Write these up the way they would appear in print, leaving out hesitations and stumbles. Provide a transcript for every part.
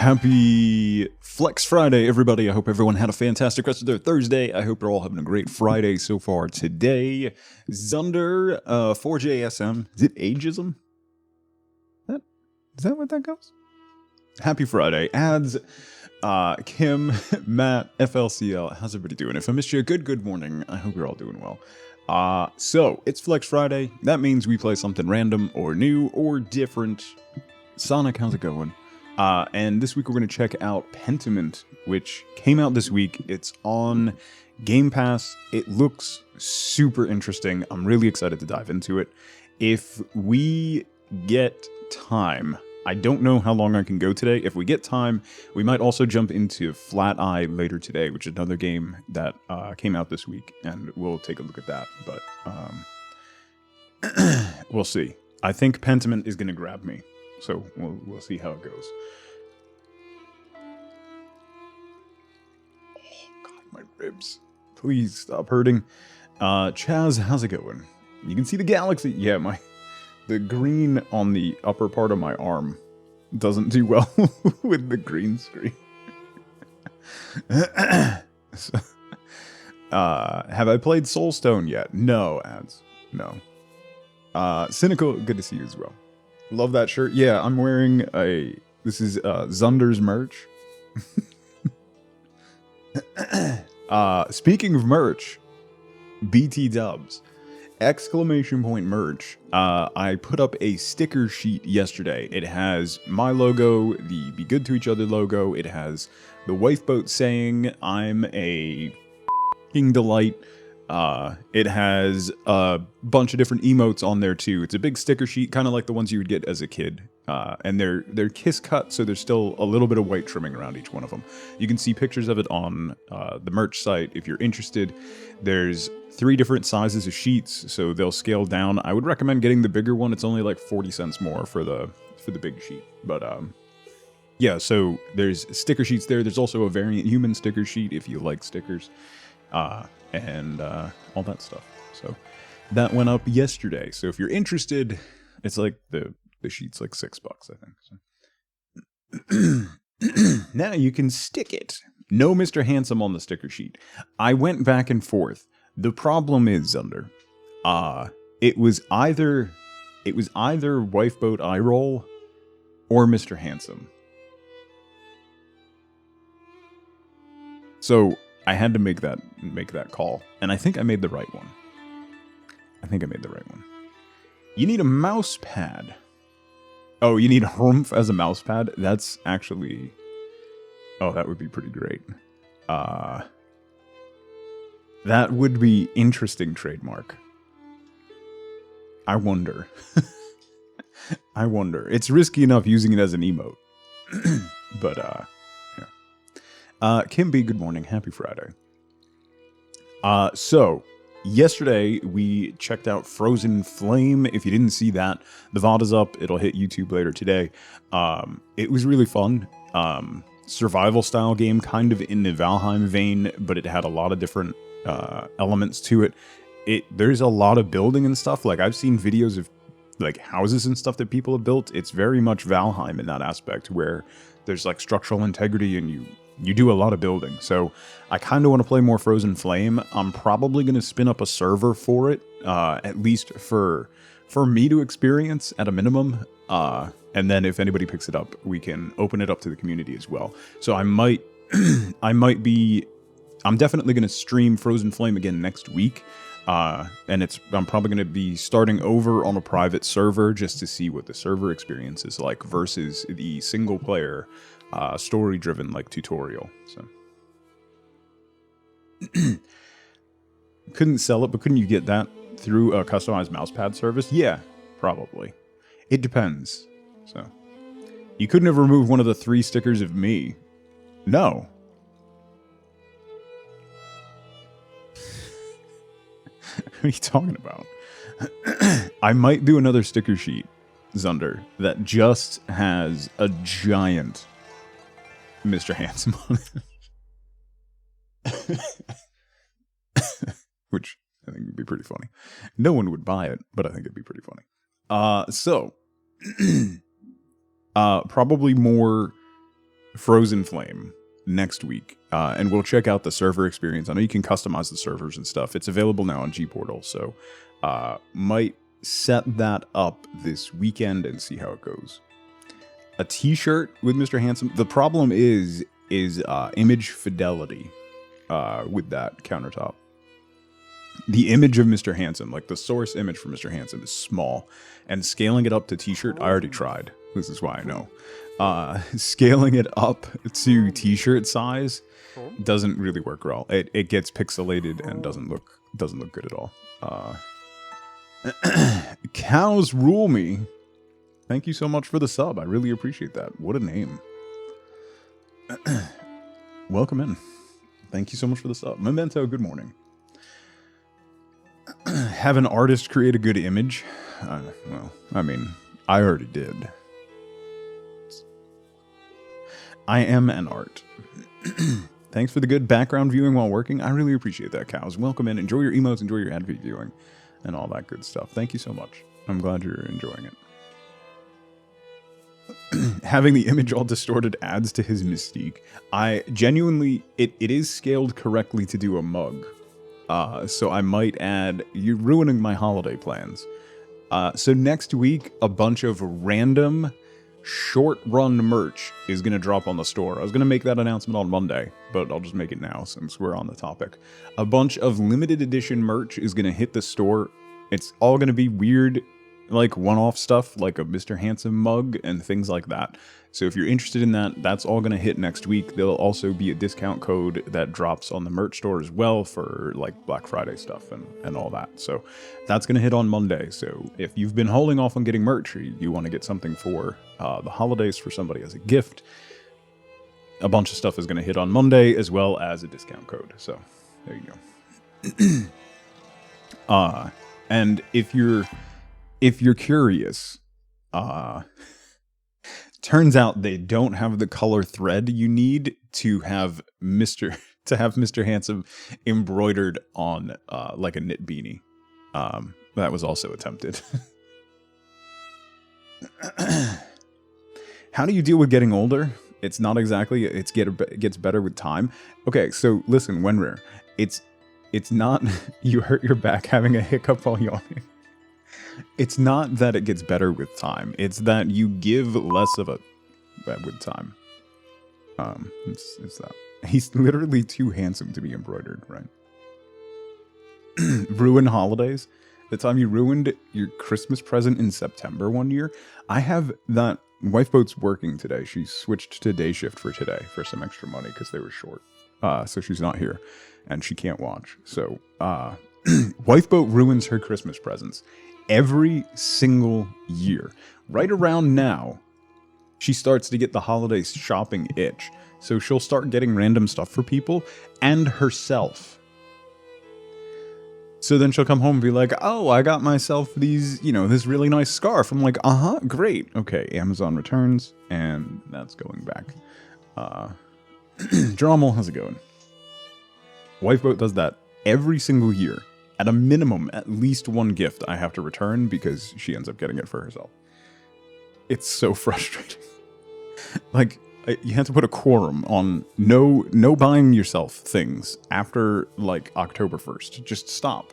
Happy Flex Friday, everybody. I hope everyone had a fantastic rest of their Thursday. I hope you're all having a great Friday so far today. Zunder, 4JSM. Is it ageism? Is that what that goes? Happy Friday. Ads, Kim, Matt, FLCL. How's everybody doing? If I missed you, good morning. I hope you're all doing well. So, it's Flex Friday. That means we play something random or new or different. Sonic, how's it going? And this week we're going to check out Pentiment, which came out this week. It's on Game Pass. It looks super interesting. I'm really excited to dive into it. If we get time, I don't know how long I can go today. If we get time, we might also jump into Flat Eye later today, which is another game that came out this week, and we'll take a look at that. But we'll see. I think Pentiment is going to grab me. So we'll see how it goes. Oh God, my ribs! Please stop hurting. Chaz, how's it going? You can see the galaxy. Yeah, the green on the upper part of my arm doesn't do well with the green screen. So, have I played Soulstone yet? No, ads. No. Cynical, good to see you as well. Love that shirt. Yeah, I'm wearing this is Zunder's merch. Speaking of merch, BT dubs, ! Merch. I put up a sticker sheet yesterday. It has my logo, the Be Good to Each Other logo. It has the Wifeboat saying, I'm a f***ing delight. It has a bunch of different emotes on there too. It's a big sticker sheet, kind of like the ones you would get as a kid. And they're kiss cut, so there's still a little bit of white trimming around each one of them. You can see pictures of it on the merch site if you're interested. There's 3 different sizes of sheets, so they'll scale down. I would recommend getting the bigger one. It's only like 40 cents more for the big sheet. But yeah, so there's sticker sheets there. There's also a variant human sticker sheet if you like stickers. And all that stuff. So that went up yesterday. So if you're interested, it's like the sheet's like $6, I think. So. Now you can stick it. No Mr. Handsome on the sticker sheet. I went back and forth. The problem is, Zunder, it was either Wifeboat Eye Roll or Mr. Handsome. So I had to make that call, and I think I made the right one. You need a mouse pad. Oh, you need Humph as a mouse pad? That's actually... Oh, that would be pretty great. That would be interesting trademark. I wonder. I wonder. It's risky enough using it as an emote. But, Kim B, good morning. Happy Friday. So, yesterday we checked out Frozen Flame. If you didn't see that, the VOD is up. It'll hit YouTube later today. It was really fun. Survival style game, kind of in the Valheim vein, but it had a lot of different elements to it. There's a lot of building and stuff. Like, I've seen videos of like houses and stuff that people have built. It's very much Valheim in that aspect, where there's like structural integrity and you do a lot of building. So I kind of want to play more Frozen Flame. I'm probably going to spin up a server for it, at least for me to experience at a minimum. And then if anybody picks it up, we can open it up to the community as well. So I might, I'm definitely going to stream Frozen Flame again next week. And I'm probably going to be starting over on a private server just to see what the server experience is like versus the single player story-driven like tutorial. So couldn't sell it, but couldn't you get that through a customized mousepad service? Yeah, probably. It depends. So you couldn't have removed one of the 3 stickers of me. No. What are you talking about? I might do another sticker sheet, Zunder, that just has a giant Mr. Handsome on it. Which I think would be pretty funny. No one would buy it, but I think it'd be pretty funny. So probably more Frozen Flame next week, and we'll check out the server experience. I know you can customize the servers and stuff. It's available now on G-Portal, so might set that up this weekend and see how it goes. A t-shirt with Mr. Handsome. The problem is image fidelity with that countertop. The image of Mr. Handsome, like the source image for Mr. Handsome, is small, and scaling it up to t-shirt, I already tried. This is why I know. Scaling it up to t-shirt size doesn't really work well. It gets pixelated and doesn't look good at all. Cows rule me. Thank you so much for the sub. I really appreciate that. What a name. Welcome in. Thank you so much for the sub. Memento, good morning. Have an artist create a good image? Well, I mean, I already did. I am an art. Thanks for the good background viewing while working. I really appreciate that, Cows. Welcome in. Enjoy your emotes, enjoy your ad feed viewing, and all that good stuff. Thank you so much. I'm glad you're enjoying it. Having the image all distorted adds to his mystique. I genuinely, it is scaled correctly to do a mug. So I might add, you're ruining my holiday plans. So next week, a bunch of random short-run merch is going to drop on the store. I was going to make that announcement on Monday, but I'll just make it now since we're on the topic. A bunch of limited edition merch is going to hit the store. It's all going to be weird, like one-off stuff, like a Mr. Handsome mug and things like that. So if you're interested in that, that's all going to hit next week. There'll also be a discount code that drops on the merch store as well for like Black Friday stuff and all that. So that's going to hit on Monday. So if you've been holding off on getting merch, or you want to get something for the holidays for somebody as a gift, a bunch of stuff is going to hit on Monday as well as a discount code. So there you go. And if you're curious, turns out they don't have the color thread you need to have Mr. Handsome embroidered on like a knit beanie. That was also attempted. How do you deal with getting older? It's not exactly, it gets better with time. Okay, so listen, Wenrir, it's not you hurt your back having a hiccup while yawning. It's not that it gets better with time. It's that you give less of a with time. It's that. He's literally too handsome to be embroidered, right? Ruin holidays. The time you ruined your Christmas present in September one year. I have that. Wifeboat's working today. She switched to day shift for today for some extra money because they were short. So she's not here and she can't watch. So Wifeboat ruins her Christmas presents every single year. Right around now, she starts to get the holiday shopping itch. So she'll start getting random stuff for people and herself. So then she'll come home and be like, oh, I got myself these, this really nice scarf. I'm like, great. Okay, Amazon returns, and that's going back. Drommel, how's it going? Wifeboat does that every single year. At a minimum, at least one gift I have to return because she ends up getting it for herself. It's so frustrating. Like, you have to put a quorum on no buying yourself things after, like, October 1st. Just stop.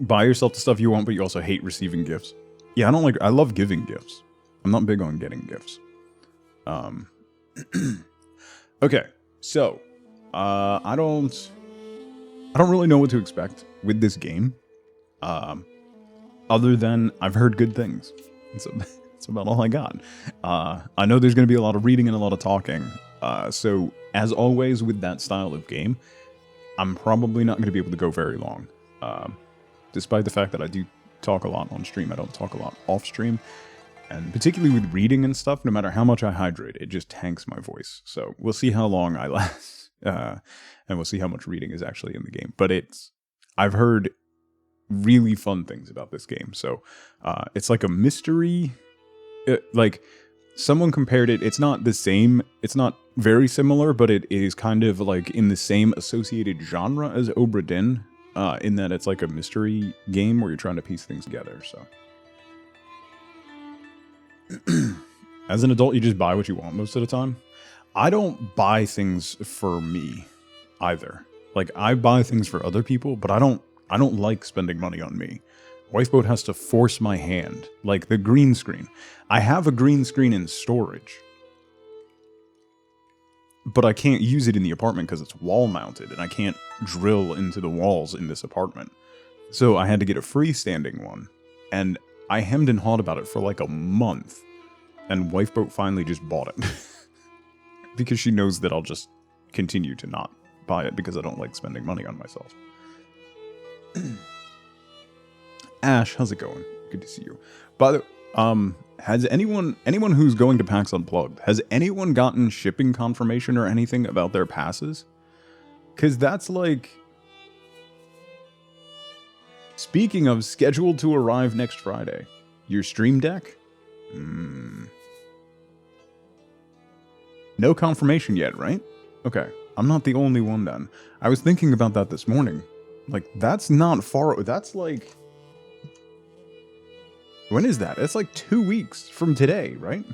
Buy yourself the stuff you want, but you also hate receiving gifts. Yeah, I love giving gifts. I'm not big on getting gifts. Okay, so, I don't really know what to expect with this game. Other than I've heard good things. That's about all I got. I know there's going to be a lot of reading and a lot of talking. So, as always with that style of game, I'm probably not going to be able to go very long. Despite the fact that I do talk a lot on stream, I don't talk a lot off stream. And particularly with reading and stuff, no matter how much I hydrate, it just tanks my voice. So, we'll see how long I last. And we'll see how much reading is actually in the game. But I've heard really fun things about this game. So it's like a mystery. Like someone compared it. It's not the same. It's not very similar, but it is kind of like in the same associated genre as Obra Dinn, in that it's like a mystery game where you're trying to piece things together. So As an adult, you just buy what you want most of the time. I don't buy things for me either. Like, I buy things for other people, but I don't like spending money on me. Wifeboat has to force my hand, like the green screen. I have a green screen in storage, but I can't use it in the apartment because it's wall mounted and I can't drill into the walls in this apartment. So I had to get a freestanding one, and I hemmed and hawed about it for like a month, and Wifeboat finally just bought it. Because she knows that I'll just continue to not buy it because I don't like spending money on myself. Ash, how's it going? Good to see you. By the has anyone who's going to PAX Unplugged, has anyone gotten shipping confirmation or anything about their passes? Because that's like... Speaking of, scheduled to arrive next Friday. Your Stream Deck? No confirmation yet, right? Okay, I'm not the only one then. I was thinking about that this morning. Like, that's not far... That's like... When is that? It's like 2 weeks from today, right?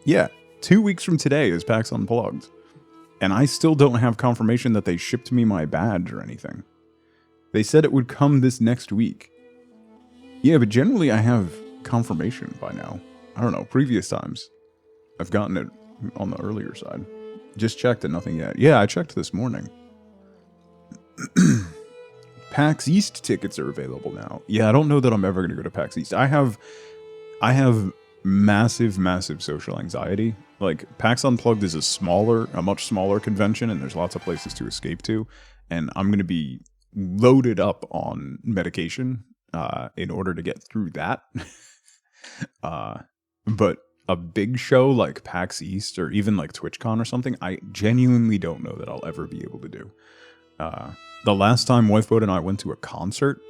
Yeah, 2 weeks from today is PAX Unplugged. And I still don't have confirmation that they shipped me my badge or anything. They said it would come this next week. Yeah, but generally I have confirmation by now. I don't know, previous times I've gotten it on the earlier side. Just checked and nothing yet. Yeah, I checked this morning. PAX East tickets are available now. Yeah, I don't know that I'm ever going to go to PAX East. I have massive social anxiety. Like, PAX Unplugged is a much smaller convention, and there's lots of places to escape to. And I'm going to be loaded up on medication in order to get through that. But a big show like PAX East or even like TwitchCon or something, I genuinely don't know that I'll ever be able to do. The last time Wifeboat and I went to a concert,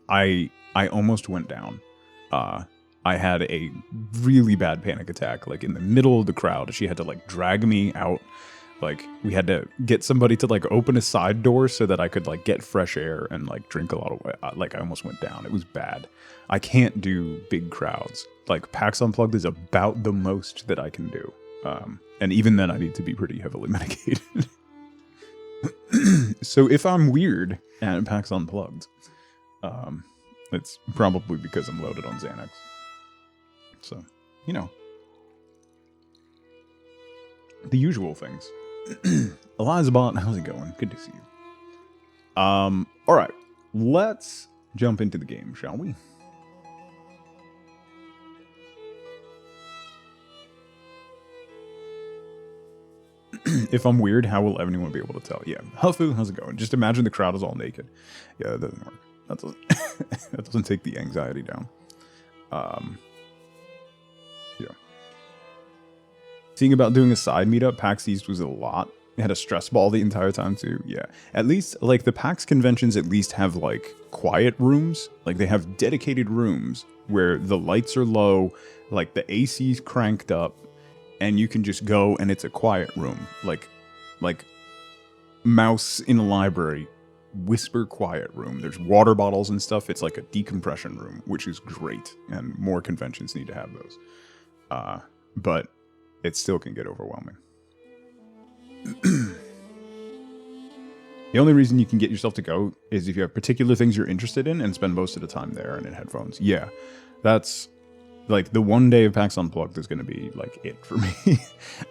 I almost went down. I had a really bad panic attack, like in the middle of the crowd. She had to like drag me out. Like, we had to get somebody to like open a side door so that I could like get fresh air and like drink a lot of, like, I almost went down. It was bad. I can't do big crowds. Like, PAX Unplugged is about the most that I can do. And even then I need to be pretty heavily medicated. So if I'm weird at PAX Unplugged, it's probably because I'm loaded on Xanax. So, you know, the usual things. Elizabeth, how's it going? Good to see you. All right, let's jump into the game, shall we? If I'm weird, how will anyone be able to tell? Yeah, Hufu, how's it going? Just imagine the crowd is all naked. Yeah, that doesn't work. That doesn't. That doesn't take the anxiety down. Yeah. Seeing about doing a side meetup, PAX East was a lot. It had a stress ball the entire time too. Yeah, at least like the PAX conventions at least have like quiet rooms. Like, they have dedicated rooms where the lights are low, like the AC's cranked up, and you can just go and it's a quiet room. Like mouse in a library, whisper quiet room. There's water bottles and stuff. It's like a decompression room, which is great, and more conventions need to have those. But it still can get overwhelming. The only reason you can get yourself to go is if you have particular things you're interested in and spend most of the time there and in headphones. Yeah, that's like the one day of PAX Unplugged is going to be like it for me.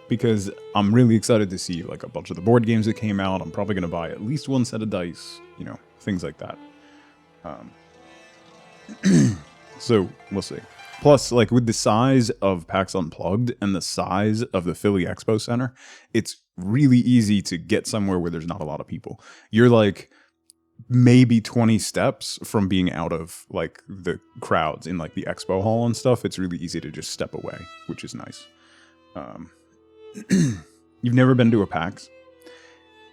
Because I'm really excited to see like a bunch of the board games that came out. I'm probably going to buy at least one set of dice, you know, things like that. So we'll see. Plus, like, with the size of PAX Unplugged and the size of the Philly Expo Center, it's really easy to get somewhere where there's not a lot of people. You're like maybe 20 steps from being out of like the crowds in like the expo hall and stuff. It's really easy to just step away, which is nice. You've never been to a PAX?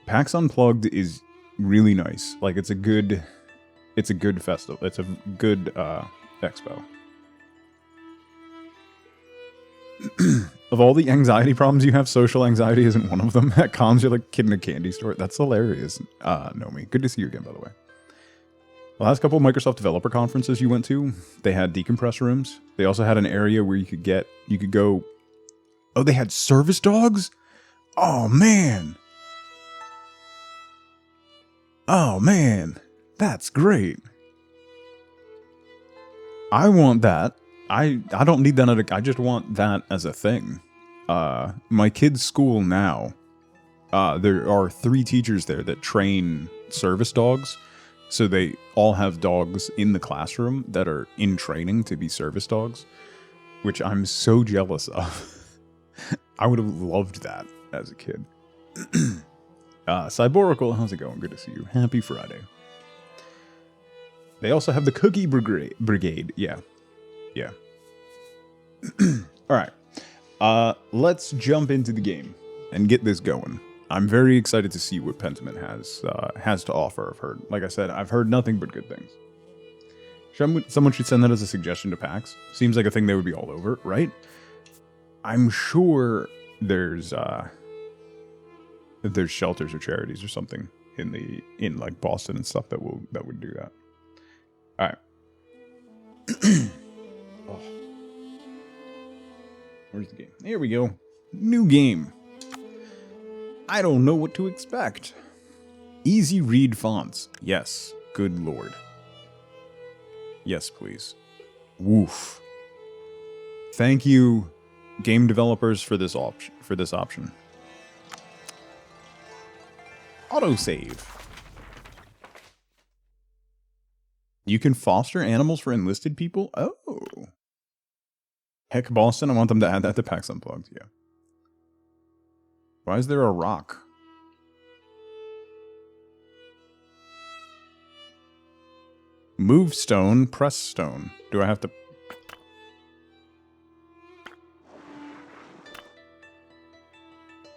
PAX Unplugged is really nice. Like, it's a good festival. It's a good expo. Of all the anxiety problems you have, social anxiety isn't one of them. At cons, you're like a kid in a candy store. That's hilarious. Nomi, good to see you again, by the way. The last couple of Microsoft developer conferences you went to, they had decompress rooms. They also had an area where you could go. Oh, they had service dogs? Oh, man. Oh, man. That's great. I want that. I don't need that. I just want that as a thing. My kid's school now, there are 3 teachers there that train service dogs. So they all have dogs in the classroom that are in training to be service dogs, which I'm so jealous of. I would have loved that as a kid. Cyborical, how's it going? Good to see you. Happy Friday. They also have the Cookie Brigade. Yeah. Yeah. Alright. Let's jump into the game and get this going. I'm very excited to see what Pentiment has to offer. I've heard, like I said, I've heard nothing but good things. Someone should send that as a suggestion to PAX. Seems like a thing they would be all over, right? I'm sure there's shelters or charities or something in like Boston and stuff that would do that. All right. Oh. Where's the game? Here we go. New game. I don't know what to expect. Easy read fonts. Yes. Good lord. Yes, please. Woof. Thank you, game developers, for this option. Autosave. You can foster animals for enlisted people? Oh. Heck, Boston, I want them to add that to PAX Unplugged, yeah. Why is there a rock? Move stone, press stone. Do I have to...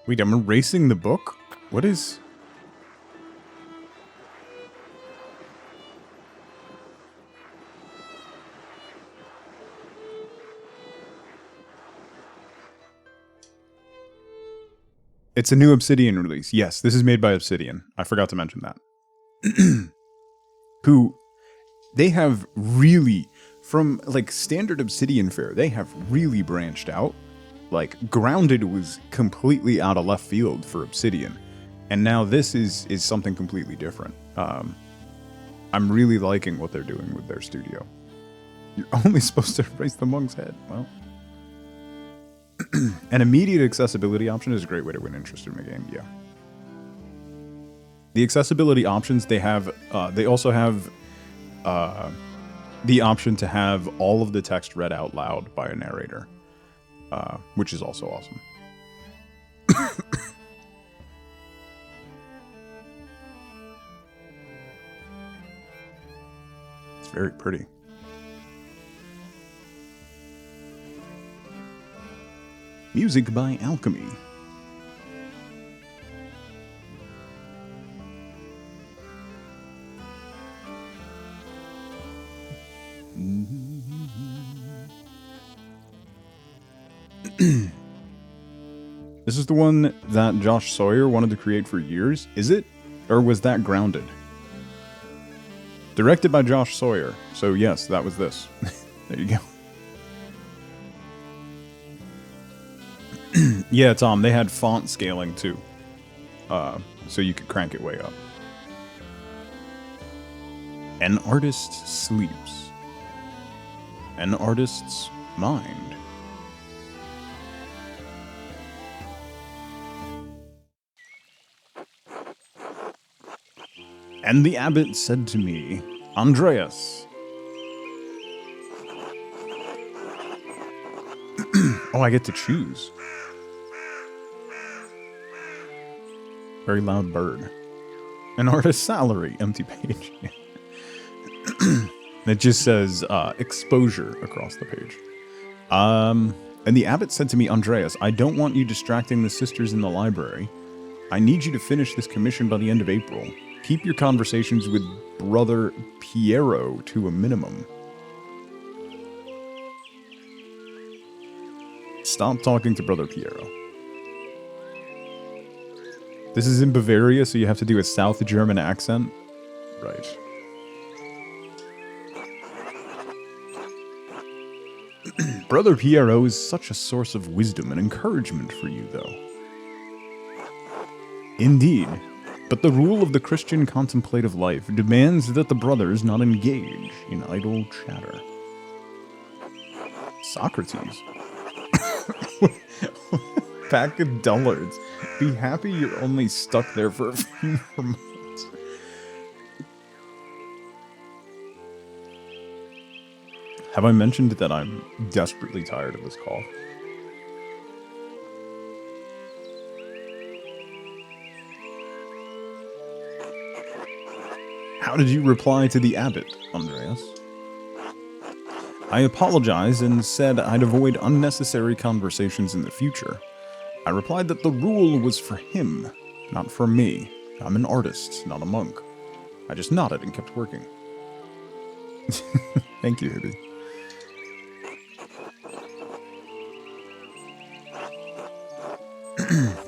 Wait, I'm erasing the book? What is... It's a new Obsidian release. Yes, this is made by Obsidian. I forgot to mention that. Who, they have really, from like standard Obsidian fare, they have really branched out. Like, Grounded was completely out of left field for Obsidian. And now this is something completely different. I'm really liking what they're doing with their studio. You're only supposed to erase the monk's head. Well... An immediate accessibility option is a great way to win interest in a game, yeah. The accessibility options they have, they also have the option to have all of the text read out loud by a narrator, which is also awesome. It's very pretty. Music by Alchemy. This is the one that Josh Sawyer wanted to create for years, is it? Or was that Grounded? Directed by Josh Sawyer, so yes, that was this. There you go. Yeah, Tom, they had font scaling too. So you could crank it way up. An artist sleeps. An artist's mind. And the abbot said to me, Andreas. Oh, I get to choose. Very loud bird. An artist's salary, empty page. It just says exposure across the page. And the abbot said to me, Andreas, I don't want you distracting the sisters in the library. I need you to finish this commission by the end of April. Keep your conversations with Brother Piero to a minimum. Stop talking to Brother Piero. This is in Bavaria, so you have to do a South German accent? Right. Brother Piero is such a source of wisdom and encouragement for you, though. Indeed, but the rule of the Christian contemplative life demands that the brothers not engage in idle chatter. Socrates. Pack of dullards. Be happy you're only stuck there for a few more months. Have I mentioned that I'm desperately tired of this call? How did you reply to the abbot, Andreas? I apologized and said I'd avoid unnecessary conversations in the future. I replied that the rule was for him, not for me. I'm an artist, not a monk. I just nodded and kept working. Thank you, Hibby.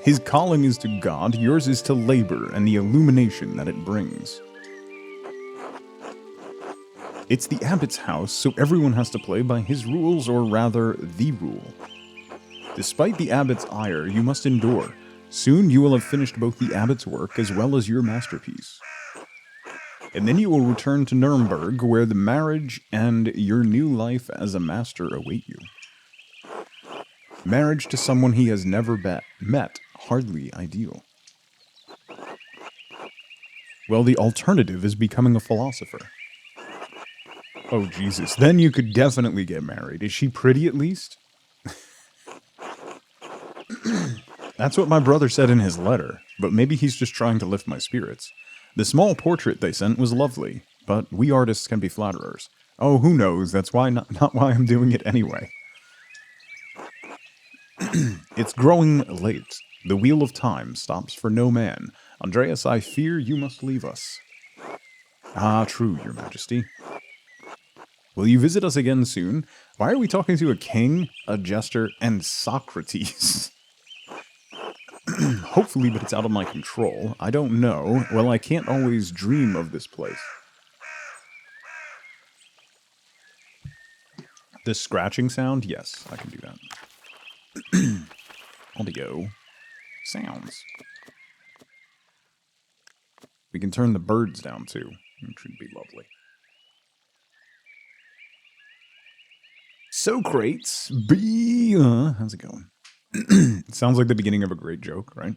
His calling is to God, yours is to labor and the illumination that it brings. It's the abbot's house, so everyone has to play by his rules, or rather, the rule. Despite the abbot's ire, you must endure. Soon you will have finished both the abbot's work as well as your masterpiece. And then you will return to Nuremberg, where the marriage and your new life as a master await you. Marriage to someone he has never met, hardly ideal. Well, the alternative is becoming a philosopher. Oh, Jesus. Then you could definitely get married. Is she pretty at least? That's what my brother said in his letter, but maybe he's just trying to lift my spirits. The small portrait they sent was lovely, but we artists can be flatterers. Oh, who knows? That's why not why I'm doing it anyway. It's growing late. The wheel of time stops for no man. Andreas, I fear you must leave us. Ah, true, your majesty. Will you visit us again soon? Why are we talking to a king, a jester, and Socrates? Hopefully, but it's out of my control. I don't know. Well, I can't always dream of this place. This scratching sound? Yes, I can do that. Audio. Sounds. We can turn the birds down, too. Which should be lovely. Socrates, how's it going? It sounds like the beginning of a great joke, right?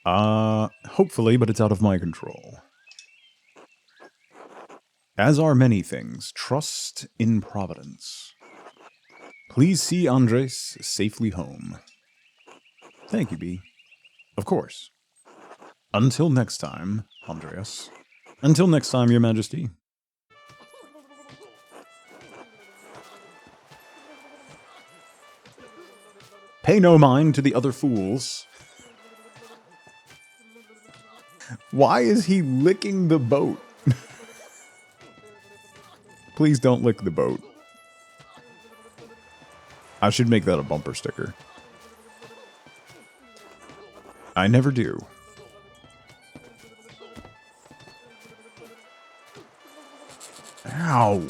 Hopefully, but it's out of my control. As are many things, trust in Providence. Please see Andres safely home. Thank you, B. Of course. Until next time, Andreas. Until next time, Your Majesty. Pay no mind to the other fools. Why is he licking the boat? Please don't lick the boat. I should make that a bumper sticker. I never do. Ow.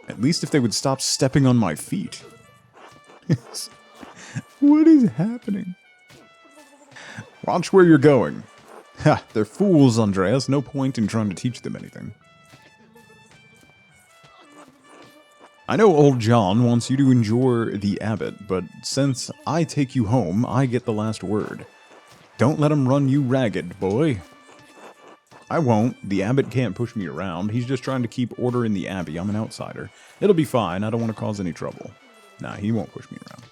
At least if they would stop stepping on my feet. What is happening? Watch where you're going. Ha, they're fools, Andreas. No point in trying to teach them anything. I know old John wants you to endure the abbot, but since I take you home, I get the last word. Don't let him run you ragged, boy. I won't. The abbot can't push me around. He's just trying to keep order in the abbey. I'm an outsider. It'll be fine. I don't want to cause any trouble. Nah, he won't push me around.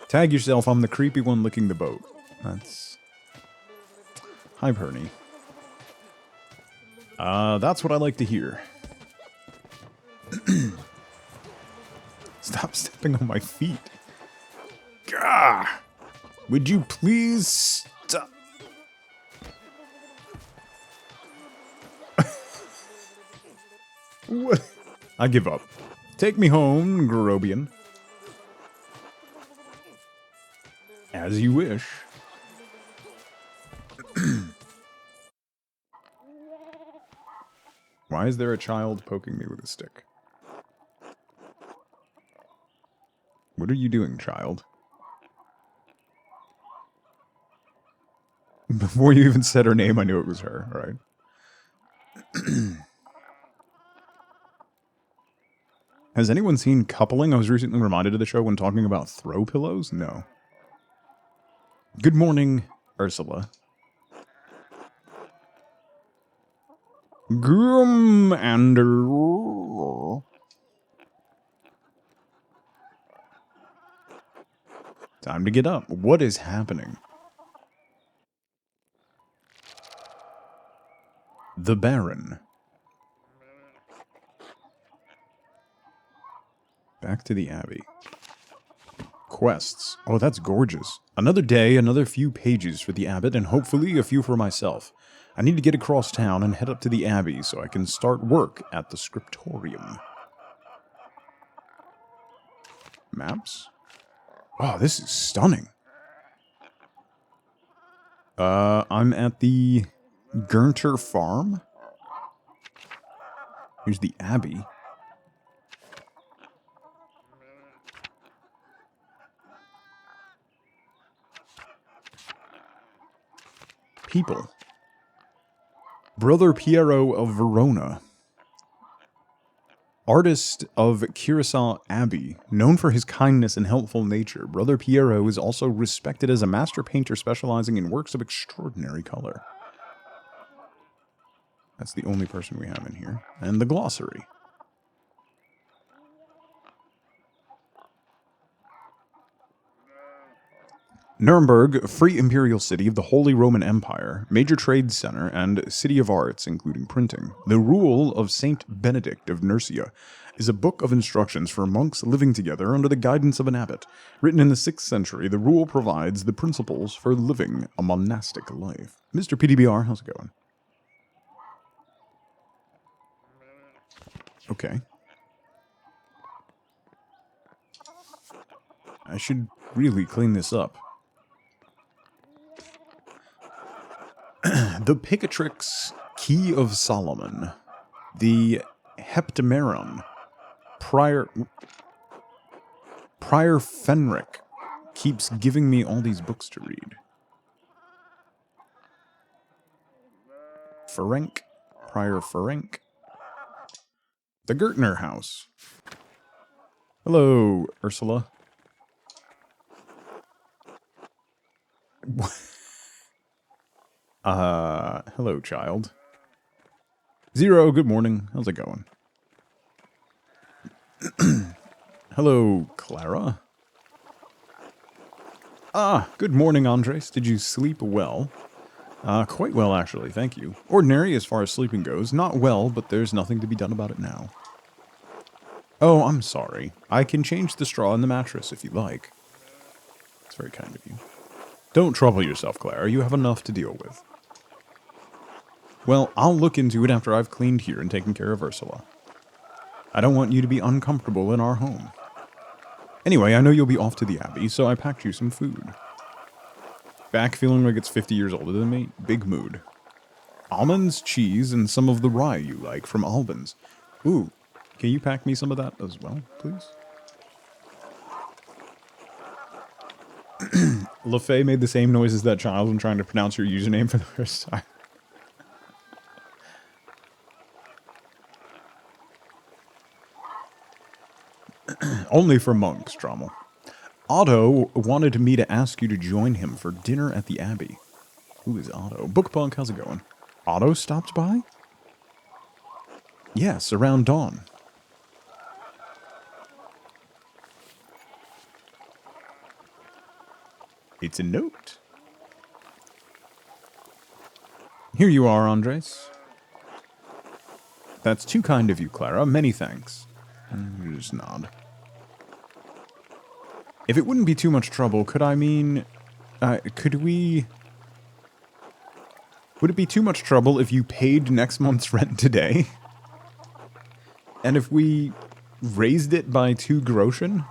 Tag yourself. I'm the creepy one licking the boat. That's... Hi, Perny. That's what I like to hear. Stop stepping on my feet. Gah! Would you please stop? What? I give up. Take me home, Grobian. As you wish. Why is there a child poking me with a stick? What are you doing, child? Before you even said her name, I knew it was her, right? Has anyone seen Coupling? I was recently reminded of the show when talking about throw pillows. No. Good morning, Ursula. Grum and time to get up. What is happening? The Baron. Back to the Abbey. Quests. Oh, that's gorgeous. Another day, another few pages for the abbot, and hopefully a few for myself. I need to get across town and head up to the Abbey so I can start work at the scriptorium. Maps? Wow, this is stunning. I'm at the Gurnter Farm. Here's the Abbey. People. Brother Piero of Verona. Artist of Curacao Abbey, known for his kindness and helpful nature, Brother Piero is also respected as a master painter specializing in works of extraordinary color. That's the only person we have in here. And the glossary. Nuremberg, free imperial city of the Holy Roman Empire, major trade center, and city of arts, including printing. The Rule of Saint Benedict of Nursia is a book of instructions for monks living together under the guidance of an abbot. Written in the 6th century, the rule provides the principles for living a monastic life. Mr. PDBR, how's it going? Okay. I should really clean this up. The Picatrix Key of Solomon, the Heptameron, Prior Fenric keeps giving me all these books to read. Ferenc, Prior Ferenc, the Gertner House. Hello, Ursula. Hello, child. Zero, good morning. How's it going? Hello, Clara. Good morning, Andres. Did you sleep well? Quite well, actually, thank you. Ordinary as far as sleeping goes. Not well, but there's nothing to be done about it now. Oh, I'm sorry. I can change the straw in the mattress if you like. It's very kind of you. Don't trouble yourself, Clara. You have enough to deal with. Well, I'll look into it after I've cleaned here and taken care of Ursula. I don't want you to be uncomfortable in our home. Anyway, I know you'll be off to the Abbey, so I packed you some food. Back feeling like it's 50 years older than me? Big mood. Almonds, cheese, and some of the rye you like from Albans. Ooh, can you pack me some of that as well, please? LaFay made the same noise as that child when trying to pronounce your username for the first time. Only for monks, Trommel. Otto wanted me to ask you to join him for dinner at the Abbey. Who is Otto? Bookpunk, how's it going? Otto stopped by? Yes, around dawn. It's a note. Here you are, Andres. That's too kind of you, Clara. Many thanks. Just nod. If it wouldn't be too much trouble, could we... Would it be too much trouble if you paid next month's rent today? And if we raised it by 2 groschen?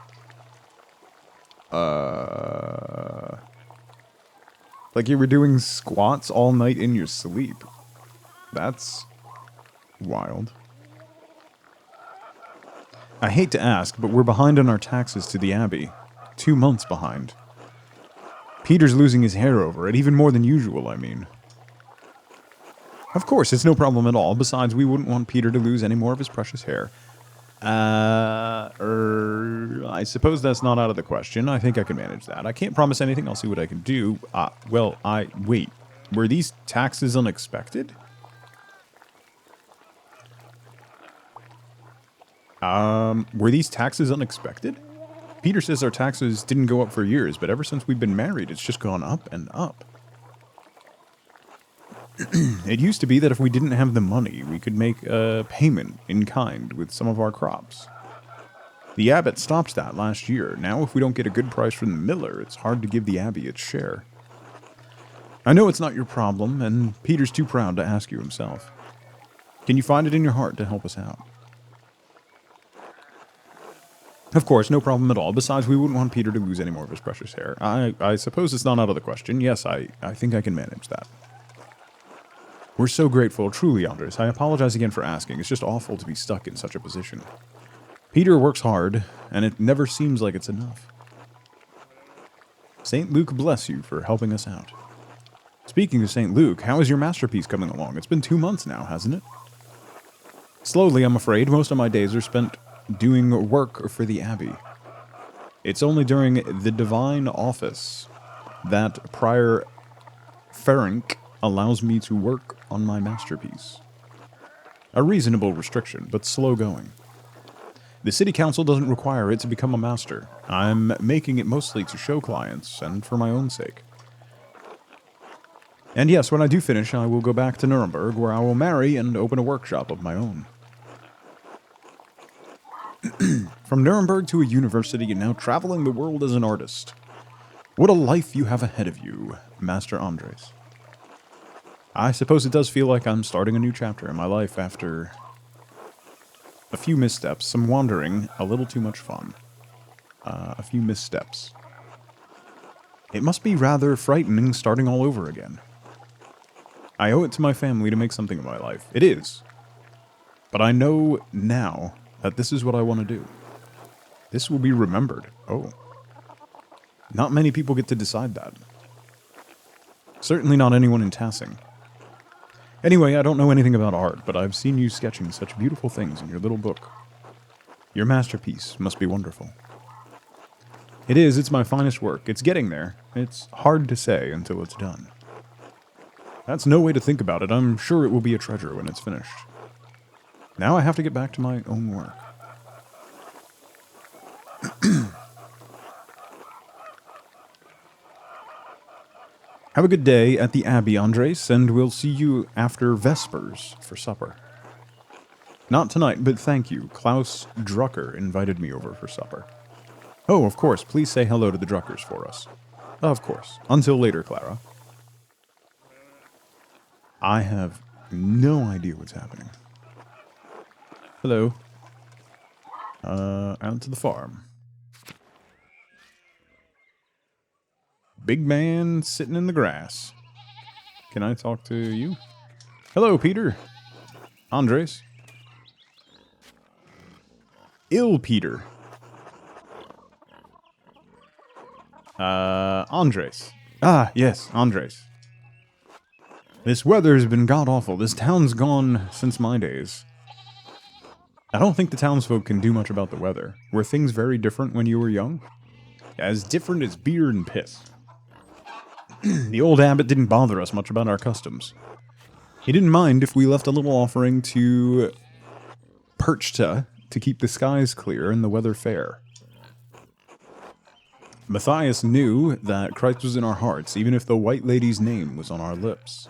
Like you were doing squats all night in your sleep. That's Wild. I hate to ask, but we're behind on our taxes to the Abbey. 2 months behind. Peter's losing his hair over it, even more than usual, I mean. Of course, it's no problem at all. Besides, we wouldn't want Peter to lose any more of his precious hair. I suppose that's not out of the question. I think I can manage that. I can't promise anything. I'll see what I can do. Wait. Were these taxes unexpected? Were these taxes unexpected? Peter says our taxes didn't go up for years, but ever since we've been married, it's just gone up and up. It used to be that if we didn't have the money, we could make a payment in kind with some of our crops. The abbot stopped that last year. Now if we don't get a good price from the miller, it's hard to give the abbey its share. I know it's not your problem, and Peter's too proud to ask you himself. Can you find it in your heart to help us out? Of course, no problem at all. Besides, we wouldn't want Peter to lose any more of his precious hair. I suppose it's not out of the question. Yes, I think I can manage that. We're so grateful, truly, Andres. I apologize again for asking. It's just awful to be stuck in such a position. Peter works hard, and it never seems like it's enough. St. Luke bless you for helping us out. Speaking of St. Luke, how is your masterpiece coming along? It's been 2 months now, hasn't it? Slowly, I'm afraid. Most of my days are spent doing work for the Abbey. It's only during the Divine Office that Prior Ferenc allows me to work on my masterpiece. A reasonable restriction, but slow going. The City Council doesn't require it to become a master. I'm making it mostly to show clients, and for my own sake. And yes, when I do finish, I will go back to Nuremberg, where I will marry and open a workshop of my own. From Nuremberg to a university and now traveling the world as an artist. What a life you have ahead of you, Master Andres. I suppose it does feel like I'm starting a new chapter in my life after a few missteps, some wandering, a little too much fun. A few missteps. It must be rather frightening starting all over again. I owe it to my family to make something of my life. It is. But I know now that this is what I want to do. This will be remembered. Oh. Not many people get to decide that. Certainly not anyone in Tassing. Anyway, I don't know anything about art, but I've seen you sketching such beautiful things in your little book. Your masterpiece must be wonderful. It is, it's my finest work. It's getting there. It's hard to say until it's done. That's no way to think about it. I'm sure it will be a treasure when it's finished. Now I have to get back to my own work. Have a good day at the Abbey, Andres, and we'll see you after Vespers for supper. Not tonight, but thank you. Klaus Drucker invited me over for supper. Oh, of course. Please say hello to the Druckers for us. Of course. Until later, Clara. I have no idea what's happening. Hello. Out to the farm. Big man sitting in the grass. Can I talk to you? Hello, Peter. Andres. Ill Peter. Andres. Ah, yes, Andres. This weather's been god-awful. This town's gone since my days. I don't think the townsfolk can do much about the weather. Were things very different when you were young? As different as beer and piss. The old abbot didn't bother us much about our customs. He didn't mind if we left a little offering to Perchta to keep the skies clear and the weather fair. Matthias knew that Christ was in our hearts, even if the White Lady's name was on our lips.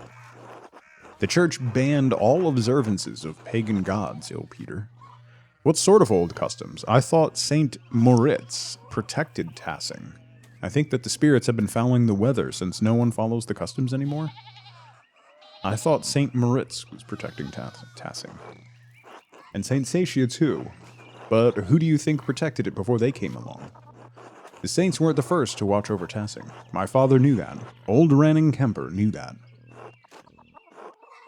The church banned all observances of pagan gods, ill Peter. What sort of old customs? I thought Saint Moritz protected Tassing. I think that the spirits have been fouling the weather since no one follows the customs anymore. I thought Saint Moritz was protecting Tassing. And Saint Satia too. But who do you think protected it before they came along? The saints weren't the first to watch over Tassing. My father knew that. Old Ranning Kemper knew that.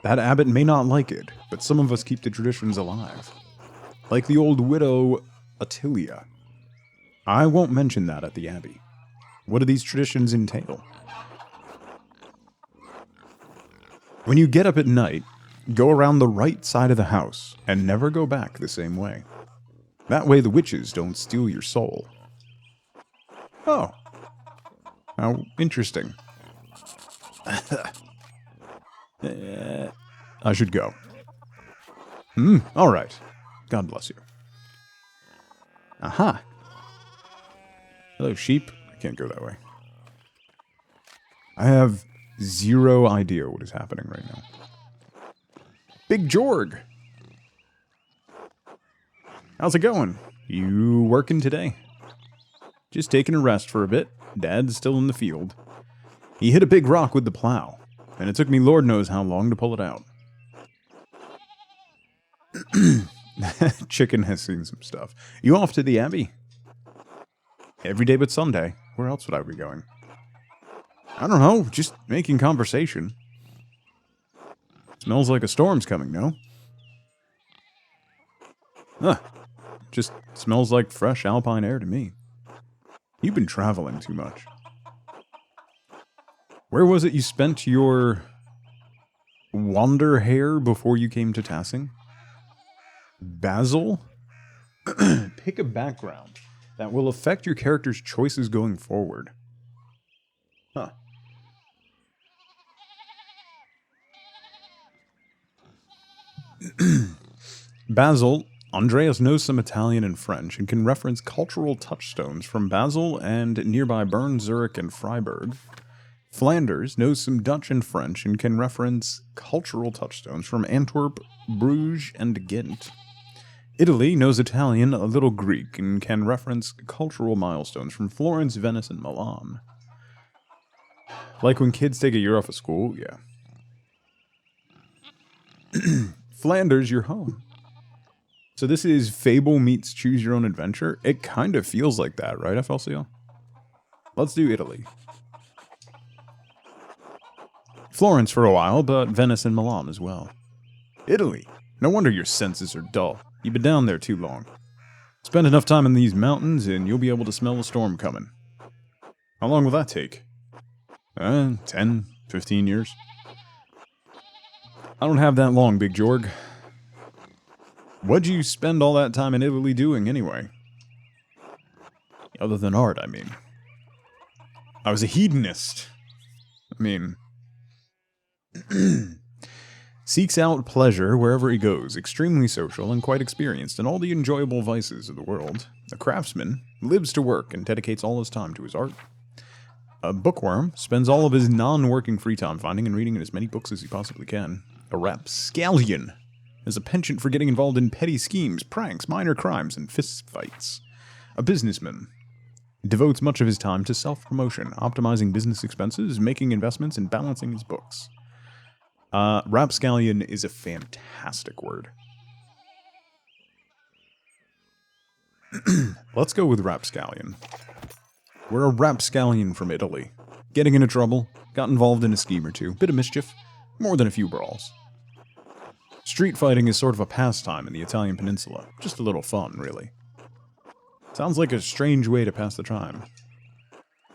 That abbot may not like it, but some of us keep the traditions alive. Like the old widow Attilia. I won't mention that at the abbey. What do these traditions entail? When you get up at night, go around the right side of the house and never go back the same way. That way the witches don't steal your soul. Oh. How interesting. I should go. Alright. God bless you. Aha. Hello, sheep. I can't go that way. I have zero idea what is happening right now. Big Jorg! How's it going? You working today? Just taking a rest for a bit. Dad's still in the field. He hit a big rock with the plow, and it took me Lord knows how long to pull it out. Chicken has seen some stuff. You off to the Abbey? Every day but Sunday. Where else would I be going? I don't know, just making conversation. Smells like a storm's coming, no? Just smells like fresh alpine air to me. You've been traveling too much. Where was it you spent your wander hair before you came to Tassing? Basil? Pick a background that will affect your character's choices going forward. Huh. Basil. Andreas knows some Italian and French and can reference cultural touchstones from Basel and nearby Bern, Zurich, and Freiburg. Flanders knows some Dutch and French and can reference cultural touchstones from Antwerp, Bruges, and Ghent. Italy knows Italian, a little Greek, and can reference cultural milestones from Florence, Venice, and Milan. Like when kids take a year off of school, yeah. Flanders, you're home. So this is Fable meets Choose Your Own Adventure? It kind of feels like that, right, FLCL? Let's do Italy. Florence for a while, but Venice and Milan as well. Italy. No wonder your senses are dull. You've been down there too long. Spend enough time in these mountains and you'll be able to smell a storm coming. How long will that take? 10, 15 years. I don't have that long, Big Jorg. What'd you spend all that time in Italy doing, anyway? Other than art, I mean. I was a hedonist. I mean... Seeks out pleasure wherever he goes, extremely social and quite experienced in all the enjoyable vices of the world. A craftsman, lives to work and dedicates all his time to his art. A bookworm, spends all of his non-working free time finding and reading as many books as he possibly can. A rapscallion is a penchant for getting involved in petty schemes, pranks, minor crimes, and fist fights. A businessman devotes much of his time to self-promotion, optimizing business expenses, making investments, and balancing his books. Rapscallion is a fantastic word. Let's go with rapscallion. We're a rapscallion from Italy. Getting into trouble, got involved in a scheme or two, bit of mischief, more than a few brawls. Street fighting is sort of a pastime in the Italian peninsula. Just a little fun, really. Sounds like a strange way to pass the time.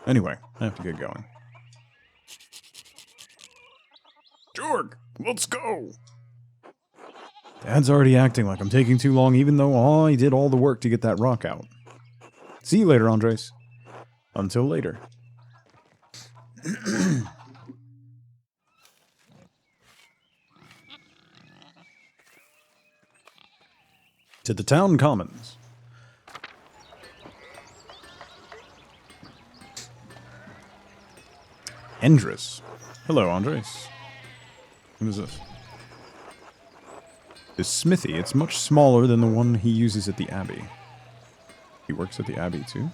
Anyway, I have to get going. Jorg, let's go! Dad's already acting like I'm taking too long, even though I did all the work to get that rock out. See you later, Andres. Until later. To the town commons. Endris. Hello, Andres. What is this? The smithy. It's much smaller than the one he uses at the Abbey. He works at the Abbey, too?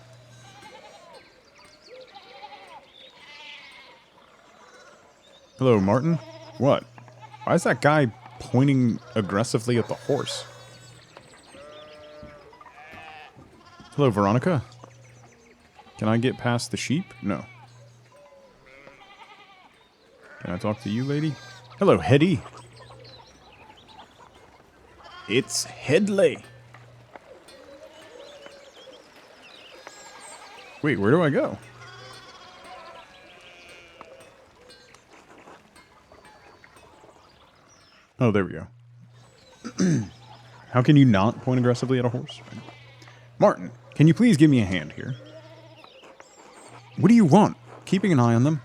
Hello, Martin? What? Why is that guy pointing aggressively at the horse? Hello, Veronica? Can I get past the sheep? No. Can I talk to you, lady? Hello, Hetty. It's Headley. Wait, where do I go? Oh, there we go. How can you not point aggressively at a horse? Martin, can you please give me a hand here? What do you want? Keeping an eye on them?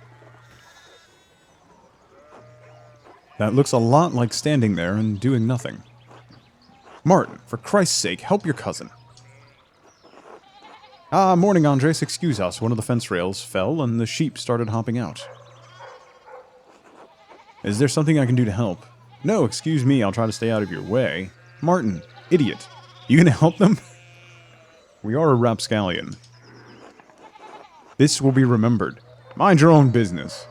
That looks a lot like standing there and doing nothing. Martin, for Christ's sake, help your cousin. Ah, morning, Andres. Excuse us. One of the fence rails fell and the sheep started hopping out. Is there something I can do to help? No, excuse me. I'll try to stay out of your way. Martin, idiot. You gonna help them? We are a rapscallion. This will be remembered. Mind your own business.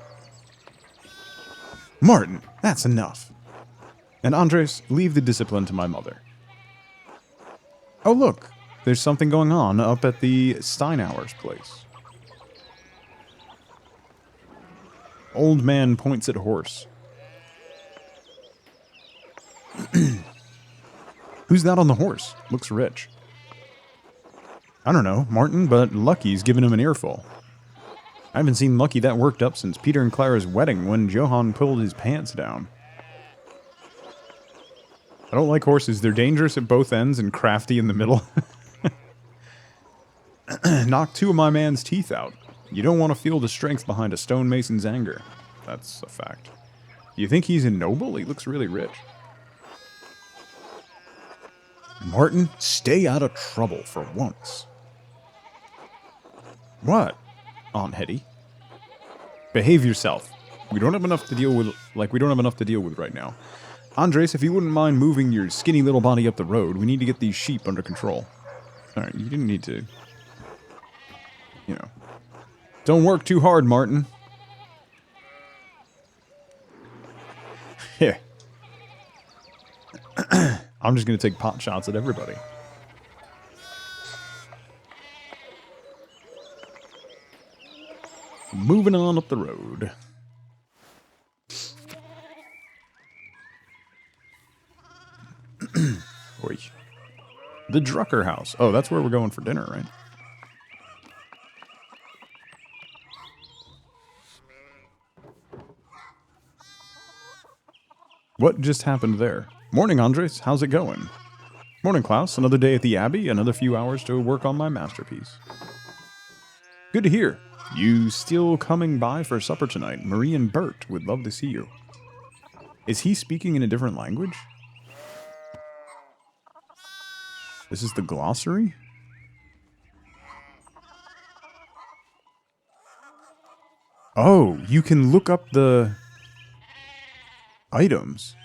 Martin, that's enough. And Andres, leave the discipline to my mother. Oh, look. There's something going on up at the Steinauer's place. Old man points at horse. Who's that on the horse? Looks rich. I don't know, Martin, but Lucky's giving him an earful. I haven't seen Lucky that worked up since Peter and Clara's wedding when Johann pulled his pants down. I don't like horses. They're dangerous at both ends and crafty in the middle. Knocked 2 of my man's teeth out. You don't want to feel the strength behind a stonemason's anger. That's a fact. You think he's a noble? He looks really rich. Martin, stay out of trouble for once. What, Aunt Hetty? Behave yourself. We don't have enough to deal with, right now. Andres, if you wouldn't mind moving your skinny little body up the road, we need to get these sheep under control. Alright, you didn't need to... You know. Don't work too hard, Martin. Yeah. I'm just going to take pot shots at everybody. Moving on up the road. Oi. The Drucker house. Oh, that's where we're going for dinner, right? What just happened there? Morning, Andres. How's it going? Morning, Klaus. Another day at the Abbey, another few hours to work on my masterpiece. Good to hear. You still coming by for supper tonight? Marie and Bert would love to see you. Is he speaking in a different language? This is the glossary? Oh, you can look up the items.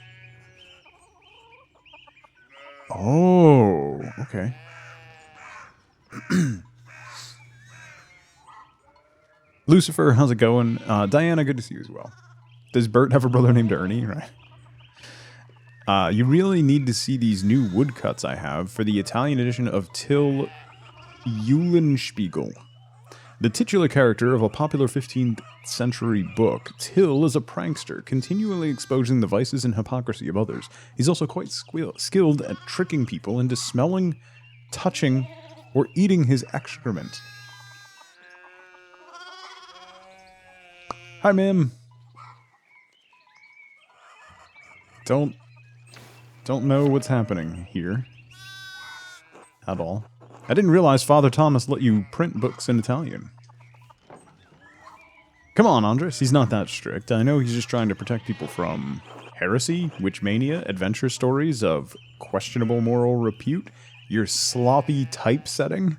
Oh, okay. Lucifer, how's it going? Diana, good to see you as well. Does Bert have a brother named Ernie? Right. You really need to see these new woodcuts I have for the Italian edition of Till Eulenspiegel. The titular character of a popular 15th century book, Till is a prankster, continually exposing the vices and hypocrisy of others. He's also quite skilled at tricking people into smelling, touching, or eating his excrement. Hi, ma'am. Don't know what's happening here. At all. I didn't realize Father Thomas let you print books in Italian. Come on, Andres. He's not that strict. I know he's just trying to protect people from heresy, witch mania, adventure stories of questionable moral repute, your sloppy typesetting.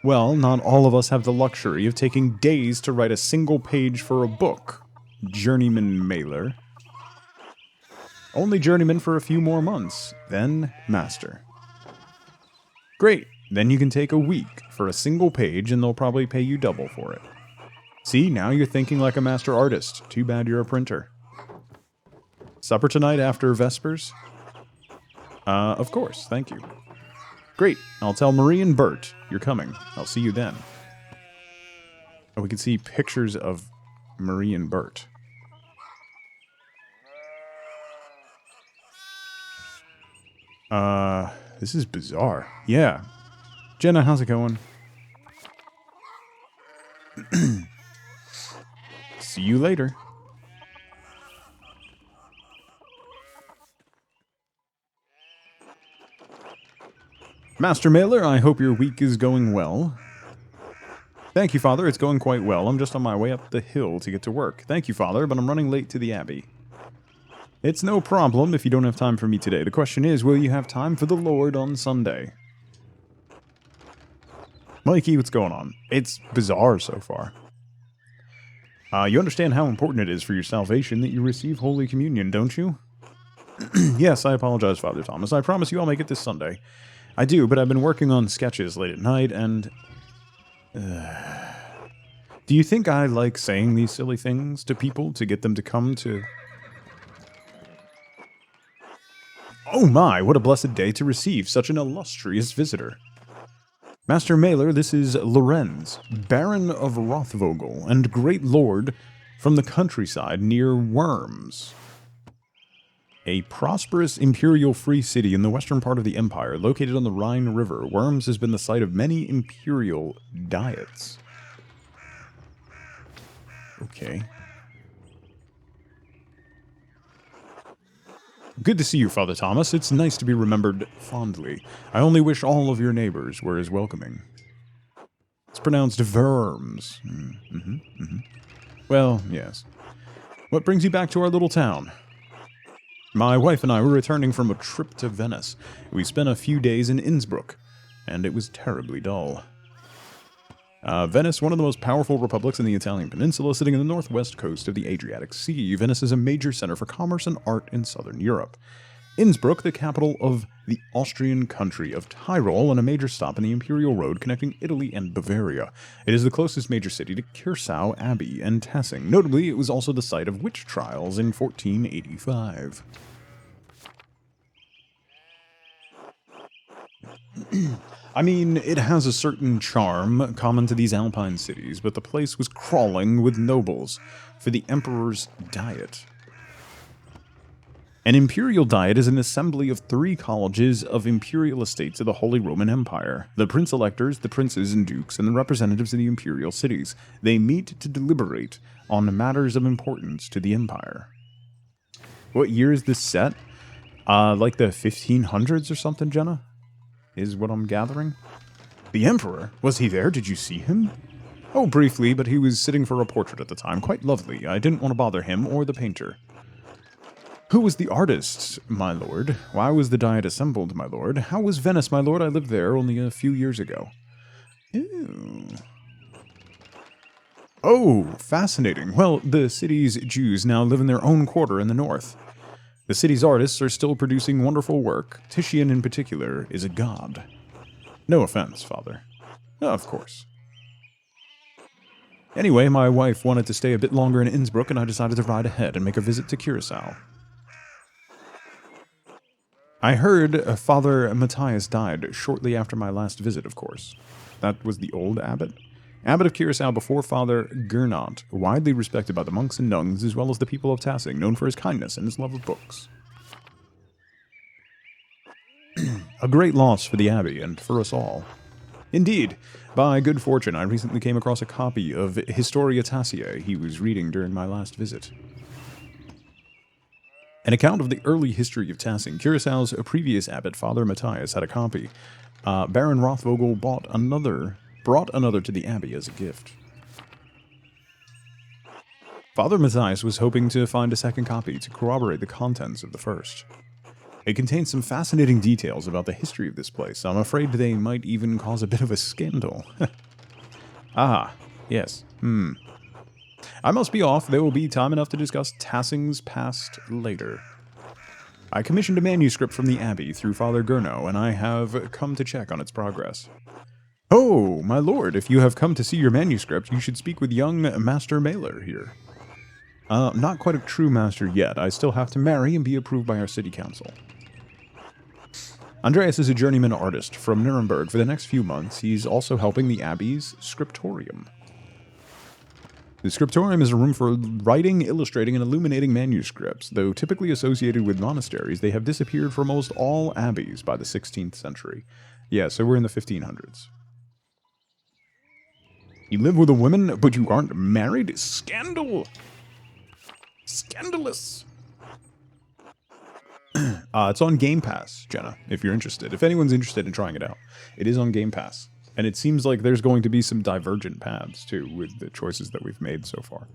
Well, not all of us have the luxury of taking days to write a single page for a book. Journeyman mailer. Only journeyman for a few more months, then master. Great, then you can take a week for a single page and they'll probably pay you double for it. See, now you're thinking like a master artist. Too bad you're a printer. Supper tonight after Vespers? Of course, thank you. Great, I'll tell Marie and Bert you're coming. I'll see you then. Oh, we can see pictures of Marie and Bert. This is bizarre. Yeah. Jenna, how's it going? See you later. Master Mailer, I hope your week is going well. Thank you, Father. It's going quite well. I'm just on my way up the hill to get to work. Thank you, Father, but I'm running late to the Abbey. It's no problem if you don't have time for me today. The question is, will you have time for the Lord on Sunday? Mikey, what's going on? It's bizarre so far. You understand how important it is for your salvation that you receive Holy Communion, don't you? Yes, I apologize, Father Thomas. I promise you I'll make it this Sunday. I do, but I've been working on sketches late at night, and... Do you think I like saying these silly things to people to get them to come to... Oh my, what a blessed day to receive such an illustrious visitor. Master Mailer, this is Lorenz, Baron of Rothvogel, and Great Lord from the countryside near Worms. A prosperous imperial free city in the western part of the empire, located on the Rhine River, Worms has been the site of many imperial diets. Okay. Good to see you, Father Thomas. It's nice to be remembered fondly. I only wish all of your neighbors were as welcoming. It's pronounced Worms. Well, yes. What brings you back to our little town? My wife and I were returning from a trip to Venice. We spent a few days in Innsbruck, and it was terribly dull. Venice, one of the most powerful republics in the Italian peninsula, sitting in the northwest coast of the Adriatic Sea. Venice is a major center for commerce and art in southern Europe. Innsbruck, the capital of the Austrian country of Tyrol, and a major stop in the imperial road connecting Italy and Bavaria. It is the closest major city to Curacao Abbey and Tessing. Notably, it was also the site of witch trials in 1485. I mean, it has a certain charm common to these alpine cities, but the place was crawling with nobles for the emperor's diet. An imperial diet is an assembly of 3 colleges of imperial estates of the Holy Roman Empire. The prince-electors, the princes and dukes, and the representatives of the imperial cities. They meet to deliberate on matters of importance to the empire. What year is this set? Like the 1500s or something, Jenna? Is what I'm gathering. The Emperor? Was he there? Did you see him? Oh, briefly, but he was sitting for a portrait at the time. Quite lovely. I didn't want to bother him or the painter. Who was the artist, my lord? Why was the diet assembled, my lord? How was Venice, my lord? I lived there only a few years ago. Ew. Oh, fascinating. Well, the city's Jews now live in their own quarter in the north. The city's artists are still producing wonderful work. Titian, in particular, is a god. No offense, Father. Of course. Anyway, my wife wanted to stay a bit longer in Innsbruck, and I decided to ride ahead and make a visit to Curacao. I heard Father Matthias died shortly after my last visit, of course. That was the old abbot? Abbot of Curacao before Father Gernot, widely respected by the monks and nuns as well as the people of Tessing, known for his kindness and his love of books. A great loss for the abbey and for us all. Indeed, by good fortune, I recently came across a copy of Historia Tassiae he was reading during my last visit. An account of the early history of Tessing. Curaçao's previous abbot, Father Matthias, had a copy. Baron Rothvogel brought another to the abbey as a gift. Father Matthias was hoping to find a second copy to corroborate the contents of the first. It contains some fascinating details about the history of this place. I'm afraid they might even cause a bit of a scandal. Ah, yes. I must be off. There will be time enough to discuss Tassing's past later. I commissioned a manuscript from the Abbey through Father Gernot, and I have come to check on its progress. Oh, my lord, if you have come to see your manuscript, you should speak with young Master Mailer here. Not quite a true master yet. I still have to marry and be approved by our city council. Andreas is a journeyman artist from Nuremberg. For the next few months, he's also helping the Abbey's scriptorium. The scriptorium is a room for writing, illustrating, and illuminating manuscripts. Though typically associated with monasteries, they have disappeared from almost all abbeys by the 16th century. Yeah, so we're in the 1500s. You live with a woman, but you aren't married? Scandal! Scandalous! It's on Game Pass, Jenna, if you're interested. If anyone's interested in trying it out. It is on Game Pass. And it seems like there's going to be some divergent paths, too, with the choices that we've made so far.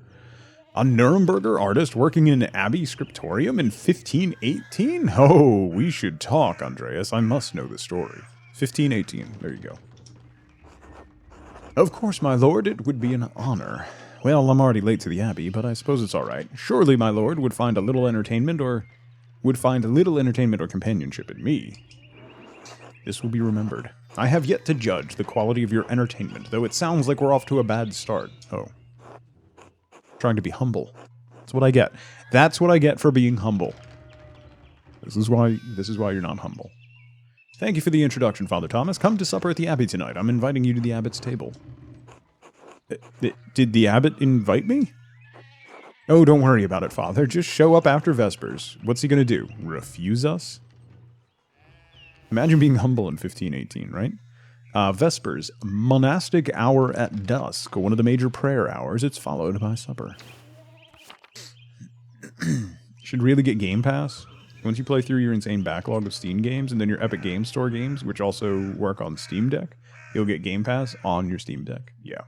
A Nuremberger artist working in an abbey scriptorium in 1518? Oh, we should talk, Andreas. I must know the story. 1518. There you go. Of course, my lord, it would be an honor. Well, I'm already late to the abbey, but I suppose it's all right. Surely, my lord would find a little entertainment or companionship in me. This will be remembered. I have yet to judge the quality of your entertainment, though it sounds like we're off to a bad start. Oh. Trying to be humble. That's what I get. That's what I get for being humble. This is why you're not humble. Thank you for the introduction, Father Thomas. Come to supper at the Abbey tonight. I'm inviting you to the Abbot's table. Did the Abbot invite me? Oh, don't worry about it, Father. Just show up after Vespers. What's he going to do? Refuse us? Imagine being humble in 1518, right? Vespers, monastic hour at dusk, one of the major prayer hours. It's followed by supper. Should really get Game Pass. Once you play through your insane backlog of Steam games and then your Epic Game Store games, which also work on Steam Deck, you'll get Game Pass on your Steam Deck. Yeah.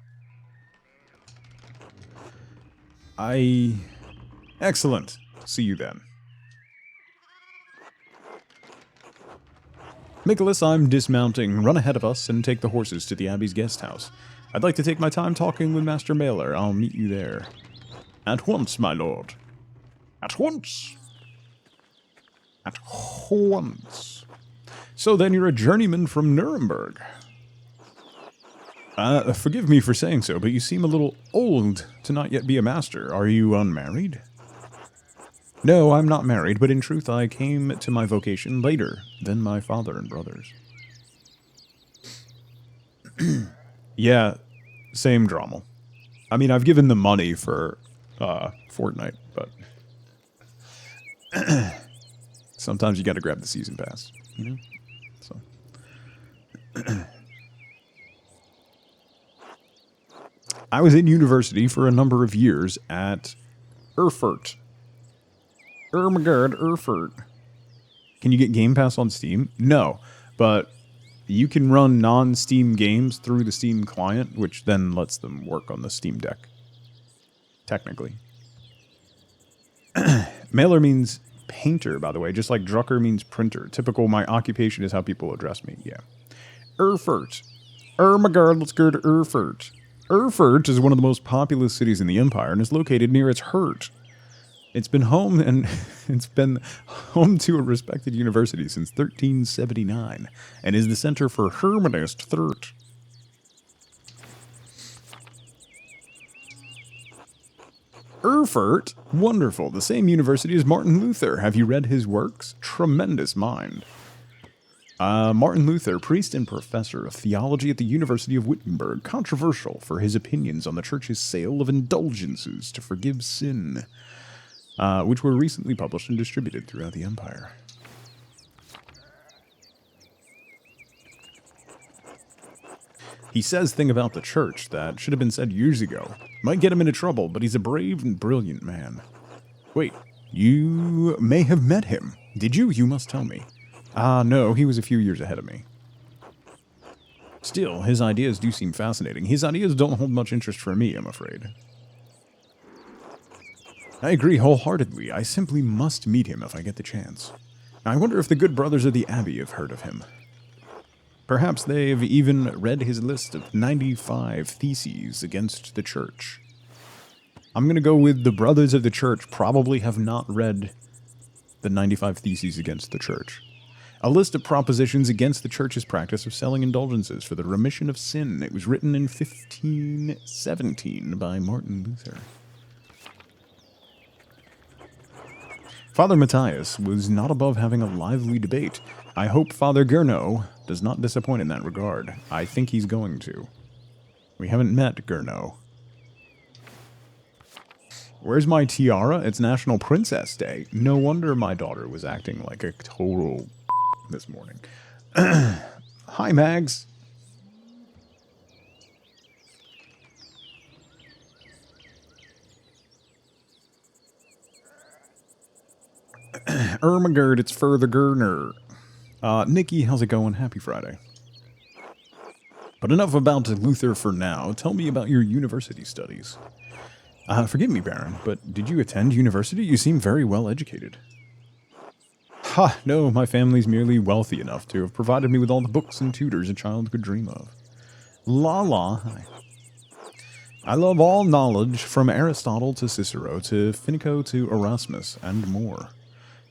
Excellent. See you then. Nicholas, I'm dismounting. Run ahead of us and take the horses to the Abbey's guest house. I'd like to take my time talking with Master Mailer. I'll meet you there. At once, my lord. At once. At once. So then you're a journeyman from Nuremberg. Forgive me for saying so, but you seem a little old to not yet be a master. Are you unmarried? No, I'm not married, but in truth I came to my vocation later than my father and brothers. Yeah, same drama. I mean, I've given them money for Fortnite, but sometimes you gotta grab the season pass, you know? So. I was in university for a number of years at Erfurt. Oh my god, Erfurt. Can you get Game Pass on Steam? No, but you can run non-Steam games through the Steam client, which then lets them work on the Steam Deck. Technically. Mailer means painter, by the way, just like Drucker means printer. Typical, my occupation is how people address me, yeah. Erfurt. Oh my god, let's go to Erfurt. Erfurt is one of the most populous cities in the Empire and is located near its Hurt. It's been home to a respected university since 1379 and is the center for Humanist thought. Erfurt? Wonderful. The same university as Martin Luther. Have you read his works? Tremendous mind. Martin Luther, priest and professor of theology at the University of Wittenberg, controversial for his opinions on the church's sale of indulgences to forgive sin, which were recently published and distributed throughout the empire. He says thing about the church that should have been said years ago. Might get him into trouble, but he's a brave and brilliant man. Wait, you may have met him. Did you? You must tell me. No, he was a few years ahead of me. Still, his ideas do seem fascinating. His ideas don't hold much interest for me, I'm afraid. I agree wholeheartedly. I simply must meet him if I get the chance. I wonder if the good brothers of the Abbey have heard of him. Perhaps they've even read his list of 95 theses against the church. I'm going to go with the brothers of the church probably have not read the 95 theses against the church. A list of propositions against the church's practice of selling indulgences for the remission of sin. It was written in 1517 by Martin Luther. Father Matthias was not above having a lively debate. I hope Father Gurno does not disappoint in that regard. I think he's going to. We haven't met Gurno. Where's my tiara? It's National Princess Day. No wonder my daughter was acting like a total this morning. Hi, Mags. Ermagerd, it's Fur the Gurner. Nikki, how's it going? Happy Friday. But enough about Luther for now. Tell me about your university studies. Forgive me, Baron, but did you attend university? You seem very well educated. Ha, no, my family's merely wealthy enough to have provided me with all the books and tutors a child could dream of. Hi. I love all knowledge, from Aristotle to Cicero, to Finico to Erasmus, and more.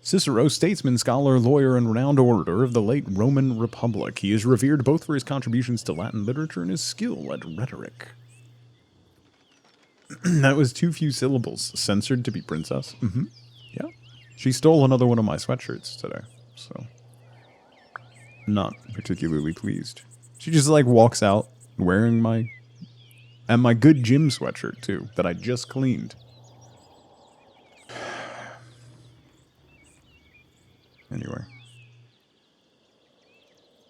Cicero, statesman, scholar, lawyer, and renowned orator of the late Roman Republic. He is revered both for his contributions to Latin literature and his skill at rhetoric. That was too few syllables. Censored to be princess. Yeah. She stole another one of my sweatshirts today, so not particularly pleased. She just like walks out wearing my good gym sweatshirt too, that I just cleaned.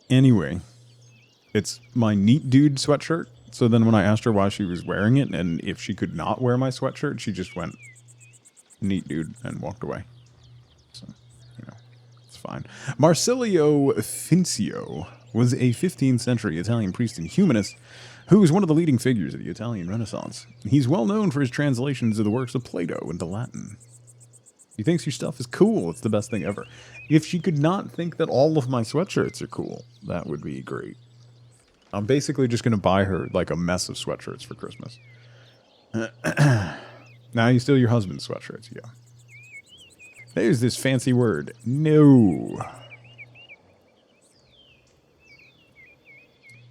Anyway, it's my neat dude sweatshirt. So then when I asked her why she was wearing it and if she could not wear my sweatshirt, she just went, neat dude, and walked away. So, it's fine. Marsilio Fincio was a 15th century Italian priest and humanist who was one of the leading figures of the Italian Renaissance. He's well known for his translations of the works of Plato into Latin. He thinks your stuff is cool. It's the best thing ever. If she could not think that all of my sweatshirts are cool, that would be great. I'm basically just going to buy her like a mess of sweatshirts for Christmas. Now you steal your husband's sweatshirts, yeah. There's this fancy word. No.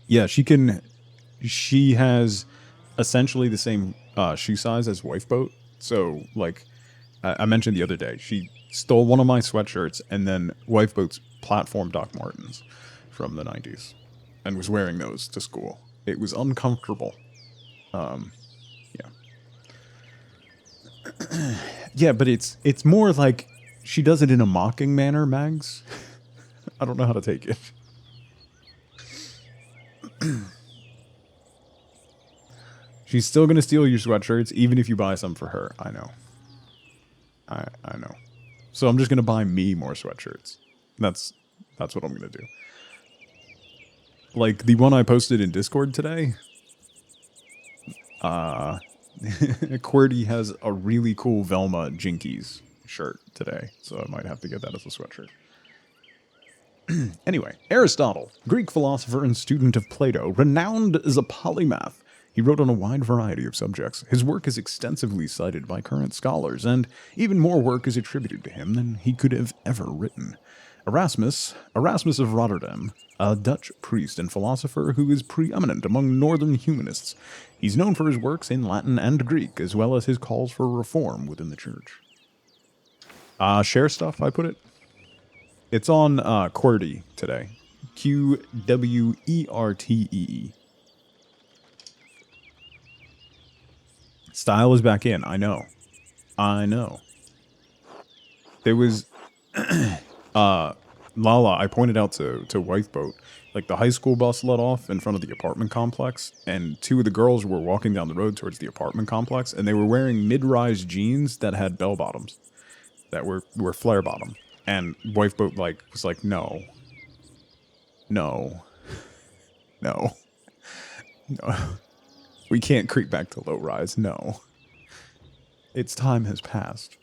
Yeah, she has essentially the same shoe size as Wifeboat. So, like, I mentioned the other day, she stole one of my sweatshirts and then Wifeboat's platform Doc Martens from the 90s and was wearing those to school. It was uncomfortable. Yeah. Yeah, but it's more like she does it in a mocking manner, Mags. I don't know how to take it. She's still going to steal your sweatshirts even if you buy some for her. I know. I know. So I'm just going to buy me more sweatshirts. That's what I'm going to do. Like the one I posted in Discord today. QWERTY has a really cool Velma Jinkies shirt today. So I might have to get that as a sweatshirt. Anyway, Aristotle, Greek philosopher and student of Plato, renowned as a polymath. He wrote on a wide variety of subjects. His work is extensively cited by current scholars, and even more work is attributed to him than he could have ever written. Erasmus of Rotterdam, a Dutch priest and philosopher who is preeminent among northern humanists. He's known for his works in Latin and Greek, as well as his calls for reform within the church. Share stuff, I put it. It's on QWERTY today. QWERTEE. Style is back in. I know. There was Lala, I pointed out to Wifeboat, like the high school bus let off in front of the apartment complex, and two of the girls were walking down the road towards the apartment complex, and they were wearing mid-rise jeans that had bell bottoms, that were flare bottom. And Wifeboat was like, no. We can't creep back to low rise, no. Its time has passed.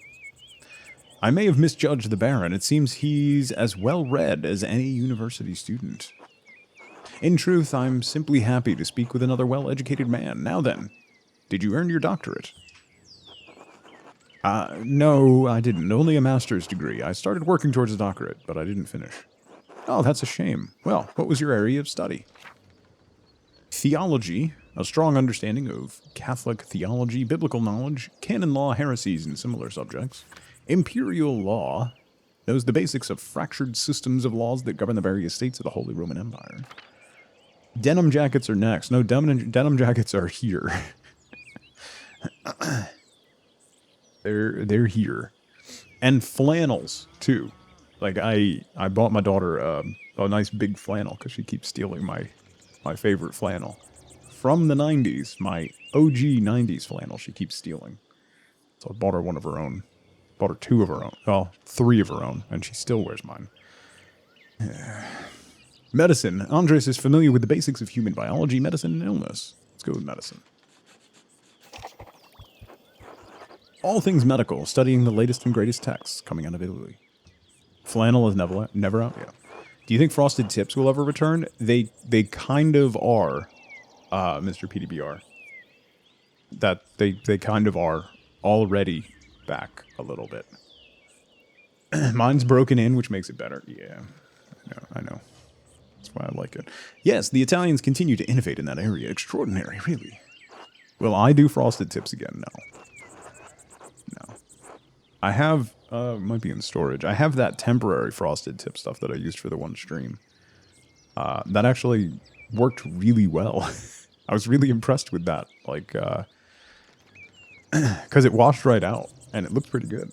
I may have misjudged the Baron. It seems he's as well read as any university student. In truth, I'm simply happy to speak with another well-educated man. Now then, did you earn your doctorate? No, I didn't. Only a master's degree. I started working towards a doctorate, but I didn't finish. Oh, that's a shame. Well, what was your area of study? Theology, a strong understanding of Catholic theology, biblical knowledge, canon law, heresies, and similar subjects. Imperial law knows the basics of fractured systems of laws that govern the various states of the Holy Roman Empire. Denim jackets are next. No, denim jackets are here. They're here. And flannels, too. Like, I bought my daughter a nice big flannel because she keeps stealing my favorite flannel. From the 90s, my OG 90s flannel she keeps stealing. So I bought her one of her own. Bought her two of her own. Well, three of her own, and she still wears mine. Medicine. Andres is familiar with the basics of human biology, medicine, and illness. Let's go with medicine. All things medical, studying the latest and greatest texts coming out of Italy. Flannel is never out yet. Do you think Frosted Tips will ever return? They kind of are, Mr. PDBR. That they kind of are already back a little bit. Mine's broken in, which makes it better. Yeah, I know. That's why I like it. Yes, the Italians continue to innovate in that area. Extraordinary, really. Will I do Frosted Tips again? No. I have, might be in storage. I have that temporary Frosted Tip stuff that I used for the one stream. That actually worked really well. I was really impressed with that. Like, because it washed right out, and it looked pretty good.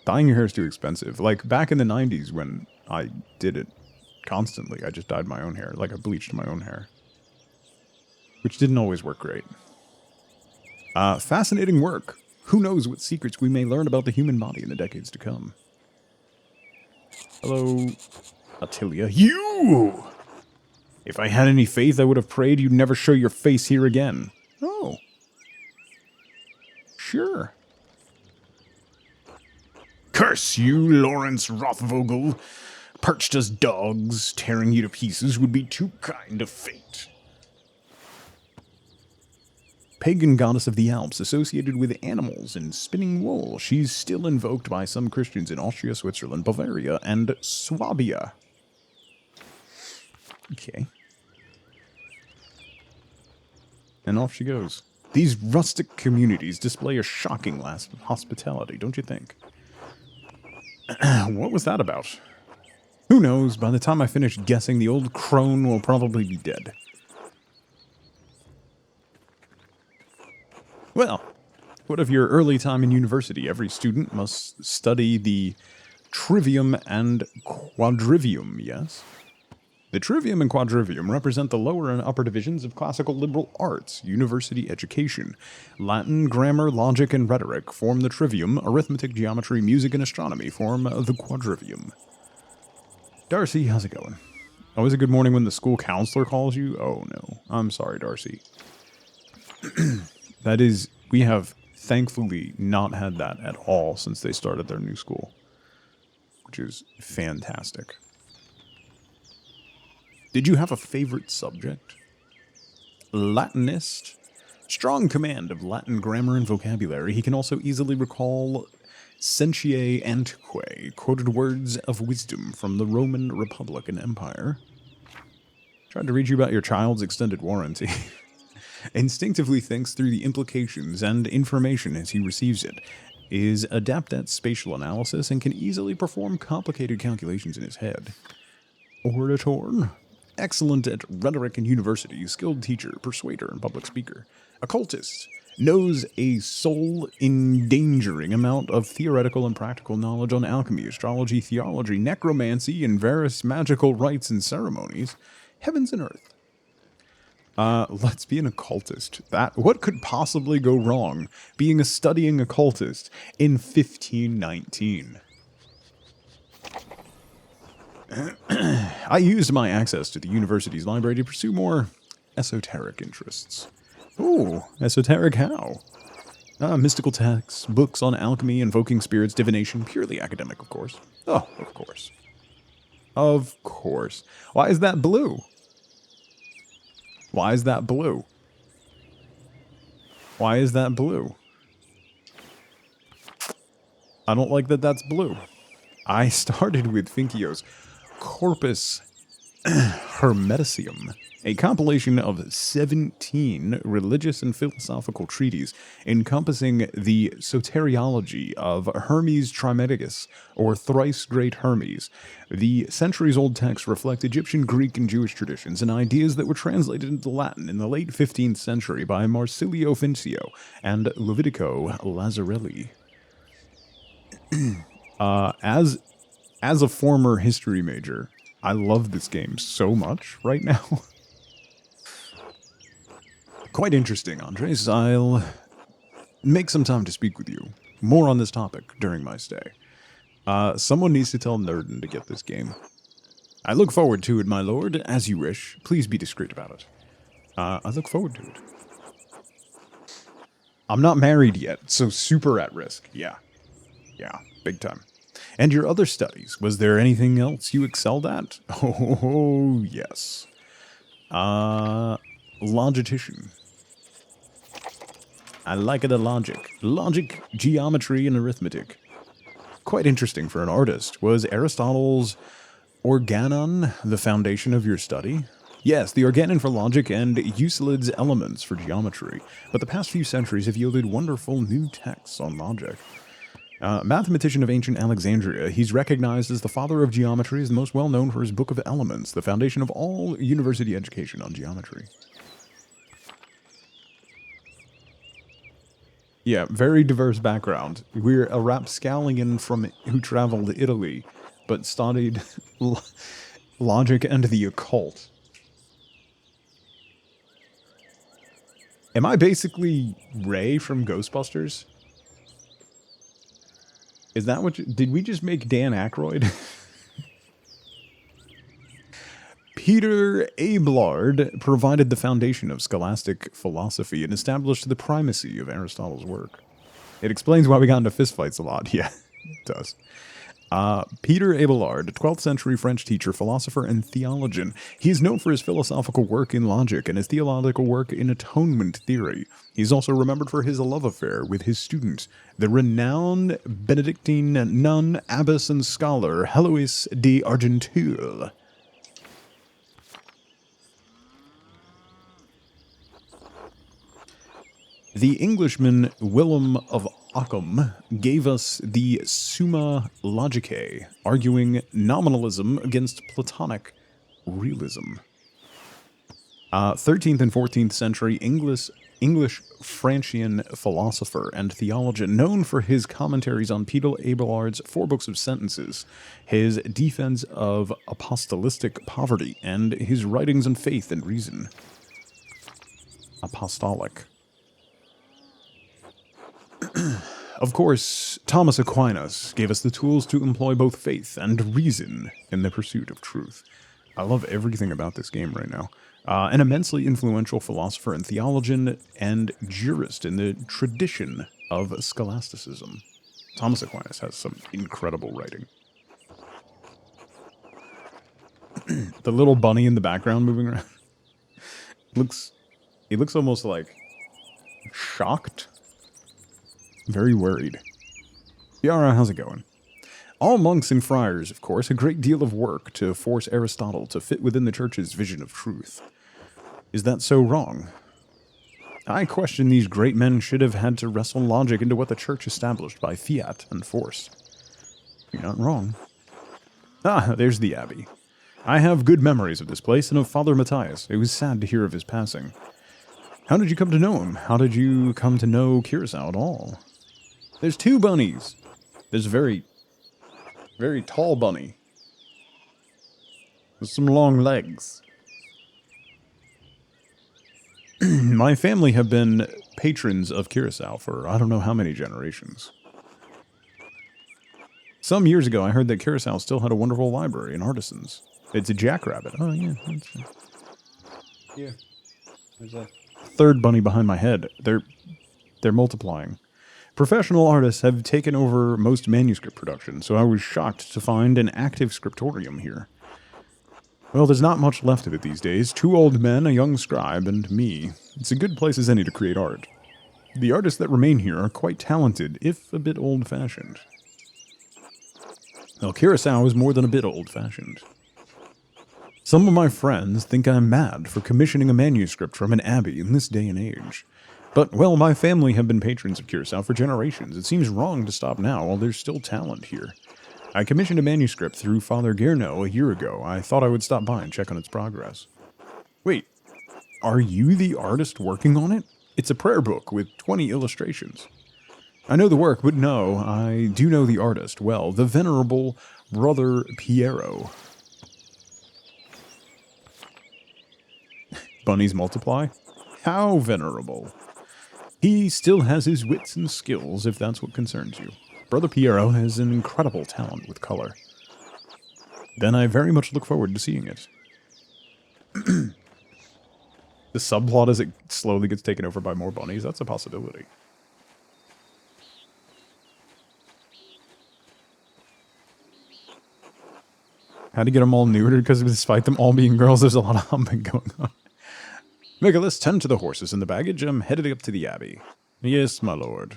Dyeing your hair is too expensive. Like, back in the 90s when I did it constantly, I just dyed my own hair. Like, I bleached my own hair. Which didn't always work great. Fascinating work. Who knows what secrets we may learn about the human body in the decades to come. Hello, Attilia. You! If I had any faith, I would have prayed you'd never show your face here again. Oh. Sure. Curse you, Lawrence Rothvogel. Perched as dogs, tearing you to pieces would be too kind of fate. Pagan goddess of the Alps associated with animals and spinning wool. She's still invoked by some Christians in Austria, Switzerland, Bavaria, and Swabia. Okay. And off she goes. These rustic communities display a shocking lack of hospitality, don't you think? What was that about? Who knows? By the time I finish guessing, the old crone will probably be dead. Well, what of your early time in university? Every student must study the trivium and quadrivium, yes? The trivium and quadrivium represent the lower and upper divisions of classical liberal arts, university education. Latin, grammar, logic, and rhetoric form the trivium. Arithmetic, geometry, music, and astronomy form the quadrivium. Darcy, how's it going? Always a good morning when the school counselor calls you? Oh no, I'm sorry, Darcy. That is, we have thankfully not had that at all since they started their new school, which is fantastic. Did you have a favorite subject? Latinist. Strong command of Latin grammar and vocabulary. He can also easily recall sentiae antiquae, quoted words of wisdom from the Roman Republic and Empire. Tried to read you about your child's extended warranty. Instinctively thinks through the implications and information as he receives it, is adept at spatial analysis, and can easily perform complicated calculations in his head. Orator. Excellent at rhetoric and university, skilled teacher, persuader, and public speaker. Occultist. Knows a soul-endangering amount of theoretical and practical knowledge on alchemy, astrology, theology, necromancy, and various magical rites and ceremonies. Heavens and earth. Let's be an occultist. What could possibly go wrong being a studying occultist in 1519? I used my access to the university's library to pursue more esoteric interests. Ooh, esoteric how? Mystical texts, books on alchemy, invoking spirits, divination, purely academic, of course. Oh, of course. Of course. Why is that blue? Why is that blue? Why is that blue? I don't like that that's blue. I started with Finkio's Corpus Hermeticism, a compilation of 17 religious and philosophical treatises encompassing the soteriology of Hermes Trismegistus, or thrice great Hermes. The centuries-old texts reflect Egyptian, Greek, and Jewish traditions and ideas that were translated into Latin in the late 15th century by Marsilio Fincio and Ludovico Lazzarelli. As a former history major, I love this game so much right now. Quite interesting, Andres. I'll make some time to speak with you. More on this topic during my stay. Someone needs to tell Nerden to get this game. I look forward to it, my lord, as you wish. Please be discreet about it. I look forward to it. I'm not married yet, so super at risk. Yeah, big time. And your other studies, was there anything else you excelled at? Oh, yes. Logitician. I like it a logic. Logic, geometry, and arithmetic. Quite interesting for an artist. Was Aristotle's organon the foundation of your study? Yes, the organon for logic and Euclid's elements for geometry. But the past few centuries have yielded wonderful new texts on logic. Mathematician of ancient Alexandria, he's recognized as the father of geometry, is most well known for his Book of Elements, the foundation of all university education on geometry. Yeah, very diverse background. We're a rapscallion who traveled to Italy, but studied logic and the occult. Am I basically Ray from Ghostbusters? Is that what did we just make Dan Aykroyd? Peter Abelard provided the foundation of scholastic philosophy and established the primacy of Aristotle's work. It explains why we got into fistfights a lot. Yeah, it does. Peter Abelard, 12th century French teacher, philosopher, and theologian. He is known for his philosophical work in logic and his theological work in atonement theory. He's also remembered for his love affair with his student, the renowned Benedictine nun, abbess, and scholar Heloise de Argenteuil. The Englishman Willem of Ockham gave us the Summa Logicae, arguing nominalism against Platonic realism. 13th and 14th century English Francian philosopher and theologian, known for his commentaries on Peter Abelard's 4 books of sentences, his defense of apostolistic poverty, and his writings on faith and reason. Apostolic. Of course, Thomas Aquinas gave us the tools to employ both faith and reason in the pursuit of truth. I love everything about this game right now. An immensely influential philosopher and theologian and jurist in the tradition of scholasticism. Thomas Aquinas has some incredible writing. The little bunny in the background moving around. He looks almost like shocked. Very worried. Yara, how's it going? All monks and friars, of course, a great deal of work to force Aristotle to fit within the church's vision of truth. Is that so wrong? I question these great men should have had to wrestle logic into what the church established by fiat and force. You're not wrong. Ah, there's the abbey. I have good memories of this place and of Father Matthias. It was sad to hear of his passing. How did you come to know him? How did you come to know Curacao at all? There's 2 bunnies. There's a very, very tall bunny with some long legs. My family have been patrons of Curacao for I don't know how many generations. Some years ago, I heard that Curacao still had a wonderful library and artisans. It's a jackrabbit. Oh, yeah. Yeah. There's a 3rd bunny behind my head. They're multiplying. Professional artists have taken over most manuscript production, so I was shocked to find an active scriptorium here. Well, there's not much left of it these days. 2 old men, a young scribe, and me. It's a good place as any to create art. The artists that remain here are quite talented, if a bit old-fashioned. Well, Curacao is more than a bit old-fashioned. Some of my friends think I'm mad for commissioning a manuscript from an abbey in this day and age. But, well, my family have been patrons of Curacao for generations. It seems wrong to stop now while there's still talent here. I commissioned a manuscript through Father Guerno a year ago. I thought I would stop by and check on its progress. Wait, are you the artist working on it? It's a prayer book with 20 illustrations. I know the work, but no, I do know the artist well, the venerable Brother Piero. Bunnies multiply? How venerable? He still has his wits and skills, if that's what concerns you. Brother Piero has an incredible talent with color. Then I very much look forward to seeing it. The subplot as it slowly gets taken over by more bunnies, that's a possibility. How to get them all neutered, because despite them all being girls, there's a lot of humping going on. Nicholas, tend to the horses and the baggage. I'm headed up to the abbey. Yes, my lord.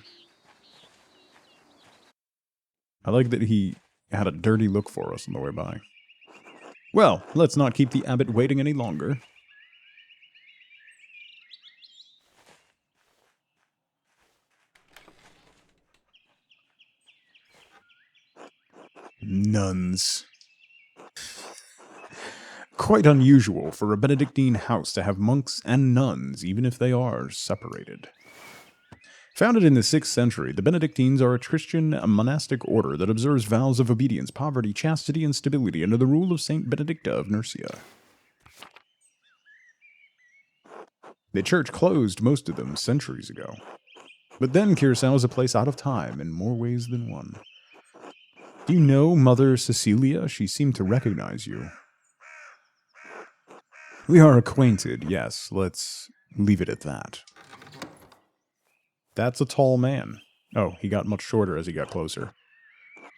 I like that he had a dirty look for us on the way by. Well, let's not keep the abbot waiting any longer. Nuns. Quite unusual for a Benedictine house to have monks and nuns, even if they are separated. Founded in the 6th century, the Benedictines are a Christian monastic order that observes vows of obedience, poverty, chastity, and stability under the rule of Saint Benedicta of Nursia. The church closed most of them centuries ago. But then Curacao is a place out of time in more ways than one. Do you know Mother Cecilia? She seemed to recognize you. We are acquainted, yes. Let's leave it at that. That's a tall man. Oh, he got much shorter as he got closer.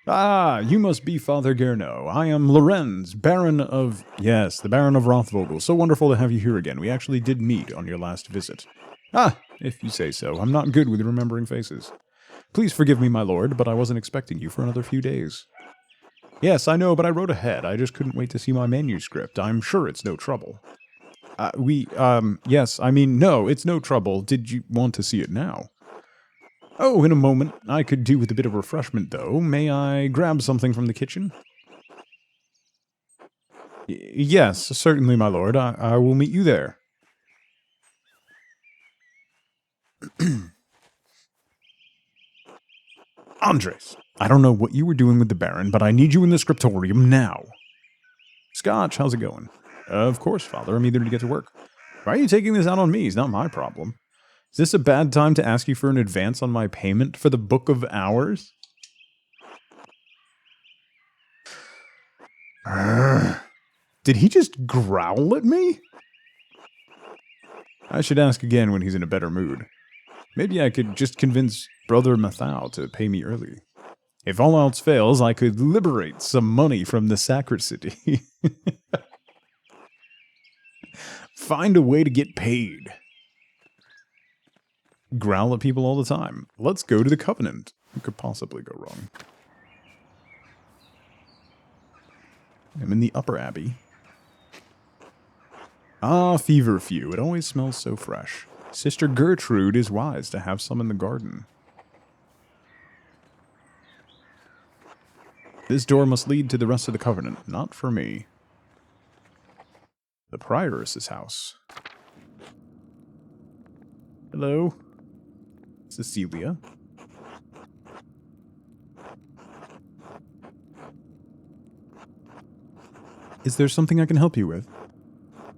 Ah, you must be Father Guerno. I am Lorenz, Baron of... Yes, the Baron of Rothvogel. So wonderful to have you here again. We actually did meet on your last visit. Ah, if you say so. I'm not good with remembering faces. Please forgive me, my lord, but I wasn't expecting you for another few days. Yes, I know, but I wrote ahead. I just couldn't wait to see my manuscript. I'm sure it's no trouble. Yes, I mean, no, it's no trouble. Did you want to see it now? Oh, in a moment. I could do with a bit of refreshment, though. May I grab something from the kitchen? Yes, certainly, my lord. I will meet you there. Andres, I don't know what you were doing with the Baron, but I need you in the scriptorium now. Scotch, how's it going? Of course, Father. I'm eager to get to work. Why are you taking this out on me? It's not my problem. Is this a bad time to ask you for an advance on my payment for the Book of Hours? Did he just growl at me? I should ask again when he's in a better mood. Maybe I could just convince Brother Mathau to pay me early. If all else fails, I could liberate some money from the sacristy. Find a way to get paid. Growl at people all the time. Let's go to the Covenant. What could possibly go wrong? I'm in the Upper Abbey. Ah, feverfew. It always smells so fresh. Sister Gertrude is wise to have some in the garden. This door must lead to the rest of the Covenant, not for me. The Prioress's house. Hello? Cecilia? Is there something I can help you with?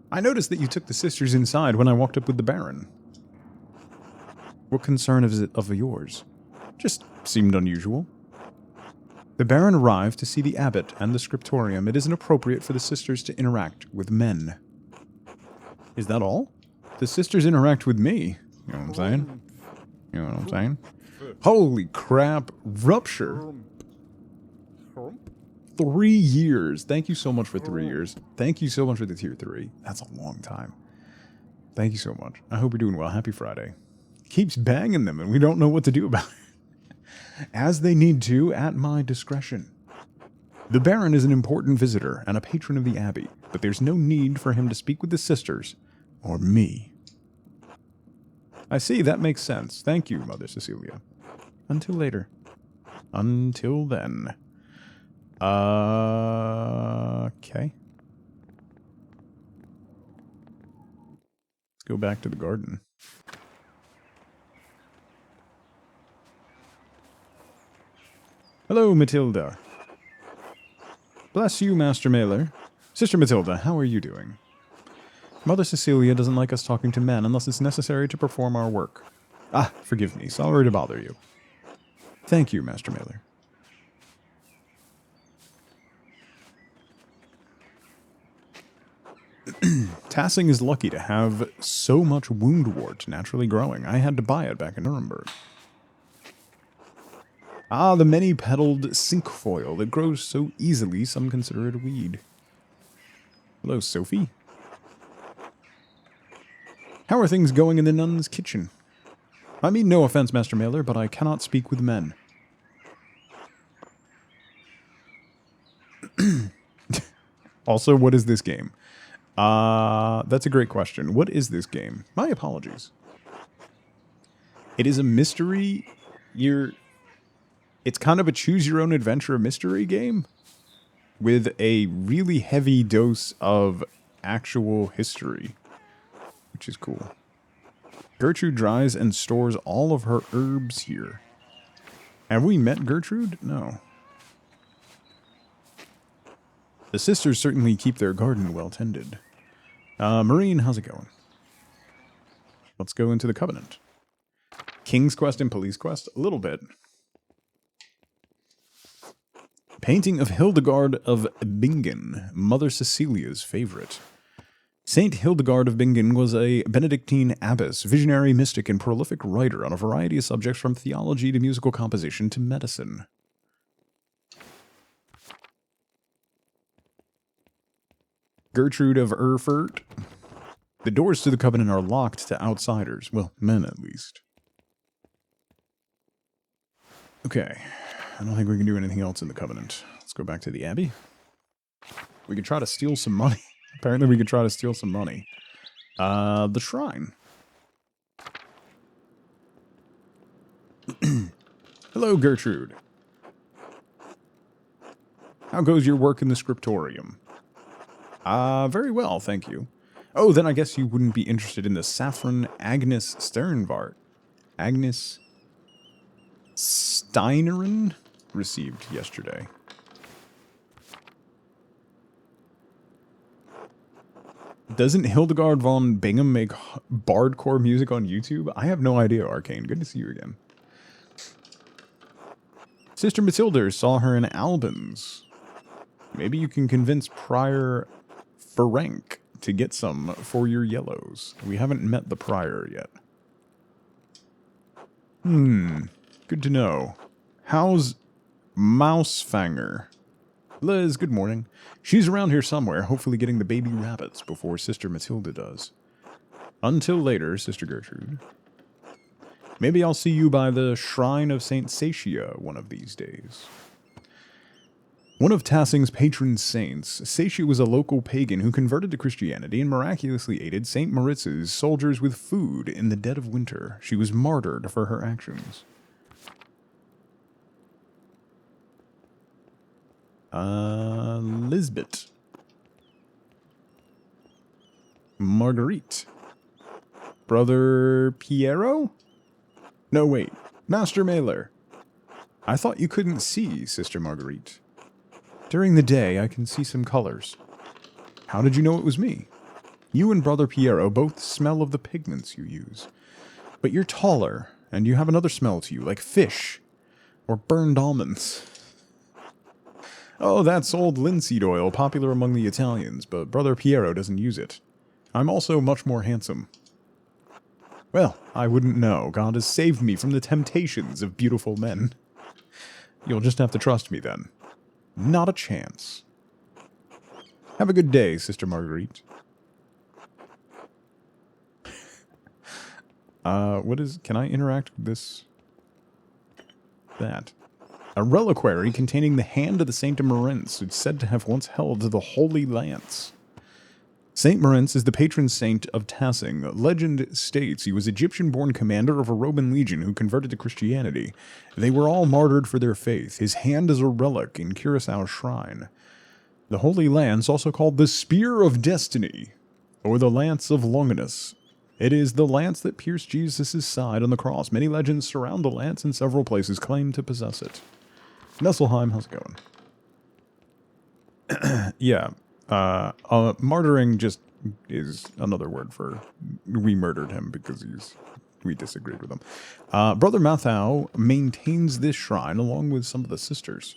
I noticed that you took the sisters inside when I walked up with the Baron. What concern is it of yours? Just seemed unusual. The Baron arrived to see the abbot and the scriptorium. It isn't appropriate for the sisters to interact with men. Is that all? The sisters interact with me. You know what I'm saying? You know what I'm saying? Holy crap. Rupture. 3 years. Thank you so much for 3 years. Thank you so much for the tier 3. That's a long time. Thank you so much. I hope you're doing well. Happy Friday. Keeps banging them and we don't know what to do about it. As they need to, at my discretion. The Baron is an important visitor and a patron of the Abbey, but there's no need for him to speak with the sisters, or me. I see, that makes sense. Thank you, Mother Cecilia. Until later. Until then. Okay. Let's go back to the garden. Hello, Matilda. Bless you, Master Mailer. Sister Matilda, how are you doing? Mother Cecilia doesn't like us talking to men unless it's necessary to perform our work. Ah, forgive me. Sorry to bother you. Thank you, Master Mailer. Tassing is lucky to have so much woundwort naturally growing. I had to buy it back in Nuremberg. Ah, the many-petaled cinquefoil that grows so easily, some consider it a weed. Hello, Sophie. How are things going in the nun's kitchen? I mean no offense, Master Mailer, but I cannot speak with men. Also, what is this game? That's a great question. What is this game? My apologies. It is a mystery. It's kind of a choose-your-own-adventure mystery game with a really heavy dose of actual history, which is cool. Gertrude dries and stores all of her herbs here. Have we met Gertrude? No. The sisters certainly keep their garden well tended. Marine, how's it going? Let's go into the Covenant. King's Quest and Police Quest? A little bit. Painting of Hildegard of Bingen, Mother Cecilia's favorite. Saint Hildegard of Bingen was a Benedictine abbess, visionary mystic, and prolific writer on a variety of subjects from theology to musical composition to medicine. Gertrude of Erfurt. The doors to the Covenant are locked to outsiders. Well, men at least. Okay. I don't think we can do anything else in the Covenant. Let's go back to the Abbey. We could try to steal some money. Apparently we could try to steal some money. The Shrine. Hello, Gertrude. How goes your work in the scriptorium? Very well, thank you. Oh, then I guess you wouldn't be interested in the Saffron Agnes Sternvart. Agnes Steinerin received yesterday. Doesn't Hildegard von Bingen make bardcore music on YouTube? I have no idea, Arcane. Good to see you again. Sister Matilda saw her in Albans. Maybe you can convince Prior Ferenc to get some for your yellows. We haven't met the Prior yet. Good to know. How's Mousefanger? Liz, good morning. She's around here somewhere, hopefully getting the baby rabbits before Sister Matilda does. Until later, Sister Gertrude. Maybe I'll see you by the Shrine of Saint Satia one of these days. One of Tassing's patron saints, Satia was a local pagan who converted to Christianity and miraculously aided St. Moritz's soldiers with food in the dead of winter. She was martyred for her actions. Lisbeth. Marguerite. Brother Piero? No, wait. Master Mailer. I thought you couldn't see, Sister Marguerite. During the day, I can see some colors. How did you know it was me? You and Brother Piero both smell of the pigments you use. But you're taller, and you have another smell to you, like fish. Or burned almonds. Oh, that's old linseed oil, popular among the Italians, but Brother Piero doesn't use it. I'm also much more handsome. Well, I wouldn't know. God has saved me from the temptations of beautiful men. You'll just have to trust me then. Not a chance. Have a good day, Sister Marguerite. Can I interact with this? That. A reliquary containing the hand of the Saint of Marince, it's said to have once held the Holy Lance. Saint Marince is the patron saint of Tassing. Legend states he was Egyptian-born commander of a Roman legion who converted to Christianity. They were all martyred for their faith. His hand is a relic in Curaçao's shrine. The Holy Lance, also called the Spear of Destiny, or the Lance of Longinus. It is the lance that pierced Jesus' side on the cross. Many legends surround the lance, and several places claim to possess it. Nesselheim, how's it going? Yeah. Martyring just is another word for we murdered him because we disagreed with him. Brother Mathau maintains this shrine along with some of the sisters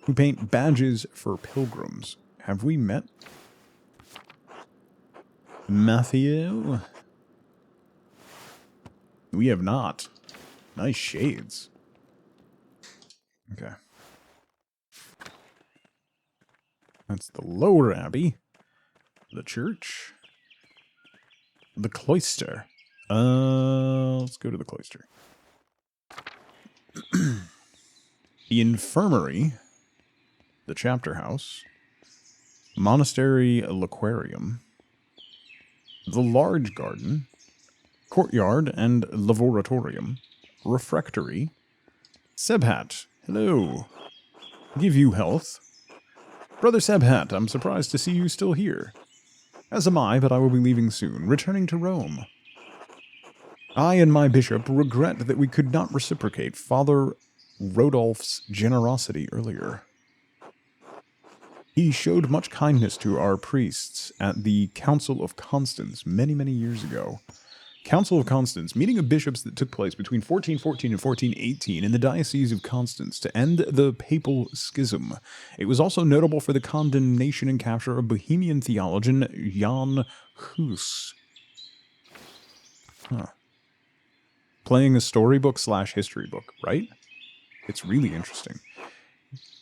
who paint badges for pilgrims. Have we met Matthew? We have not. Nice shades. Okay. That's the lower abbey, the church, the cloister. Let's go to the cloister. The infirmary, the chapter house, monastery laquarium, the large garden, courtyard and laboratorium, refectory, Sebhat, hello, give you health. Brother Sebhat, I'm surprised to see you still here. As am I, but I will be leaving soon, returning to Rome. I and my bishop regret that we could not reciprocate Father Rodolph's generosity earlier. He showed much kindness to our priests at the Council of Constance many, many years ago. Council of Constance, meeting of bishops that took place between 1414 and 1418 in the Diocese of Constance to end the Papal Schism. It was also notable for the condemnation and capture of Bohemian theologian Jan Hus. Huh. Playing a storybook / history book, right? It's really interesting.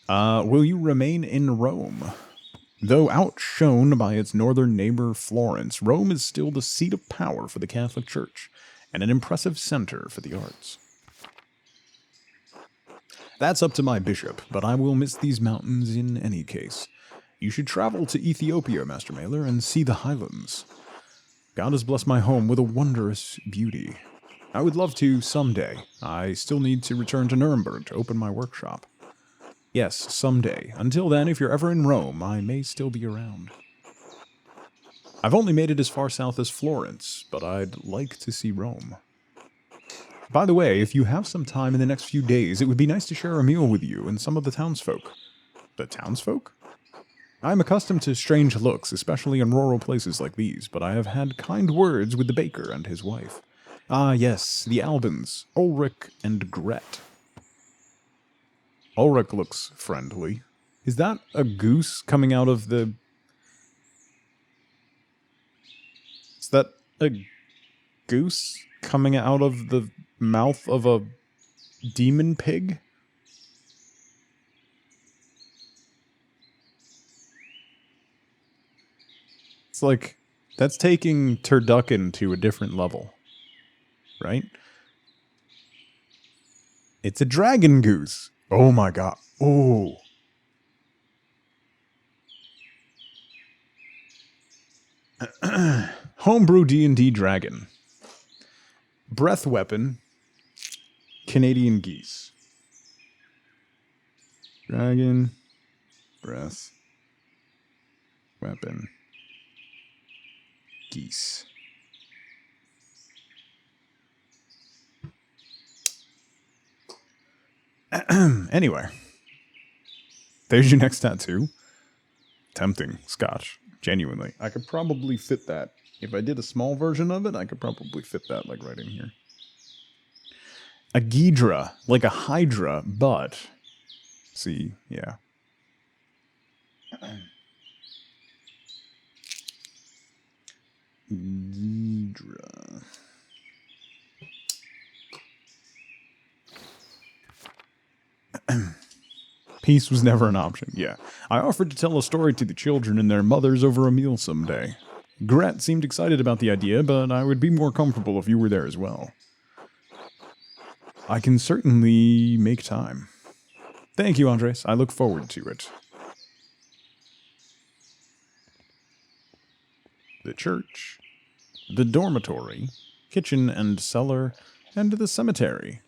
Will you remain in Rome? Though outshone by its northern neighbor Florence, Rome is still the seat of power for the Catholic Church, and an impressive center for the arts. That's up to my bishop, but I will miss these mountains in any case. You should travel to Ethiopia, Master Mailer, and see the highlands. God has blessed my home with a wondrous beauty. I would love to someday. I still need to return to Nuremberg to open my workshop. Yes, someday. Until then, if you're ever in Rome, I may still be around. I've only made it as far south as Florence, but I'd like to see Rome. By the way, if you have some time in the next few days, it would be nice to share a meal with you and some of the townsfolk. The townsfolk? I'm accustomed to strange looks, especially in rural places like these, but I have had kind words with the baker and his wife. Ah, yes, the Albans, Ulrich and Gret. Ulrich looks friendly. Is that a goose coming out of the... Is that a goose coming out of the mouth of a demon pig? It's like, that's taking turducken to a different level, right? It's a dragon goose. Oh my god. Oh. Homebrew D&D dragon. Breath weapon. Canadian geese. Dragon. Breath. Weapon. Geese. Anyway, there's your next tattoo. Tempting Scotch, genuinely. I could probably fit that. If I did a small version of it, I could probably fit that like right in here. A Ghidra, like a Hydra, but see, yeah. Ghidra. Peace was never an option, yeah. I offered to tell a story to the children and their mothers over a meal someday. Gret seemed excited about the idea, but I would be more comfortable if you were there as well. I can certainly make time. Thank you, Andres. I look forward to it. The church, the dormitory, kitchen and cellar, and the cemetery.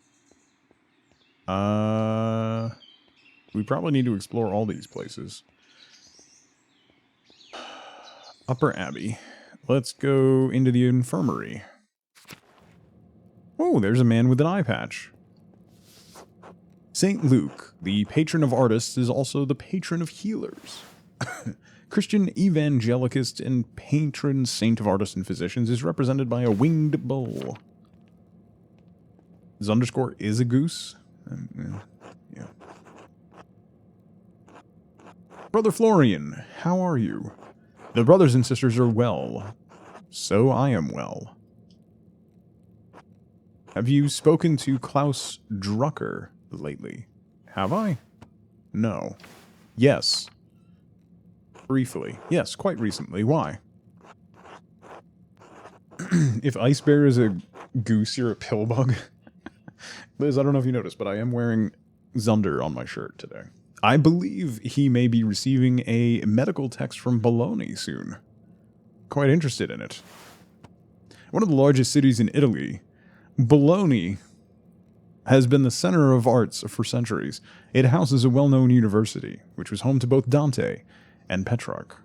We probably need to explore all these places. Upper Abbey. Let's go into the infirmary. Oh, there's a man with an eye patch. St. Luke, the patron of artists, is also the patron of healers. Christian evangelicist and patron saint of artists and physicians is represented by a winged bull. His underscore is a goose. Yeah. Brother Florian, how are you? The brothers and sisters are well. So I am well. Have you spoken to Klaus Drucker lately? Have I? No. Yes. Briefly. Yes, quite recently. Why? If Ice Bear is a goose, you're a pillbug. Liz, I don't know if you noticed, but I am wearing Zunder on my shirt today. I believe he may be receiving a medical text from Bologna soon. Quite interested in it. One of the largest cities in Italy, Bologna has been the center of arts for centuries. It houses a well-known university, which was home to both Dante and Petrarch.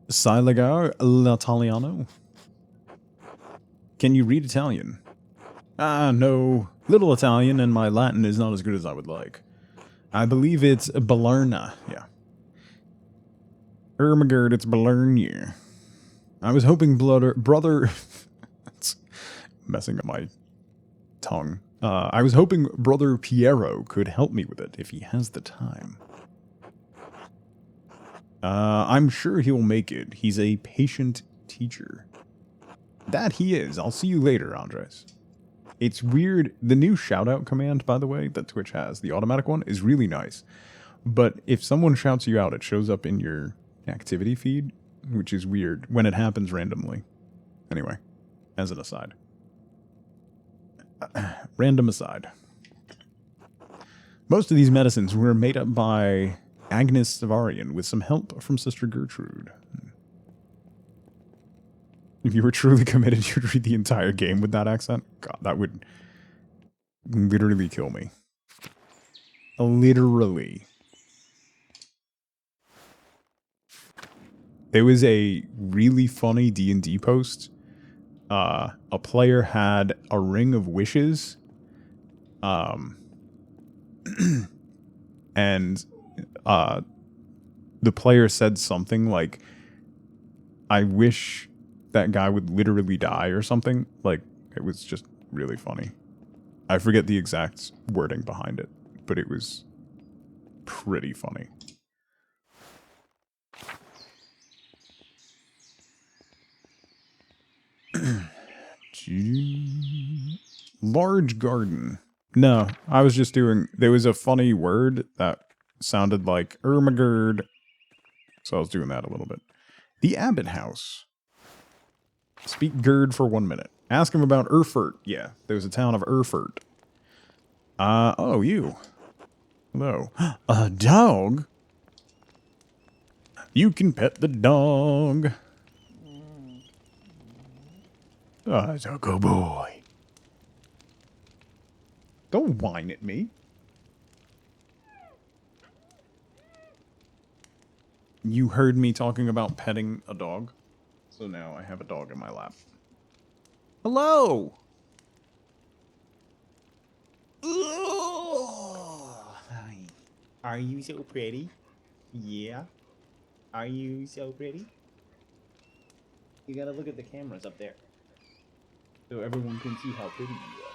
Sai legar l'italiano? Can you read Italian? No. Little Italian, and my Latin is not as good as I would like. I believe it's Bologna, yeah. Ermagerd, it's Bologna. I was hoping brother... It's messing up my tongue. I was hoping Brother Piero could help me with it, if he has the time. I'm sure he'll make it. He's a patient teacher. That he is. I'll see you later, Andres. It's weird. The new shoutout command, by the way, that Twitch has, the automatic one, is really nice. But if someone shouts you out, it shows up in your activity feed, which is weird when it happens randomly. Anyway, as an aside. Random aside. Most of these medicines were made up by Agnes Savarian with some help from Sister Gertrude. If you were truly committed, you'd read the entire game with that accent. God, that would literally kill me. Literally. There was a really funny D&D post. A player had a ring of wishes. And the player said something like, I wish that guy would literally die or something. Like, it was just really funny. I forget the exact wording behind it, but it was pretty funny. Large garden. No, I was just doing... There was a funny word that sounded like Ermagerd. So I was doing that a little bit. The Abbot House. Speak Gerd for 1 minute. Ask him about Erfurt. Yeah, there was a town of Erfurt. Oh, you. Hello. A dog? You can pet the dog. Oh, it's a good boy. Don't whine at me. You heard me talking about petting a dog, so now I have a dog in my lap. Hello! Oh, hi. Are you so pretty? Yeah. Are you so pretty? You gotta look at the cameras up there, so everyone can see how pretty you are.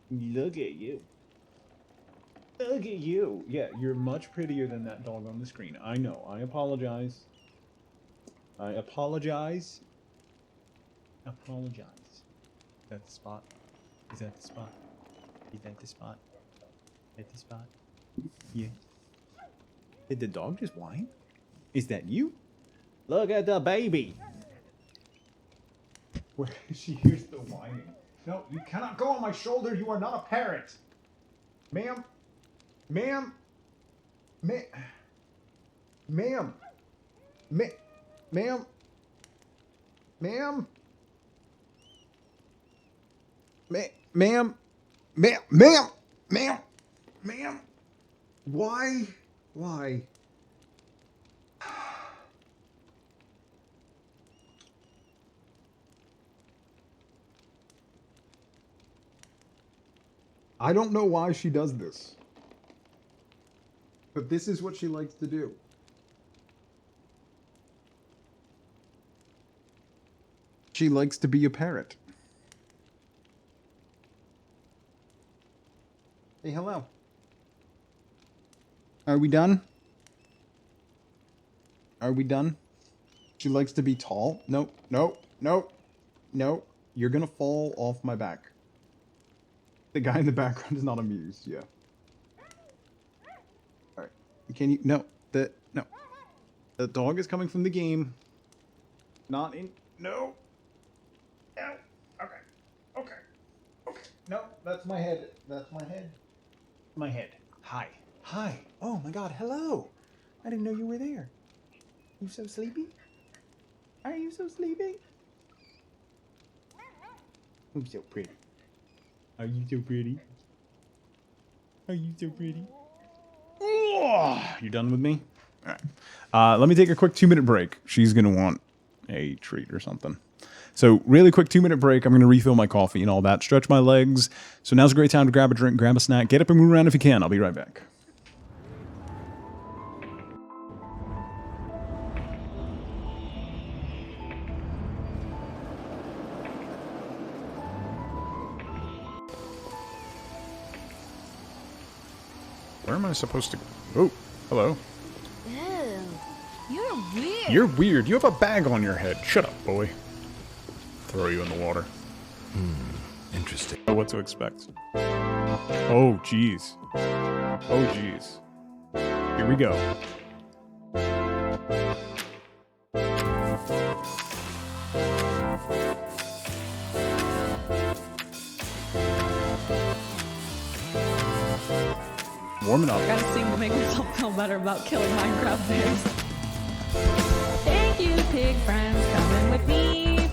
Look at you. Look at you. Yeah, you're much prettier than that dog on the screen. I know. I apologize. I apologize. Apologize. Is that the spot? Is that the spot? Is that the spot? Is that the spot? Yeah. Did the dog just whine? Is that you? Look at the baby. Where she hears the whining. No, you cannot go on my shoulder. You are not a parrot. Ma'am. Ma'am. Ma'am. Ma'am. Ma'am. Ma'am. Ma'am. Ma'am. Ma'am. Ma'am. Ma'am. Ma'am. Why? Why? I don't know why she does this. But this is what she likes to do. She likes to be a parrot. Hey, hello. Are we done? Are we done? She likes to be tall. No, no, no, no. You're gonna fall off my back. The guy in the background is not amused, yeah. Alright. Can you... No. No. The dog is coming from the game. Not in... No. No. Okay. Okay. Okay. No, that's my head. That's my head. My head. Hi. Hi. Oh my god, hello. I didn't know you were there. You so sleepy? Are you so sleepy? I'm so pretty. Are you so pretty? Are you so pretty? Oh, you done with me? All right. Let me take a quick 2-minute break. She's going to want a treat or something. So really quick 2-minute break. I'm going to refill my coffee and all that. Stretch my legs. So now's a great time to grab a drink, grab a snack. Get up and move around if you can. I'll be right back. Where am I supposed to go? Oh, hello. Ew, you're weird. You're weird. You have a bag on your head. Shut up, boy. Throw you in the water. Interesting. Know what to expect. Oh, jeez. Oh, jeez. Here we go. Warming up. I gotta sing to make myself feel better about killing Minecraft bears. Thank you, pig friends, coming with me.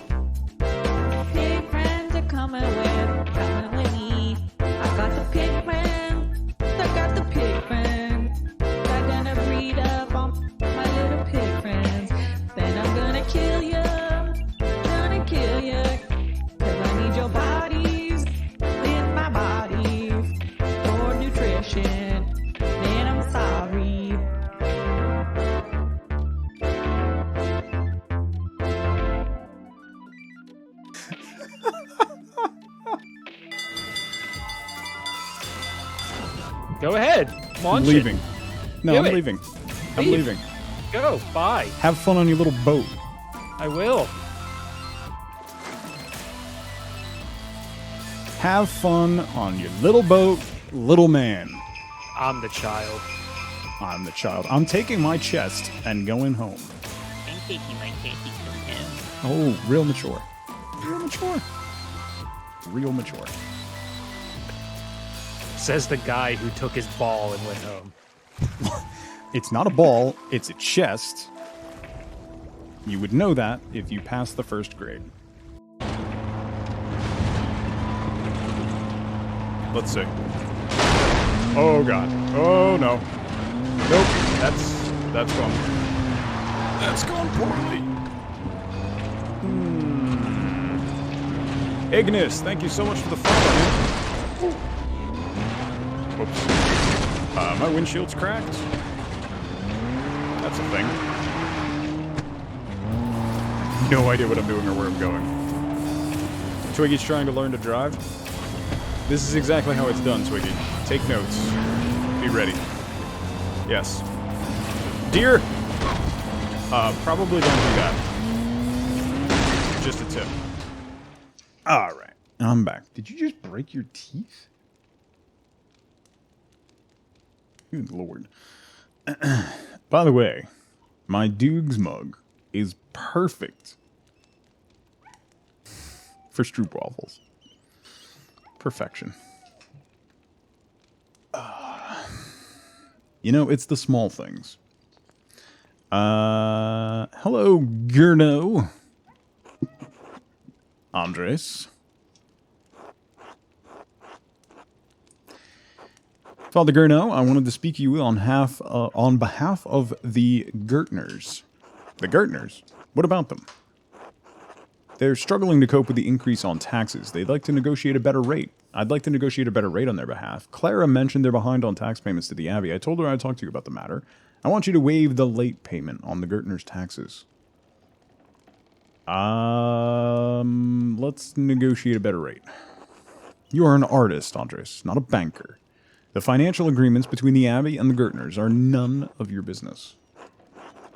Pig friends are coming with me. I got the pig friend, I got the pig friend. I'm gonna breed up on my little pig friends. Then I'm gonna kill you, cause I need your bodies in my bodies for nutrition. Man, I'm sorry. Go ahead. I'm Launch leaving. it. No, Do I'm it. leaving. I'm Leave. leaving. Go. Bye. Have fun on your little boat. I will. Have fun on your little boat, little man. I'm the child. I'm the child. I'm taking my chest and going home. I'm taking my candy from him. Oh, real mature. Real mature. Real mature. Says the guy who took his ball and went home. It's not a ball, it's a chest. You would know that if you passed the first grade. Let's see. Oh god. Oh no. Nope. That's gone. That's gone poorly. Ignis, thank you so much for the follow. Whoops. My windshield's cracked. That's a thing. No idea what I'm doing or where I'm going. Twiggy's trying to learn to drive. This is exactly how it's done, Twiggy. Take notes. Be ready. Yes. Deer! Probably don't do that. Just a tip. Alright. I'm back. Did you just break your teeth? Good lord. By the way, My Dukes mug is perfect for stroopwafels. Perfection. You know, it's the small things. Hello, Gurno. Andres. Father Gurno, I wanted to speak to you on behalf of the Gertners. The Gertners? What about them? They're struggling to cope with the increase on taxes. They'd like to negotiate a better rate. I'd like to negotiate a better rate on their behalf. Clara mentioned they're behind on tax payments to the Abbey. I told her I'd talk to you about the matter. I want you to waive the late payment on the Gertners' taxes. Let's negotiate a better rate. You are an artist, Andres, not a banker. The financial agreements between the Abbey and the Gertners are none of your business.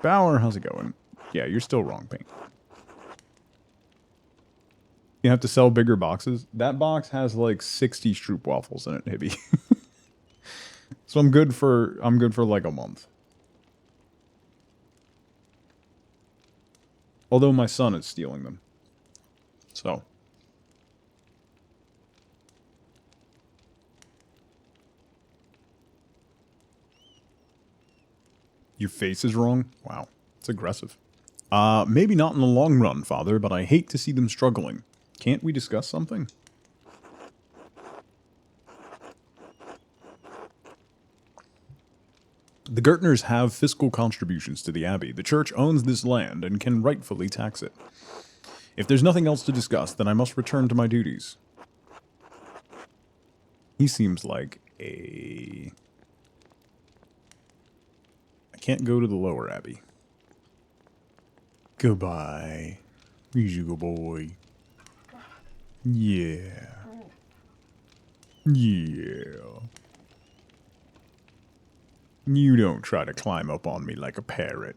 Bauer, how's it going? Yeah, you're still wrong, Paint. You have to sell bigger boxes? That box has like 60 stroopwafels in it, Hibby. So I'm good for like a month. Although my son is stealing them. So. Your face is wrong? Wow. It's aggressive. Maybe not in the long run, Father, but I hate to see them struggling. Can't we discuss something? The Gertners have fiscal contributions to the Abbey. The church owns this land and can rightfully tax it. If there's nothing else to discuss, then I must return to my duties. He seems like a... I can't go to the lower Abbey. Goodbye. Easy go, boy. Yeah. Yeah. You don't try to climb up on me like a parrot.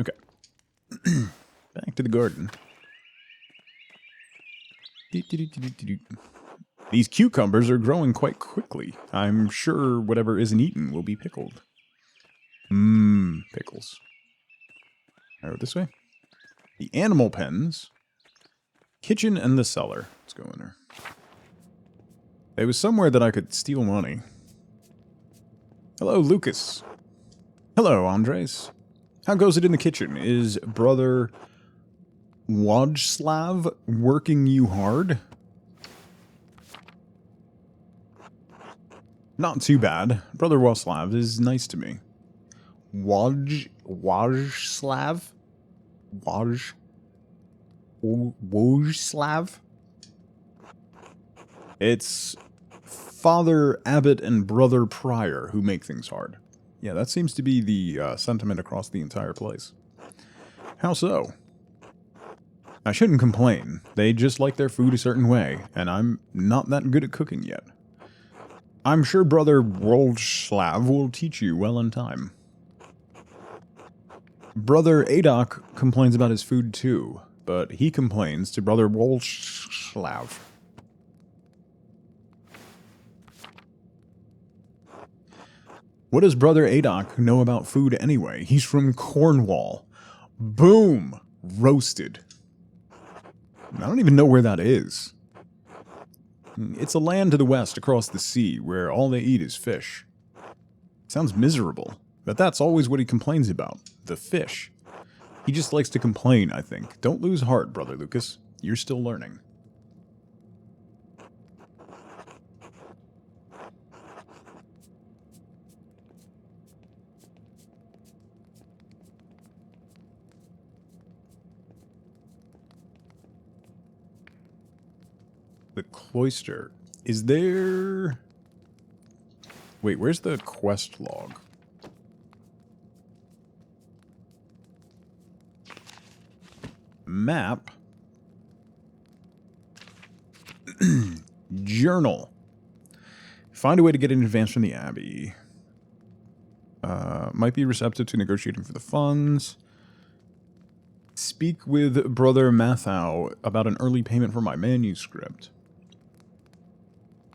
Okay. Back to the garden. These cucumbers are growing quite quickly. I'm sure whatever isn't eaten will be pickled. Pickles. Alright, this way. The animal pens. Kitchen and the cellar. Let's go in there. There was somewhere that I could steal money. Hello, Lucas. Hello, Andres. How goes it in the kitchen? Is Brother Wojslav working you hard? Not too bad. Brother Wojslav is nice to me. Wojslav? Wojslav? It's Father Abbot and Brother Prior who make things hard. Yeah, that seems to be the sentiment across the entire place. How so? I shouldn't complain. They just like their food a certain way, and I'm not that good at cooking yet. I'm sure Brother Wojslav will teach you well in time. Brother Adok complains about his food too, but he complains to Brother Wojslav. What does Brother Adok know about food anyway? He's from Cornwall. Boom! Roasted. I don't even know where that is. It's a land to the west across the sea where all they eat is fish. Sounds miserable, but that's always what he complains about. The fish. He just likes to complain, I think. Don't lose heart, Brother Lucas. You're still learning. The cloister. Is there... Wait, where's the quest log? Map. Journal. Find a way to get in advance from the Abbey. Might be receptive to negotiating for the funds. Speak with Brother Mathau about an early payment for my manuscript.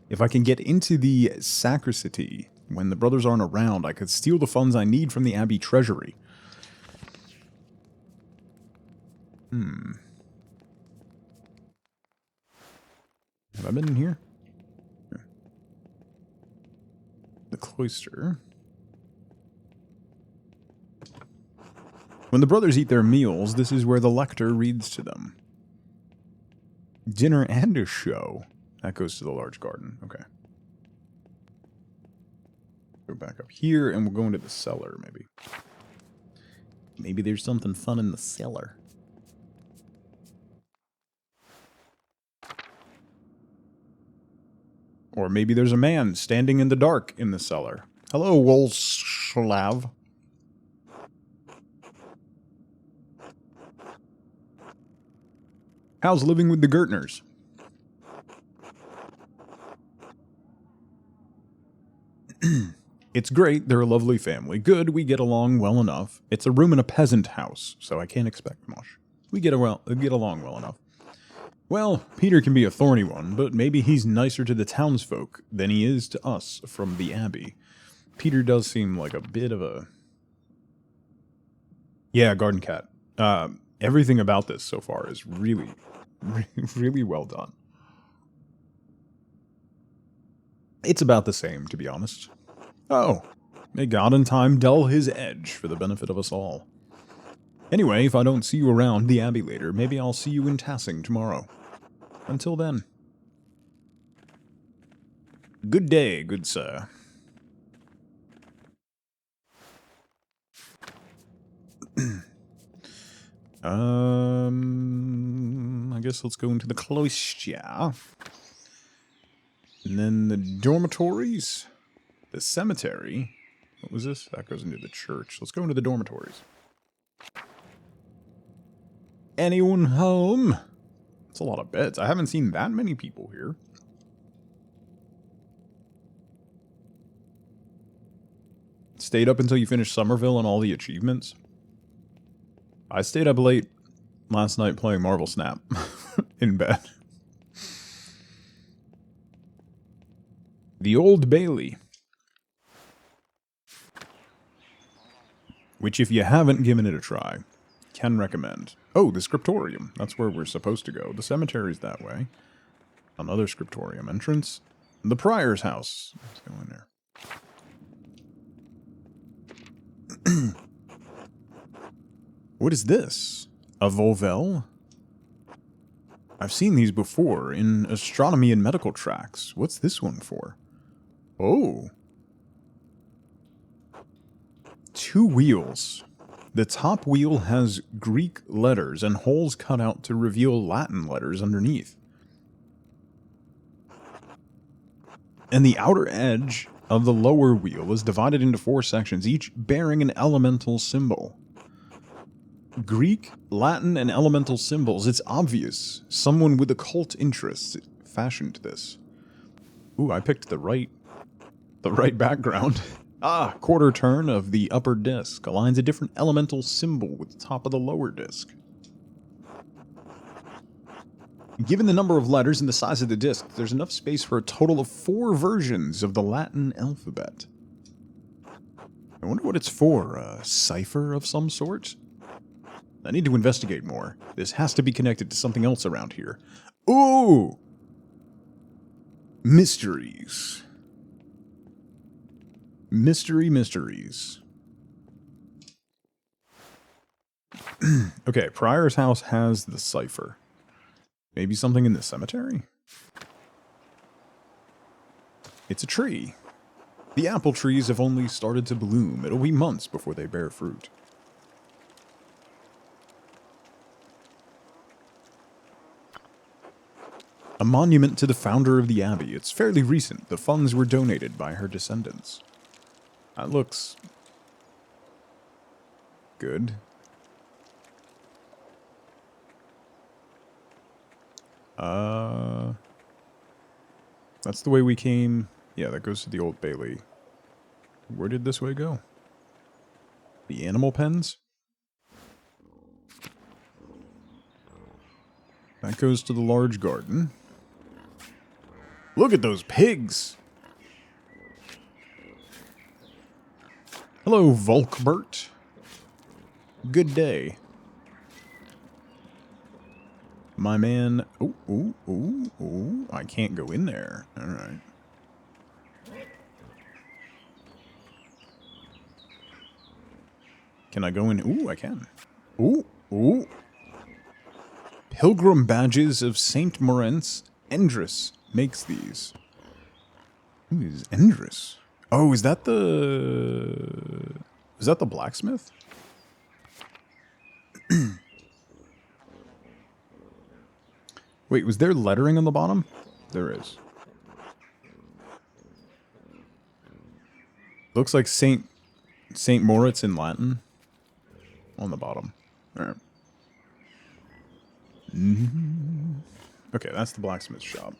If I can get into the sacristy, When the brothers aren't around, I could steal the funds I need from the Abbey treasury. Have I been in here? Yeah. The cloister. When the brothers eat their meals, this is where the lector reads to them. Dinner and a show. That goes to the large garden. Okay. Go back up here, and we'll go into the cellar, maybe. Maybe there's something fun in the cellar. Or maybe there's a man standing in the dark in the cellar. Hello, Wolslav. How's living with the Gertners? It's great, they're a lovely family. Good, we get along well enough. It's a room in a peasant house, so I can't expect much. We get along well enough. Well, Peter can be a thorny one, but maybe he's nicer to the townsfolk than he is to us from the Abbey. Peter does seem like a bit of a... Yeah, garden cat. Everything about this so far is really, really well done. It's about the same, to be honest. Oh, may God in time dull his edge for the benefit of us all. Anyway, if I don't see you around the Abbey later, maybe I'll see you in Tassing tomorrow. Until then. Good day, good sir. I guess let's go into the cloister. And then the dormitories. The cemetery. What was this? That goes into the church. Let's go into the dormitories. Anyone home? That's a lot of beds. I haven't seen that many people here. Stayed up until you finished Somerville and all the achievements. I stayed up late last night playing Marvel Snap in bed. The Old Bailey. Which, if you haven't given it a try, can recommend. Oh, the scriptorium. That's where we're supposed to go. The cemetery's that way. Another scriptorium entrance. The prior's house. Let's go in there. What is this? A Volvel? I've seen these before in astronomy and medical tracks. What's this one for? Oh. 2 wheels. The top wheel has Greek letters and holes cut out to reveal Latin letters underneath. And the outer edge of the lower wheel is divided into 4 sections, each bearing an elemental symbol. Greek, Latin, and elemental symbols. It's obvious. Someone with occult interests fashioned this. Ooh, I picked the right background. Ah, quarter turn of the upper disc aligns a different elemental symbol with the top of the lower disc. Given the number of letters and the size of the disc, there's enough space for a total of 4 versions of the Latin alphabet. I wonder what it's for, a cipher of some sort? I need to investigate more. This has to be connected to something else around here. Ooh! Mysteries. Mysteries. Okay, Prior's house has the cipher. Maybe something in the cemetery? It's a tree. The apple trees have only started to bloom. It'll be months before they bear fruit. A monument to the founder of the Abbey. It's fairly recent. The funds were donated by her descendants. That looks good. That's the way we came. Yeah, that goes to the Old Bailey. Where did this way go? The animal pens? That goes to the large garden. Look at those pigs! Hello, Volkbert. Good day. My man... Oh, I can't go in there. Alright. Can I go in? Ooh, I can. Ooh. Pilgrim badges of Saint Moritz. Endris makes these. Who is Endris? Oh, is that the... Is that the blacksmith? Wait, was there lettering on the bottom? There is. Looks like Saint Moritz in Latin. On the bottom. Alright. Okay, that's the blacksmith shop.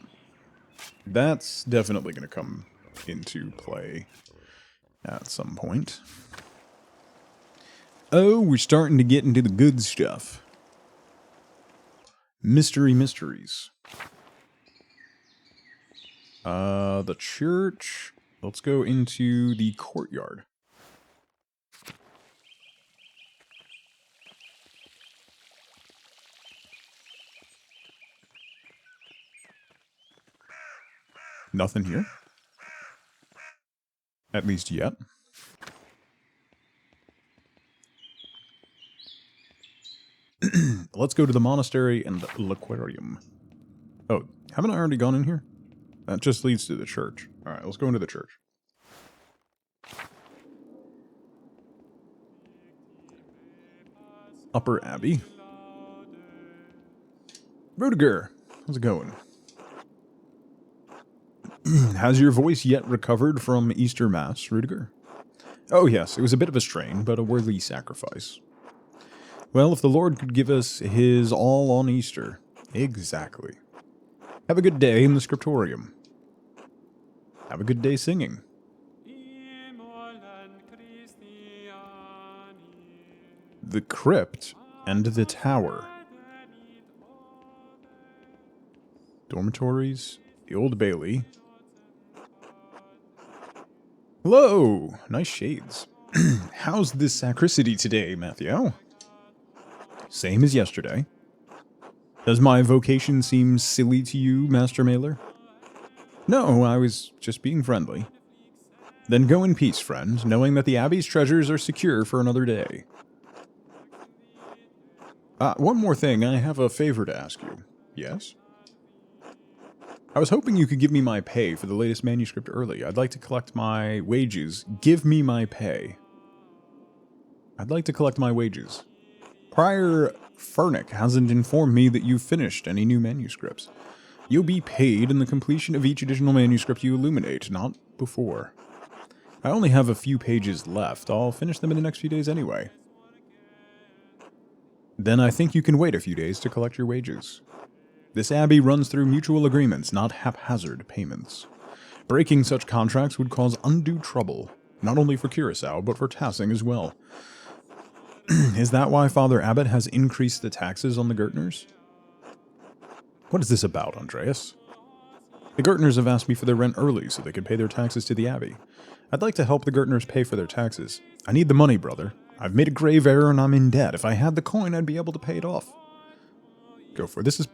That's definitely going to come into play at some point. Oh, we're starting to get into the good stuff. Mysteries. The church. Let's go into the courtyard. Nothing here. At least yet. Let's go to the monastery and l'aquarium. Oh, haven't I already gone in here? That just leads to the church. Alright, let's go into the church. Upper Abbey. Rudiger, how's it going? Has your voice yet recovered from Easter Mass, Rudiger? Oh yes, it was a bit of a strain, but a worthy sacrifice. Well, if the Lord could give us his all on Easter. Exactly. Have a good day in the scriptorium. Have a good day singing. The crypt and the tower. Dormitories. The Old Bailey. Hello! Nice shades. How's this sacristy today, Matthew? Same as yesterday. Does my vocation seem silly to you, Master Mailer? No, I was just being friendly. Then go in peace, friend, knowing that the Abbey's treasures are secure for another day. One more thing, I have a favor to ask you. Yes? I was hoping you could give me my pay for the latest manuscript early. I'd like to collect my wages. Give me my pay. I'd like to collect my wages. Prior Furnick hasn't informed me that you've finished any new manuscripts. You'll be paid in the completion of each additional manuscript you illuminate, not before. I only have a few pages left. I'll finish them in the next few days anyway. Then I think you can wait a few days to collect your wages. This abbey runs through mutual agreements, not haphazard payments. Breaking such contracts would cause undue trouble, not only for Curacao, but for Tassing as well. Is that why Father Abbot has increased the taxes on the Gertners? What is this about, Andreas? The Gertners have asked me for their rent early so they can pay their taxes to the Abbey. I'd like to help the Gertners pay for their taxes. I need the money, brother. I've made a grave error and I'm in debt. If I had the coin, I'd be able to pay it off. Go for it.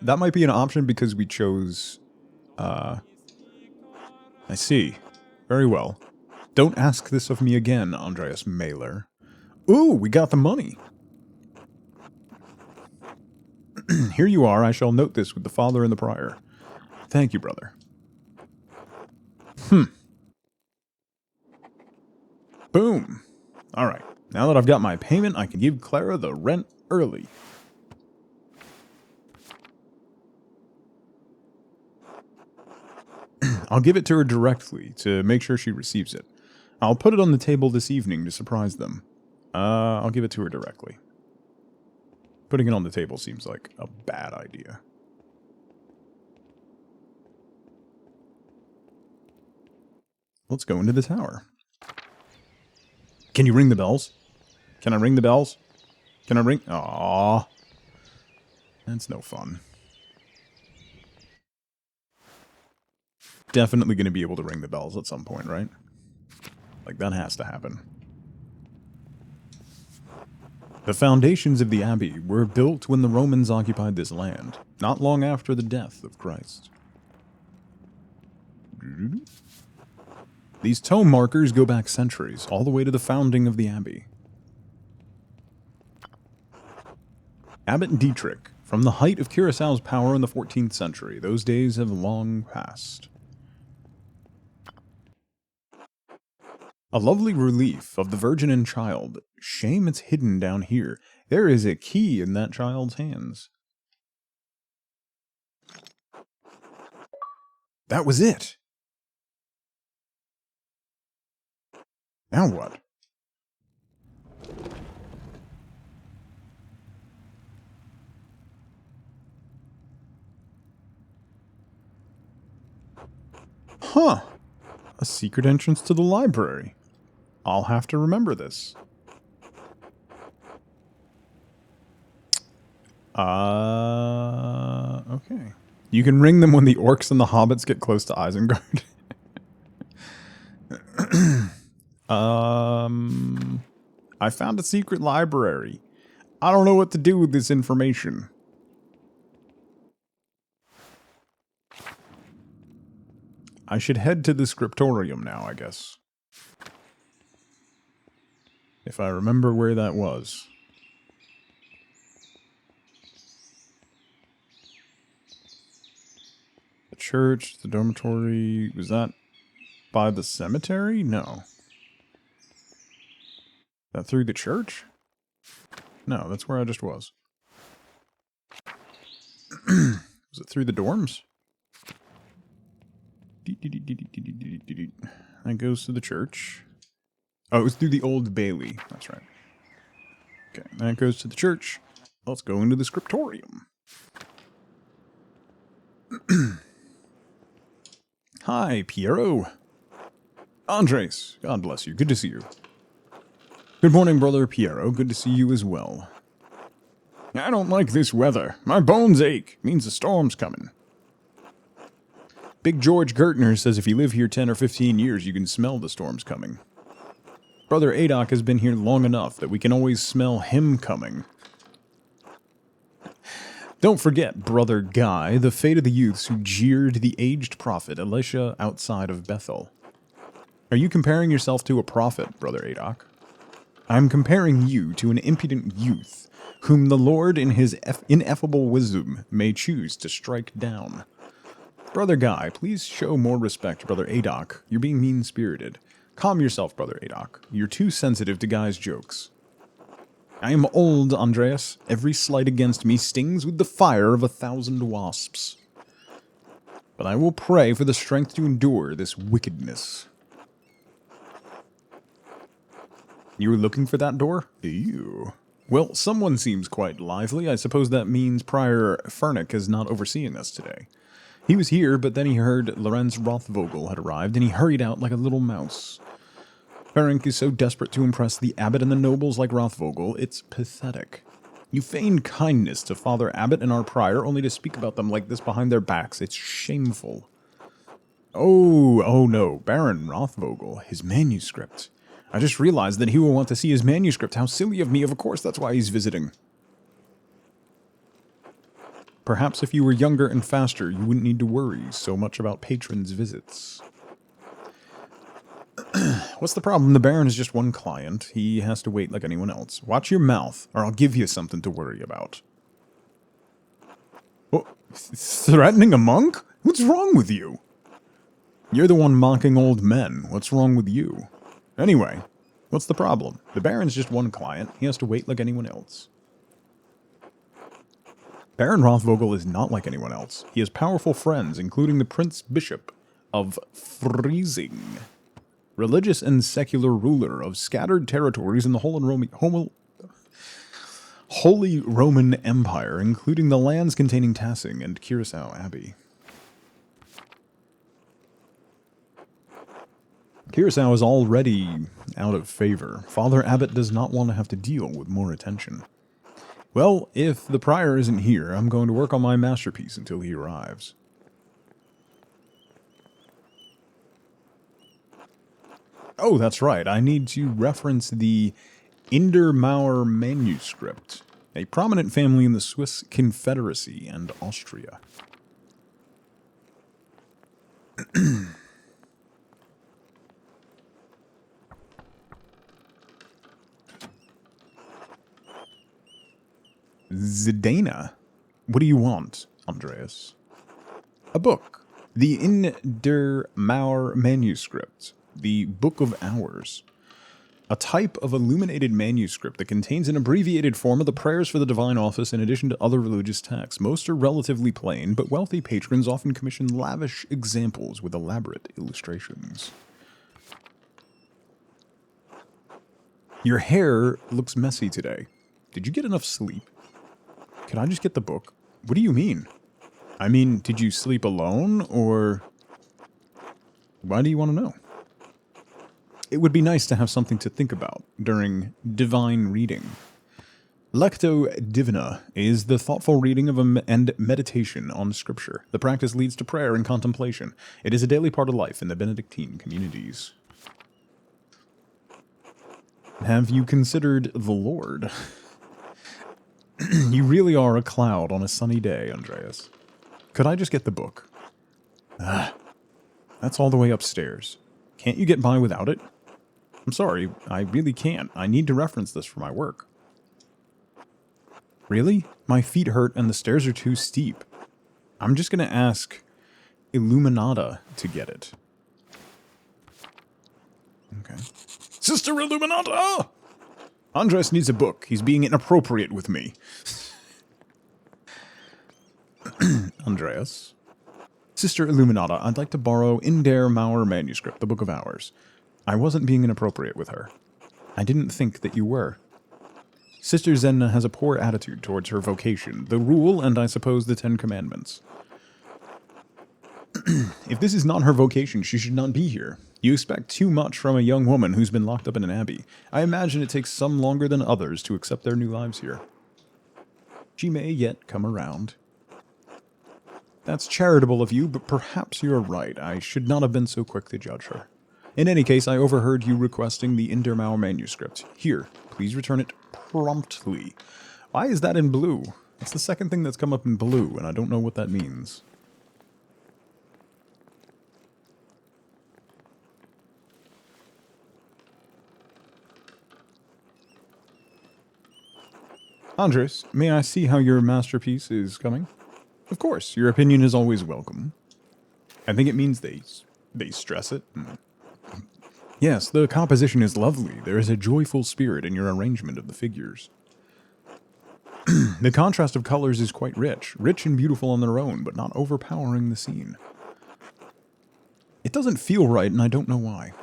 That might be an option because we chose... I see. Very well. Don't ask this of me again, Andreas Mailer. Ooh, we got the money. Here you are. I shall note this with the father and the prior. Thank you, brother. Boom. All right. Now that I've got my payment, I can give Clara the rent early. I'll give it to her directly to make sure she receives it. I'll put it on the table this evening to surprise them. I'll give it to her directly. Putting it on the table seems like a bad idea. Let's go into the tower. Can you ring the bells? Can I ring the bells? Can I ring? Aww. That's no fun. Definitely going to be able to ring the bells at some point, right? Like, that has to happen. The foundations of the abbey were built when the Romans occupied this land, not long after the death of Christ. These tome markers go back centuries, all the way to the founding of the abbey. Abbot Dietrich, from the height of Curaçao's power in the 14th century. Those days have long passed. A lovely relief of the Virgin and Child. Shame it's hidden down here. There is a key in that child's hands. That was it! Now what? Huh. A secret entrance to the library. I'll have to remember this. Okay. You can ring them when the orcs and the hobbits get close to Isengard. I found a secret library. I don't know what to do with this information. I should head to the scriptorium now, I guess. If I remember where that was. The church, the dormitory, was that by the cemetery? No. That through the church? No, that's where I just was. Was it through the dorms? That goes to the church. Oh, it was through the Old Bailey. That's right. Okay, that goes to the church. Let's go into the scriptorium. Hi, Piero. Andres, God bless you. Good to see you. Good morning, brother Piero. Good to see you as well. I don't like this weather. My bones ache. Means a storm's coming. Big George Gertner says if you live here 10 or 15 years, you can smell the storms coming. Brother Adok has been here long enough that we can always smell him coming. Don't forget, Brother Guy, the fate of the youths who jeered the aged prophet Elisha outside of Bethel. Are you comparing yourself to a prophet, Brother Adok? I'm comparing you to an impudent youth, whom the Lord in his ineffable wisdom may choose to strike down. Brother Guy, please show more respect, Brother Adok. You're being mean-spirited. Calm yourself, Brother Adok. You're too sensitive to Guy's jokes. I am old, Andreas. Every slight against me stings with the fire of 1,000 wasps. But I will pray for the strength to endure this wickedness. You were looking for that door? Ew. Well, someone seems quite lively. I suppose that means Prior Fernick is not overseeing us today. He was here, but then he heard Lorenz Rothvogel had arrived, and he hurried out like a little mouse. Ferenc is so desperate to impress the abbot and the nobles like Rothvogel, it's pathetic. You feign kindness to Father Abbot and our prior, only to speak about them like this behind their backs. It's shameful. Oh no, Baron Rothvogel, his manuscript. I just realized that he will want to see his manuscript. How silly of me, of course that's why he's visiting. Perhaps if you were younger and faster, you wouldn't need to worry so much about patrons' visits. What's the problem? The Baron is just one client. He has to wait like anyone else. Watch your mouth, or I'll give you something to worry about. Oh, threatening a monk? What's wrong with you? You're the one mocking old men. What's wrong with you? Anyway, what's the problem? The Baron's just one client. He has to wait like anyone else. Baron Rothvogel is not like anyone else. He has powerful friends, including the Prince Bishop of Freising, religious and secular ruler of scattered territories in the Holy Roman Empire, including the lands containing Tassing and Curaçao Abbey. Curaçao is already out of favor. Father Abbot does not want to have to deal with more attention. Well, if the prior isn't here, I'm going to work on my masterpiece until he arrives. Oh, that's right. I need to reference the Indermauer manuscript, a prominent family in the Swiss Confederacy and Austria. Zidane. What do you want, Andreas? A book. The Indermauer manuscript. The Book of Hours. A type of illuminated manuscript that contains an abbreviated form of the prayers for the divine office in addition to other religious texts. Most are relatively plain, but wealthy patrons often commission lavish examples with elaborate illustrations. Your hair looks messy today. Did you get enough sleep? Can I just get the book? What do you mean? I mean, did you sleep alone, or... Why do you want to know? It would be nice to have something to think about during divine reading. Lectio Divina is the thoughtful reading of and meditation on Scripture. The practice leads to prayer and contemplation. It is a daily part of life in the Benedictine communities. Have you considered the Lord? You really are a cloud on a sunny day, Andreas. Could I just get the book? That's all the way upstairs. Can't you get by without it? I'm sorry, I really can't. I need to reference this for my work. Really? My feet hurt and the stairs are too steep. I'm just going to ask Illuminata to get it. Okay. Sister Illuminata! Andres needs a book. He's being inappropriate with me. Andreas. Sister Illuminata, I'd like to borrow Indermauer manuscript, the Book of Hours. I wasn't being inappropriate with her. I didn't think that you were. Sister Zenna has a poor attitude towards her vocation, the rule, and I suppose the 10 Commandments. If this is not her vocation, she should not be here. You expect too much from a young woman who's been locked up in an abbey. I imagine it takes some longer than others to accept their new lives here. She may yet come around. That's charitable of you, but perhaps you're right. I should not have been so quick to judge her. In any case, I overheard you requesting the Indermauer manuscript. Here, please return it promptly. Why is that in blue? That's the second thing that's come up in blue, and I don't know what that means. Andres, may I see how your masterpiece is coming? Of course, your opinion is always welcome. I think it means they stress it. Yes, the composition is lovely. There is a joyful spirit in your arrangement of the figures. The contrast of colors is quite rich and beautiful on their own, but not overpowering the scene. It doesn't feel right, and I don't know why.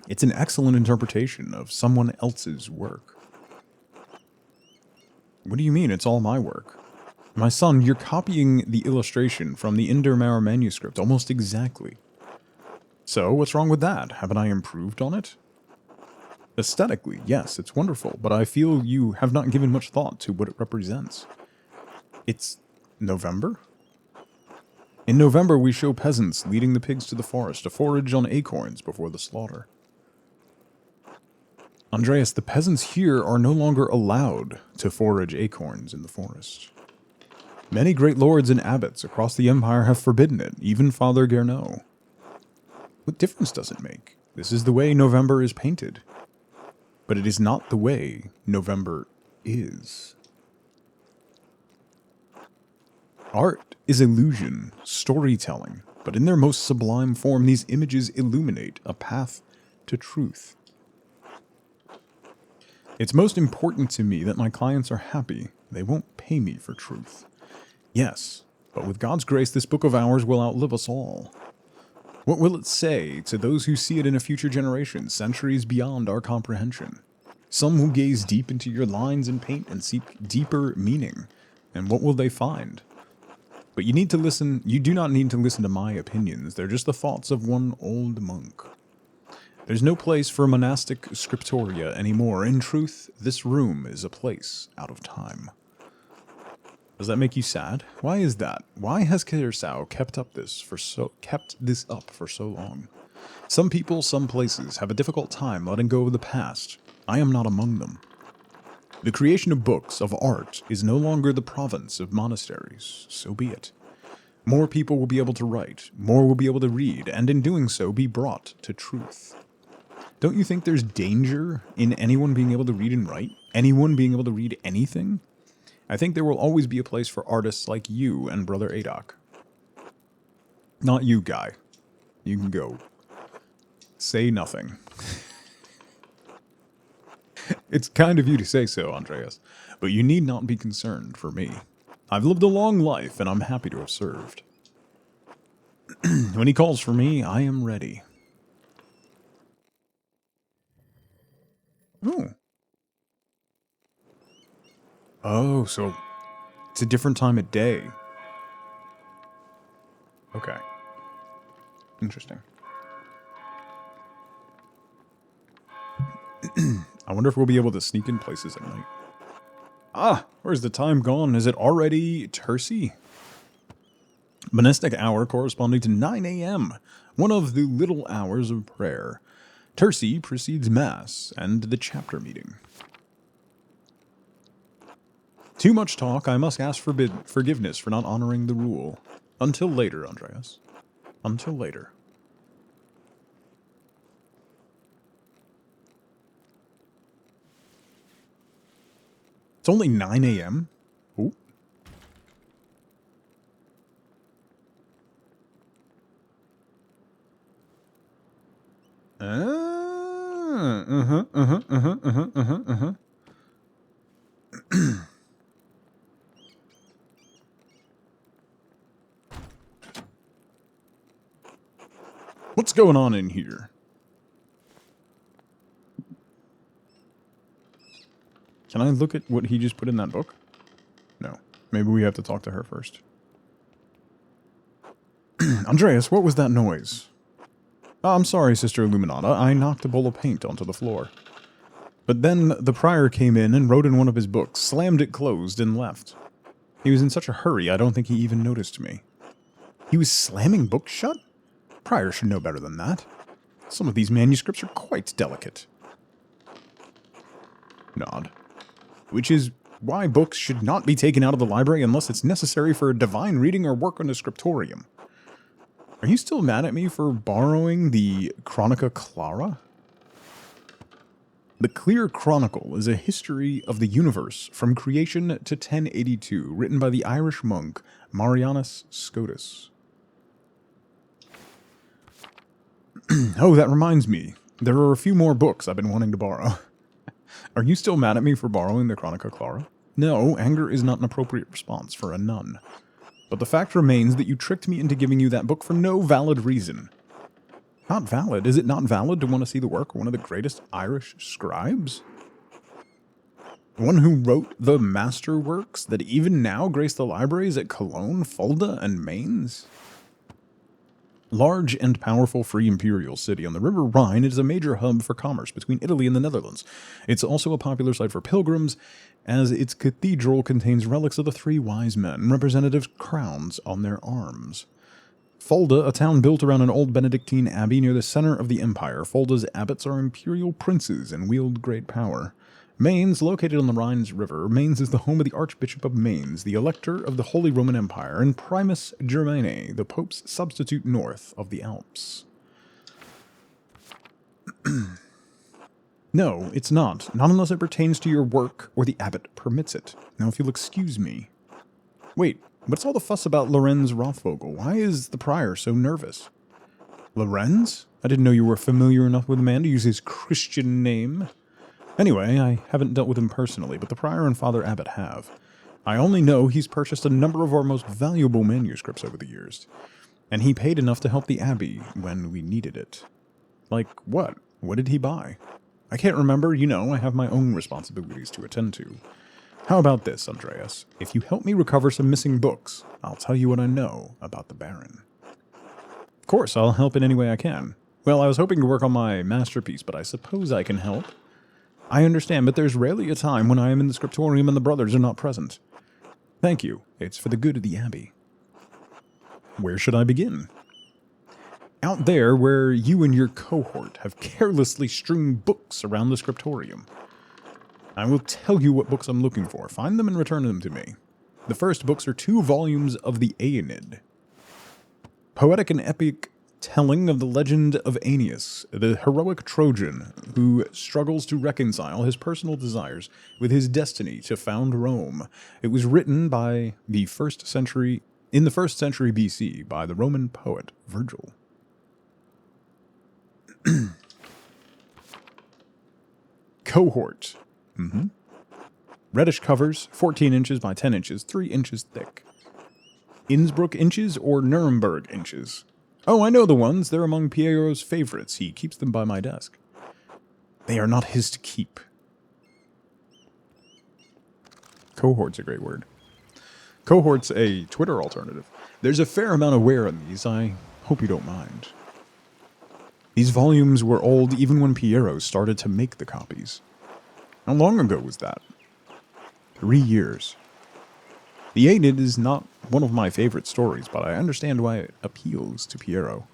It's an excellent interpretation of someone else's work. What do you mean, it's all my work? My son, you're copying the illustration from the Indermauer manuscript almost exactly. So, what's wrong with that? Haven't I improved on it? Aesthetically, yes, it's wonderful, but I feel you have not given much thought to what it represents. It's November? In November, we show peasants leading the pigs to the forest to forage on acorns before the slaughter. Andreas, the peasants here are no longer allowed to forage acorns in the forest. Many great lords and abbots across the empire have forbidden it, even Father Gernot. What difference does it make? This is the way November is painted. But it is not the way November is. Art is illusion, storytelling, but in their most sublime form, these images illuminate a path to truth. It's most important to me that my clients are happy. They won't pay me for truth. Yes, but with God's grace, this Book of Hours will outlive us all. What will it say to those who see it in a future generation, centuries beyond our comprehension? Some will gaze deep into your lines and paint and seek deeper meaning. And what will they find? But you need to listen. You do not need to listen to my opinions. They're just the thoughts of one old monk. There's no place for monastic scriptoria anymore. In truth, this room is a place out of time. Does that make you sad? Why is that? Why has Kersau kept this up for so long? Some people, some places, have a difficult time letting go of the past. I am not among them. The creation of books, of art, is no longer the province of monasteries. So be it. More people will be able to write, more will be able to read, and in doing so be brought to truth. Don't you think there's danger in anyone being able to read and write? Anyone being able to read anything? I think there will always be a place for artists like you and Brother Adok. Not you, Guy. You can go. Say nothing. It's kind of you to say so, Andreas, but you need not be concerned for me. I've lived a long life, and I'm happy to have served. When he calls for me, I am ready. Oh. Oh, so it's a different time of day. Okay. Interesting. I wonder if we'll be able to sneak in places at night. Ah, where's the time gone? Is it already Tercy? Monastic hour corresponding to 9 a.m., one of the little hours of prayer. Tercy precedes Mass and the chapter meeting. Too much talk, I must ask forgiveness for not honoring the rule. Until later, Andreas. Until later. It's only 9 a.m.? Ooh. What's going on in here? Can I look at what he just put in that book? No. Maybe we have to talk to her first. Andreas, what was that noise? Oh, I'm sorry, Sister Illuminata. I knocked a bowl of paint onto the floor. But then the prior came in and wrote in one of his books, slammed it closed, and left. He was in such a hurry, I don't think he even noticed me. He was slamming books shut? Prior should know better than that. Some of these manuscripts are quite delicate. Nod. Which is why books should not be taken out of the library unless it's necessary for a divine reading or work on a scriptorium. Are you still mad at me for borrowing the Chronica Clara? The Clear Chronicle is a history of the universe from creation to 1082, written by the Irish monk Marianus Scotus. Oh, that reminds me. There are a few more books I've been wanting to borrow. Are you still mad at me for borrowing the Chronica Clara? No, anger is not an appropriate response for a nun. But the fact remains that you tricked me into giving you that book for no valid reason. Not valid? Is it not valid to want to see the work of one of the greatest Irish scribes? The one who wrote the masterworks that even now grace the libraries at Cologne, Fulda, and Mainz? Large and powerful free imperial city on the River Rhine, it is a major hub for commerce between Italy and the Netherlands. It's also a popular site for pilgrims, as its cathedral contains relics of the three wise men, representative crowns on their arms. Fulda, a town built around an old Benedictine abbey near the center of the empire. Fulda's abbots are imperial princes and wield great power. Mainz, located on the Rhine's river, Mainz is the home of the Archbishop of Mainz, the Elector of the Holy Roman Empire, and Primus Germanae, the Pope's substitute north of the Alps. No, it's not. Not unless it pertains to your work or the abbot permits it. Now, if you'll excuse me. Wait, what's all the fuss about Lorenz Rothvogel? Why is the prior so nervous? Lorenz? I didn't know you were familiar enough with the man to use his Christian name. Anyway, I haven't dealt with him personally, but the prior and Father Abbot have. I only know he's purchased a number of our most valuable manuscripts over the years, and he paid enough to help the abbey when we needed it. Like what? What did he buy? I can't remember, you know, I have my own responsibilities to attend to. How about this, Andreas? If you help me recover some missing books, I'll tell you what I know about the Baron. Of course, I'll help in any way I can. Well, I was hoping to work on my masterpiece, but I suppose I can help. I understand, but there's rarely a time when I am in the scriptorium and the brothers are not present. Thank you. It's for the good of the abbey. Where should I begin? Out there where you and your cohort have carelessly strewn books around the scriptorium. I will tell you what books I'm looking for. Find them and return them to me. The first books are 2 volumes of the Aeneid. Poetic and epic telling of the legend of Aeneas, the heroic Trojan who struggles to reconcile his personal desires with his destiny to found Rome. It was written by in the 1st century BC by the Roman poet Virgil. Cohort. Reddish covers, 14 inches by 10 inches, 3 inches thick. Innsbruck inches or Nuremberg inches? Oh, I know the ones. They're among Piero's favorites. He keeps them by my desk. They are not his to keep. Cohort's a great word. Cohort's a Twitter alternative. There's a fair amount of wear on these. I hope you don't mind. These volumes were old even when Piero started to make the copies. How long ago was that? 3 years. The Aeneid is not one of my favorite stories, but I understand why it appeals to Piero.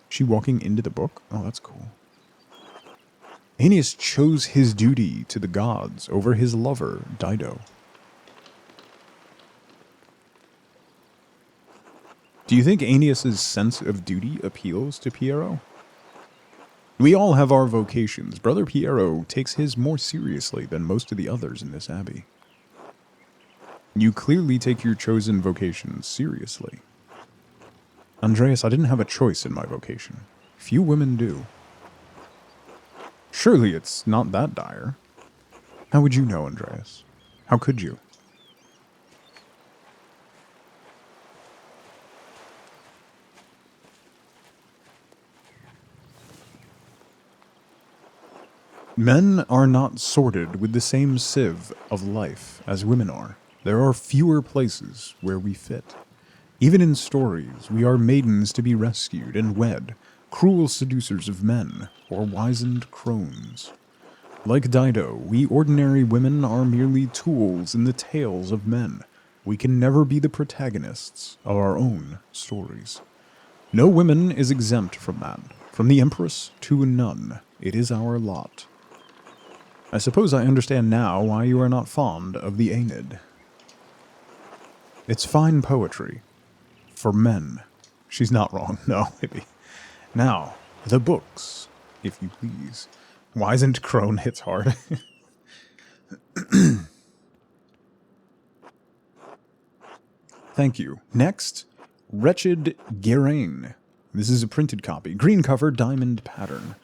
She walking into the book? Oh, that's cool. Aeneas chose his duty to the gods over his lover, Dido. Do you think Aeneas' sense of duty appeals to Piero? We all have our vocations. Brother Piero takes his more seriously than most of the others in this abbey. You clearly take your chosen vocation seriously. Andreas, I didn't have a choice in my vocation. Few women do. Surely it's not that dire. How would you know, Andreas? How could you? Men are not sorted with the same sieve of life as women are. There are fewer places where we fit. Even in stories, we are maidens to be rescued and wed, cruel seducers of men, or wizened crones. Like Dido, we ordinary women are merely tools in the tales of men. We can never be the protagonists of our own stories. No woman is exempt from that. From the empress to a nun, it is our lot. I suppose I understand now why you are not fond of the Aeneid. It's fine poetry. For men. She's not wrong. No, maybe. Now, the books, if you please. Wizened crone hits hard. Thank you. Next, Wretched Guérin. This is a printed copy. Green cover, diamond pattern.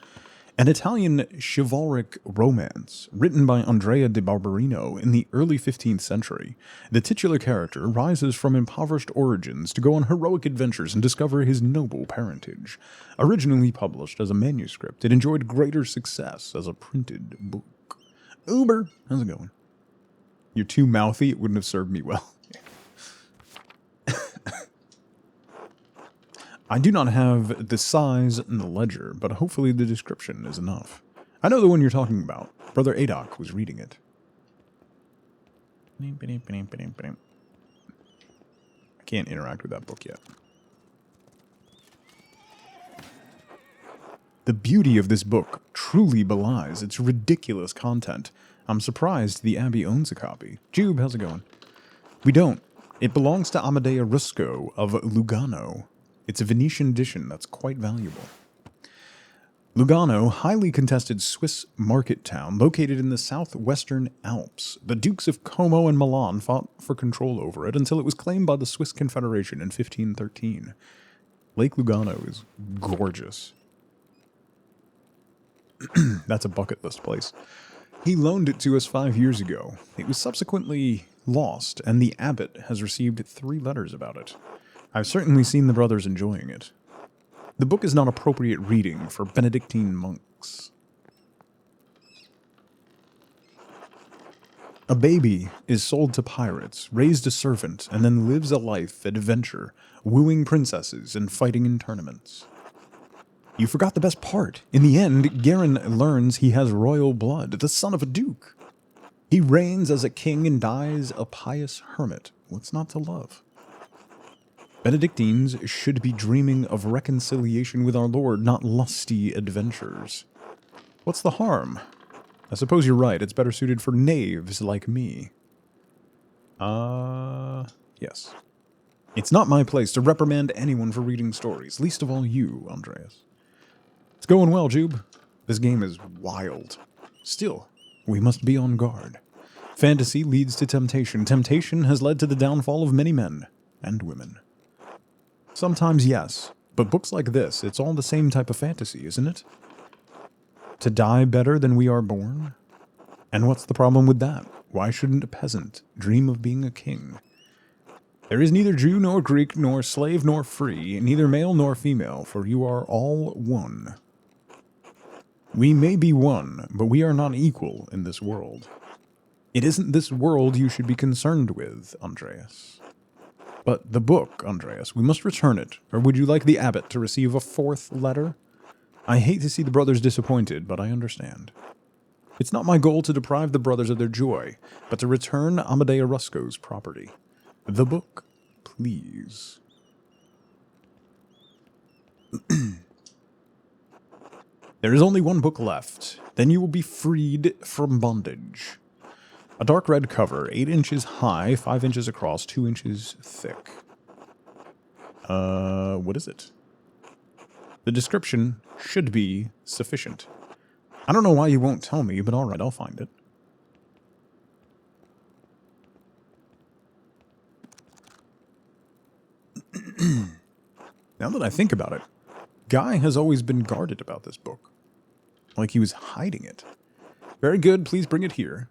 An Italian chivalric romance written by Andrea de Barberino in the early 15th century. The titular character rises from impoverished origins to go on heroic adventures and discover his noble parentage. Originally published as a manuscript, it enjoyed greater success as a printed book. Uber, how's it going? You're too mouthy, it wouldn't have served me well. I do not have the size and the ledger, but hopefully the description is enough. I know the one you're talking about. Brother Adok was reading it. I can't interact with that book yet. The beauty of this book truly belies its ridiculous content. I'm surprised the Abbey owns a copy. Jube, how's it going? We don't. It belongs to Amadea Rusco of Lugano. It's a Venetian edition that's quite valuable. Lugano, highly contested Swiss market town located in the southwestern Alps. The Dukes of Como and Milan fought for control over it until it was claimed by the Swiss Confederation in 1513. Lake Lugano is gorgeous. That's a bucket list place. He loaned it to us 5 years ago. It was subsequently lost, and the abbot has received 3 letters about it. I've certainly seen the brothers enjoying it. The book is not appropriate reading for Benedictine monks. A baby is sold to pirates, raised a servant, and then lives a life adventure, wooing princesses and fighting in tournaments. You forgot the best part. In the end, Guerin learns he has royal blood, the son of a duke. He reigns as a king and dies a pious hermit. What's not to love? Benedictines should be dreaming of reconciliation with our Lord, not lusty adventures. What's the harm? I suppose you're right, it's better suited for knaves like me. Yes. It's not my place to reprimand anyone for reading stories, least of all you, Andreas. It's going well, Jube. This game is wild. Still, we must be on guard. Fantasy leads to temptation. Temptation has led to the downfall of many men and women. Sometimes, yes, but books like this, it's all the same type of fantasy, isn't it? To die better than we are born? And what's the problem with that? Why shouldn't a peasant dream of being a king? There is neither Jew nor Greek, nor slave nor free, neither male nor female, for you are all one. We may be one, but we are not equal in this world. It isn't this world you should be concerned with, Andreas. But the book, Andreas, we must return it, or would you like the abbot to receive a 4th letter? I hate to see the brothers disappointed, but I understand. It's not my goal to deprive the brothers of their joy, but to return Amadea Rusco's property. The book, please. There is only one book left. Then you will be freed from bondage. A dark red cover, 8 inches high, 5 inches across, 2 inches thick. What is it? The description should be sufficient. I don't know why you won't tell me, but alright, I'll find it. Now that I think about it, Guy has always been guarded about this book. Like he was hiding it. Very good, please bring it here.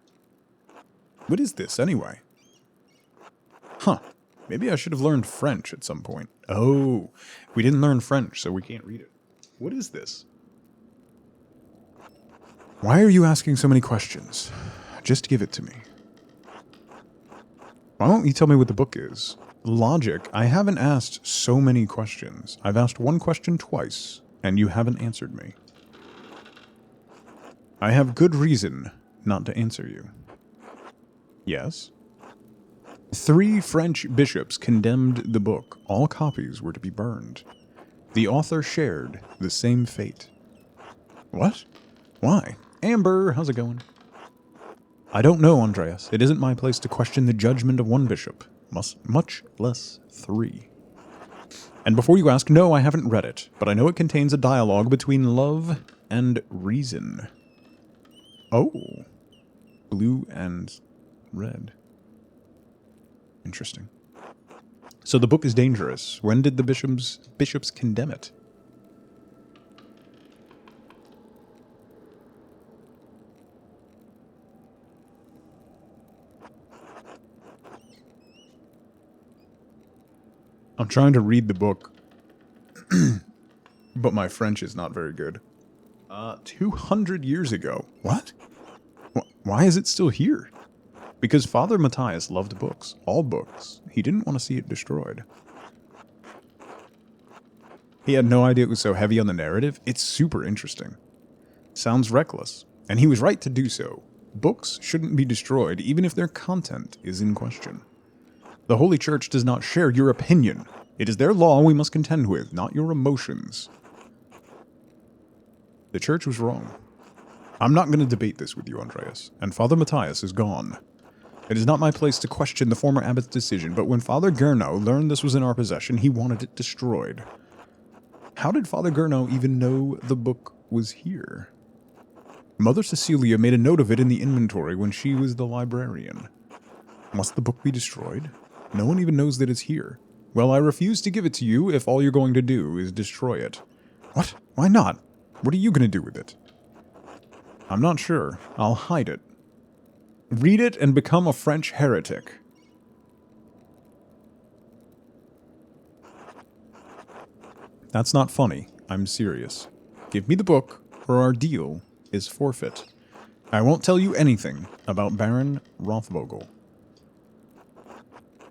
What is this, anyway? Huh. Maybe I should have learned French at some point. Oh, we didn't learn French, so we can't read it. What is this? Why are you asking so many questions? Just give it to me. Why don't you tell me what the book is? Logic, I haven't asked so many questions. I've asked one question twice, and you haven't answered me. I have good reason not to answer you. Yes? 3 French bishops condemned the book. All copies were to be burned. The author shared the same fate. What? Why? Amber, how's it going? I don't know, Andreas. It isn't my place to question the judgment of one bishop, much less 3. And before you ask, no, I haven't read it, but I know it contains a dialogue between love and reason. Oh. Blue and red. Interesting. So the book is dangerous. When did the bishops condemn it? I'm trying to read the book, but my French is not very good. 200 years ago. What? Why is it still here? Because Father Matthias loved books. All books. He didn't want to see it destroyed. He had no idea it was so heavy on the narrative. It's super interesting. Sounds reckless. And he was right to do so. Books shouldn't be destroyed, even if their content is in question. The Holy Church does not share your opinion. It is their law we must contend with, not your emotions. The Church was wrong. I'm not going to debate this with you, Andreas, and Father Matthias is gone. It is not my place to question the former abbot's decision, but when Father Gernot learned this was in our possession, he wanted it destroyed. How did Father Gernot even know the book was here? Mother Cecilia made a note of it in the inventory when she was the librarian. Must the book be destroyed? No one even knows that it's here. Well, I refuse to give it to you if all you're going to do is destroy it. What? Why not? What are you going to do with it? I'm not sure. I'll hide it. Read it and become a French heretic. That's not funny. I'm serious. Give me the book, or our deal is forfeit. I won't tell you anything about Baron Rothvogel.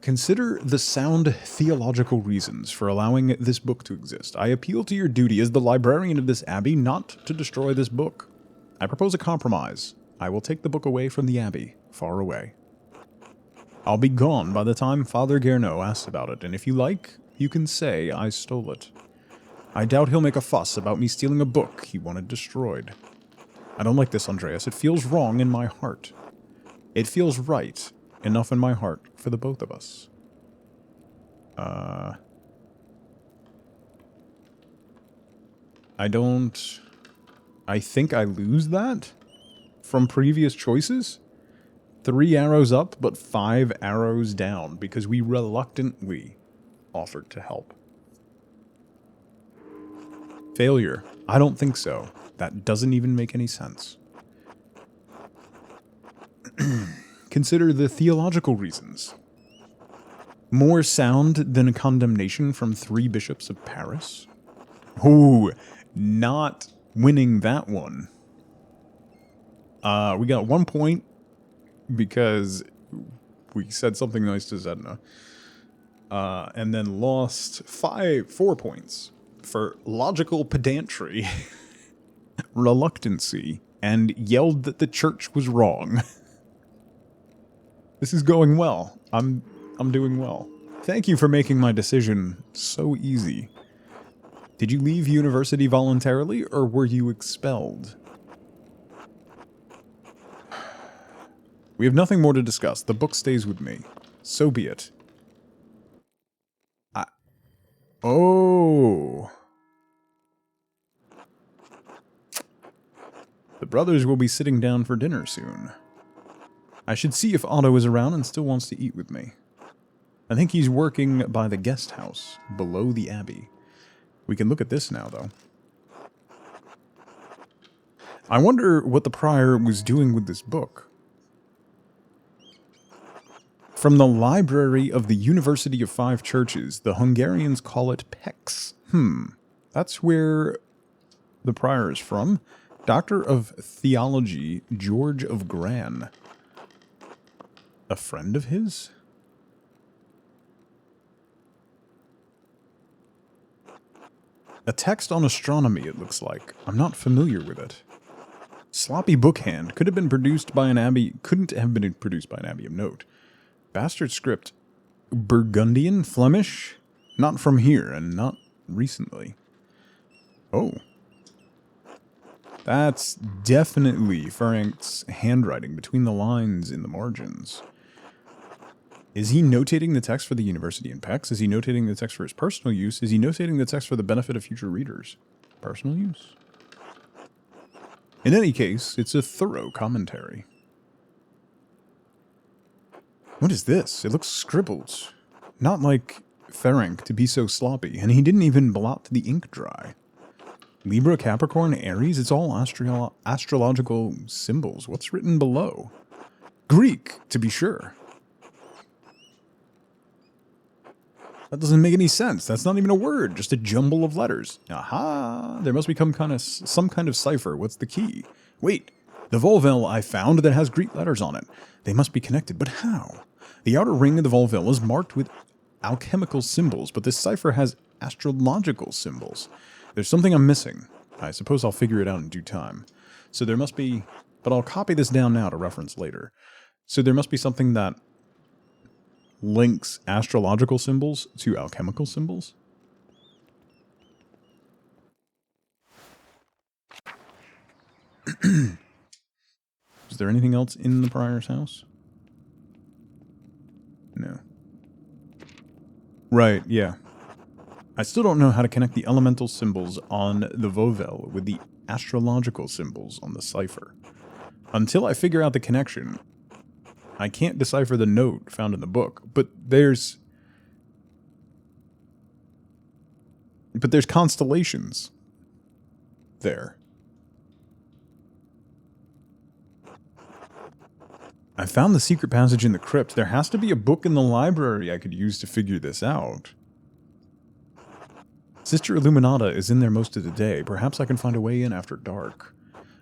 Consider the sound theological reasons for allowing this book to exist. I appeal to your duty as the librarian of this abbey not to destroy this book. I propose a compromise. I will take the book away from the abbey, far away. I'll be gone by the time Father Gernot asks about it, and if you like, you can say I stole it. I doubt he'll make a fuss about me stealing a book he wanted destroyed. I don't like this, Andreas. It feels wrong in my heart. It feels right enough in my heart for the both of us. I think I lose that from previous choices. 3 arrows up, but 5 arrows down, because we reluctantly offered to help. Failure. I don't think so. That doesn't even make any sense. Consider the theological reasons. More sound than a condemnation from 3 bishops of Paris? Ooh, not winning that one. We got 1 point because we said something nice to Zedna. And then lost 4 points for logical pedantry, reluctancy, and yelled that the church was wrong. This is going well. I'm doing well. Thank you for making my decision so easy. Did you leave university voluntarily, or were you expelled? We have nothing more to discuss. The book stays with me. So be it. Oh. The brothers will be sitting down for dinner soon. I should see if Otto is around and still wants to eat with me. I think he's working by the guest house below the abbey. We can look at this now, though. I wonder what the prior was doing with this book. From the library of the University of 5 Churches, the Hungarians call it PEX. That's where the prior is from. Doctor of Theology, George of Gran. A friend of his? A text on astronomy, it looks like. I'm not familiar with it. Sloppy bookhand. Couldn't have been produced by an abbey of note. Bastard script. Burgundian? Flemish? Not from here, and not recently. Oh. That's definitely Ferenc's handwriting between the lines in the margins. Is he notating the text for the university in PEX? Is he notating the text for his personal use? Is he notating the text for the benefit of future readers? Personal use? In any case, it's a thorough commentary. What is this? It looks scribbled. Not like Ferenc to be so sloppy, and he didn't even blot the ink dry. Libra, Capricorn, Aries, it's all astrological symbols. What's written below? Greek, to be sure. That doesn't make any sense. That's not even a word, just a jumble of letters. Aha! There must be some kind of cipher. What's the key? Wait, the Volvel I found that has Greek letters on it. They must be connected, but how? The outer ring of the Volvel is marked with alchemical symbols, but this cipher has astrological symbols. There's something I'm missing. I suppose I'll figure it out in due time. So there must be... But I'll copy this down now to reference later. So there must be something that links astrological symbols to alchemical symbols? Is there anything else in the prior's house? No. Right, yeah. I still don't know how to connect the elemental symbols on the Vovel with the astrological symbols on the cipher. Until I figure out the connection, I can't decipher the note found in the book, but there's constellations there. I found the secret passage in the crypt. There has to be a book in the library I could use to figure this out. Sister Illuminata is in there most of the day. Perhaps I can find a way in after dark.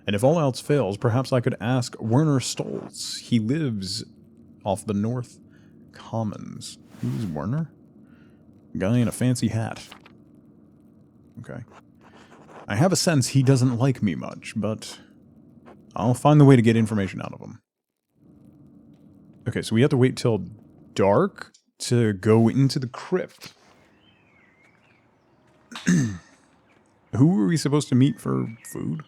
And if all else fails, perhaps I could ask Werner Stolz. He lives off the North Commons. Who's Werner? Guy in a fancy hat. Okay. I have a sense he doesn't like me much, but I'll find the way to get information out of him. Okay, so we have to wait till dark to go into the crypt. Who were we supposed to meet for food?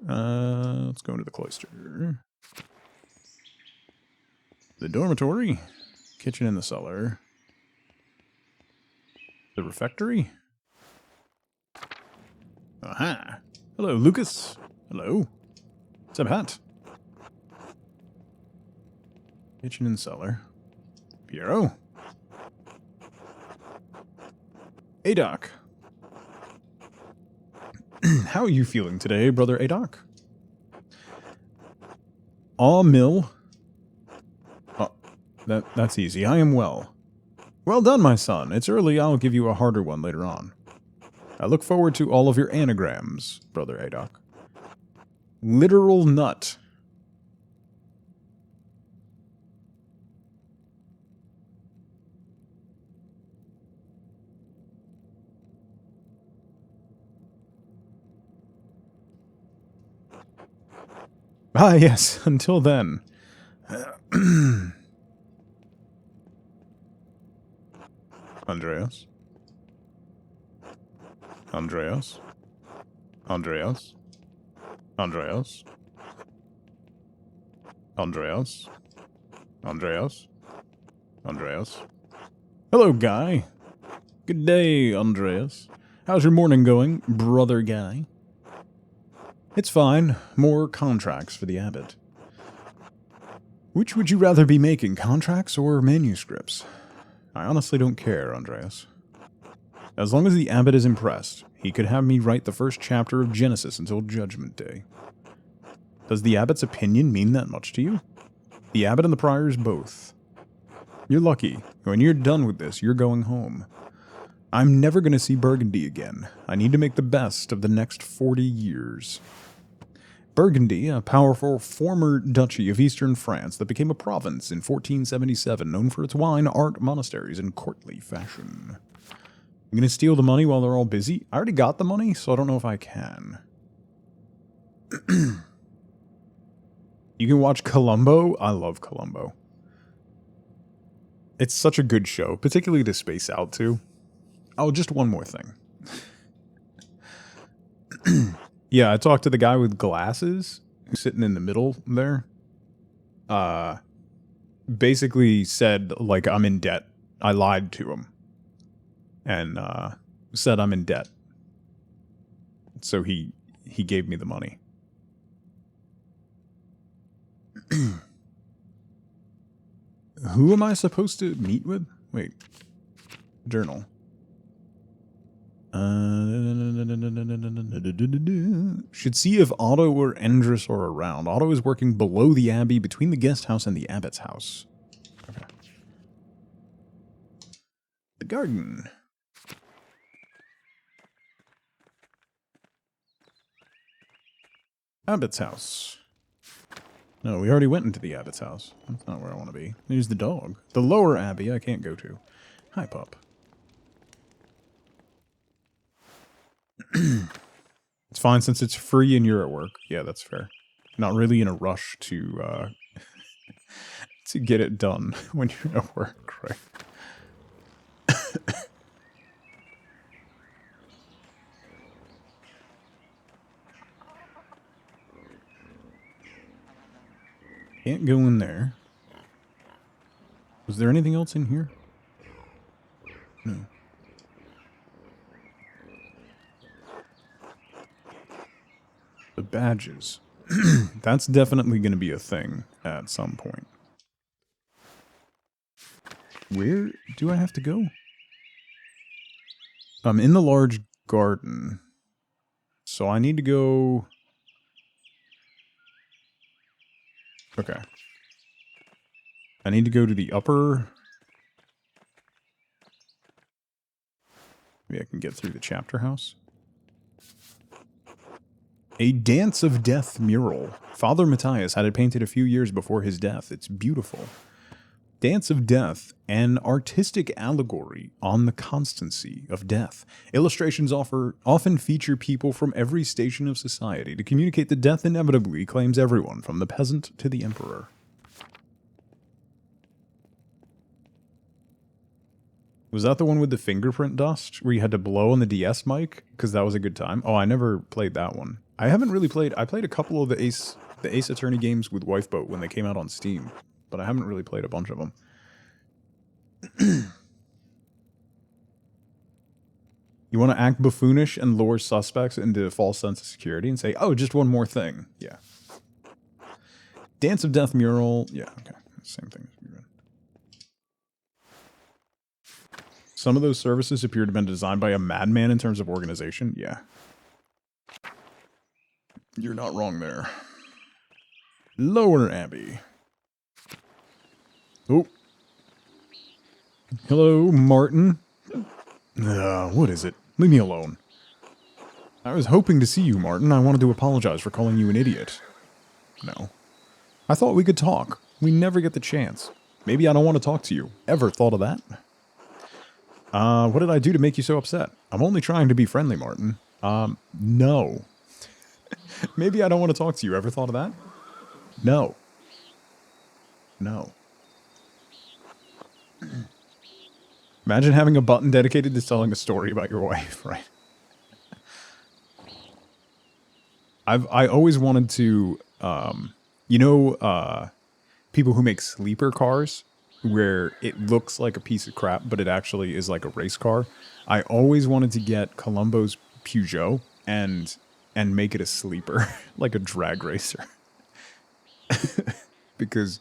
Let's go into the cloister. The dormitory. Kitchen in the cellar. The refectory. Aha. Hello, Lucas. Hello. What's up, Hat? Kitchen and cellar. Piero. Adoc. How are you feeling today, brother Adoc? Aw, Mill. Oh, that's easy. I am well. Well done, my son. It's early. I'll give you a harder one later on. I look forward to all of your anagrams, brother Adoc. Literal nut. Ah, yes. Until then. Andreas. Andreas. Andreas. Andreas. Andreas. Andreas. Andreas. Hello, Guy. Good day, Andreas. How's your morning going, brother Guy? It's fine. More contracts for the abbot. Which would you rather be making, contracts or manuscripts? I honestly don't care, Andreas. As long as the abbot is impressed, he could have me write the first chapter of Genesis until Judgment Day. Does the abbot's opinion mean that much to you? The abbot and the priors both. You're lucky. When you're done with this, you're going home. I'm never going to see Burgundy again. I need to make the best of the next 40 years. Burgundy, a powerful former duchy of eastern France that became a province in 1477, known for its wine, art, monasteries, and courtly fashion. I'm going to steal the money while they're all busy. I already got the money, so I don't know if I can. You can watch Columbo. I love Columbo. It's such a good show, particularly to space out to. Oh, just one more thing. Yeah, I talked to the guy with glasses who's sitting in the middle there. Basically said, like, I'm in debt. I lied to him. And said I'm in debt. So he gave me the money. Who am I supposed to meet with? Wait. Journal. Should see if Otto or Endris are around. Otto is working below the abbey between the guest house and the abbot's house. Okay. The garden. Abbot's house. No, we already went into the abbot's house. That's not where I want to be. There's the dog. The lower abbey I can't go to. Hi, pup. It's fine since it's free and you're at work. Yeah, that's fair. Not really in a rush to to get it done when you're at work, right? Can't go in there. Was there anything else in here? No. The badges. That's definitely going to be a thing at some point. Where do I have to go? I'm in the large garden. So I need to go... Okay. I need to go to the upper... Maybe I can get through the chapter house. A Dance of Death mural. Father Matthias had it painted a few years before his death. It's beautiful. Dance of Death, an artistic allegory on the constancy of death. Illustrations often feature people from every station of society to communicate that death inevitably claims everyone, from the peasant to the emperor. Was that the one with the fingerprint dust, where you had to blow on the DS mic? Because that was a good time. Oh, I never played that one. I haven't really played... I played a couple of the Ace Attorney games with Wifeboat when they came out on Steam, but I haven't really played a bunch of them. You want to act buffoonish and lure suspects into a false sense of security and say, oh, just one more thing. Yeah. Dance of Death mural. Yeah, okay. Same thing. Some of those services appear to have been designed by a madman in terms of organization. Yeah. You're not wrong there. Lower Abbey. Oh. Hello, Martin. What is it? Leave me alone. I was hoping to see you, Martin. I wanted to apologize for calling you an idiot. No. I thought we could talk. We never get the chance. Maybe I don't want to talk to you. Ever thought of that? What did I do to make you so upset? I'm only trying to be friendly, Martin. No. Maybe I don't want to talk to you. Ever thought of that? No. No. Imagine having a button dedicated to telling a story about your wife, right? I always wanted to, people who make sleeper cars, where it looks like a piece of crap, but it actually is like a race car. I always wanted to get Columbo's Peugeot and make it a sleeper, like a drag racer. Because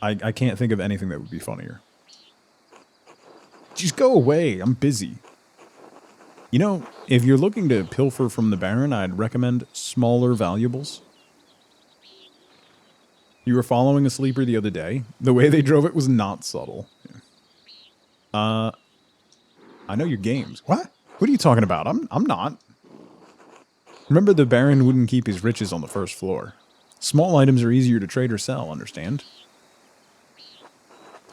I can't think of anything that would be funnier. Just go away, I'm busy. You know, if you're looking to pilfer from the Baron, I'd recommend smaller valuables. You were following a sleeper the other day. The way they drove it was not subtle. I know your games. What? What are you talking about? I'm not. Remember, the Baron wouldn't keep his riches on the first floor. Small items are easier to trade or sell, understand?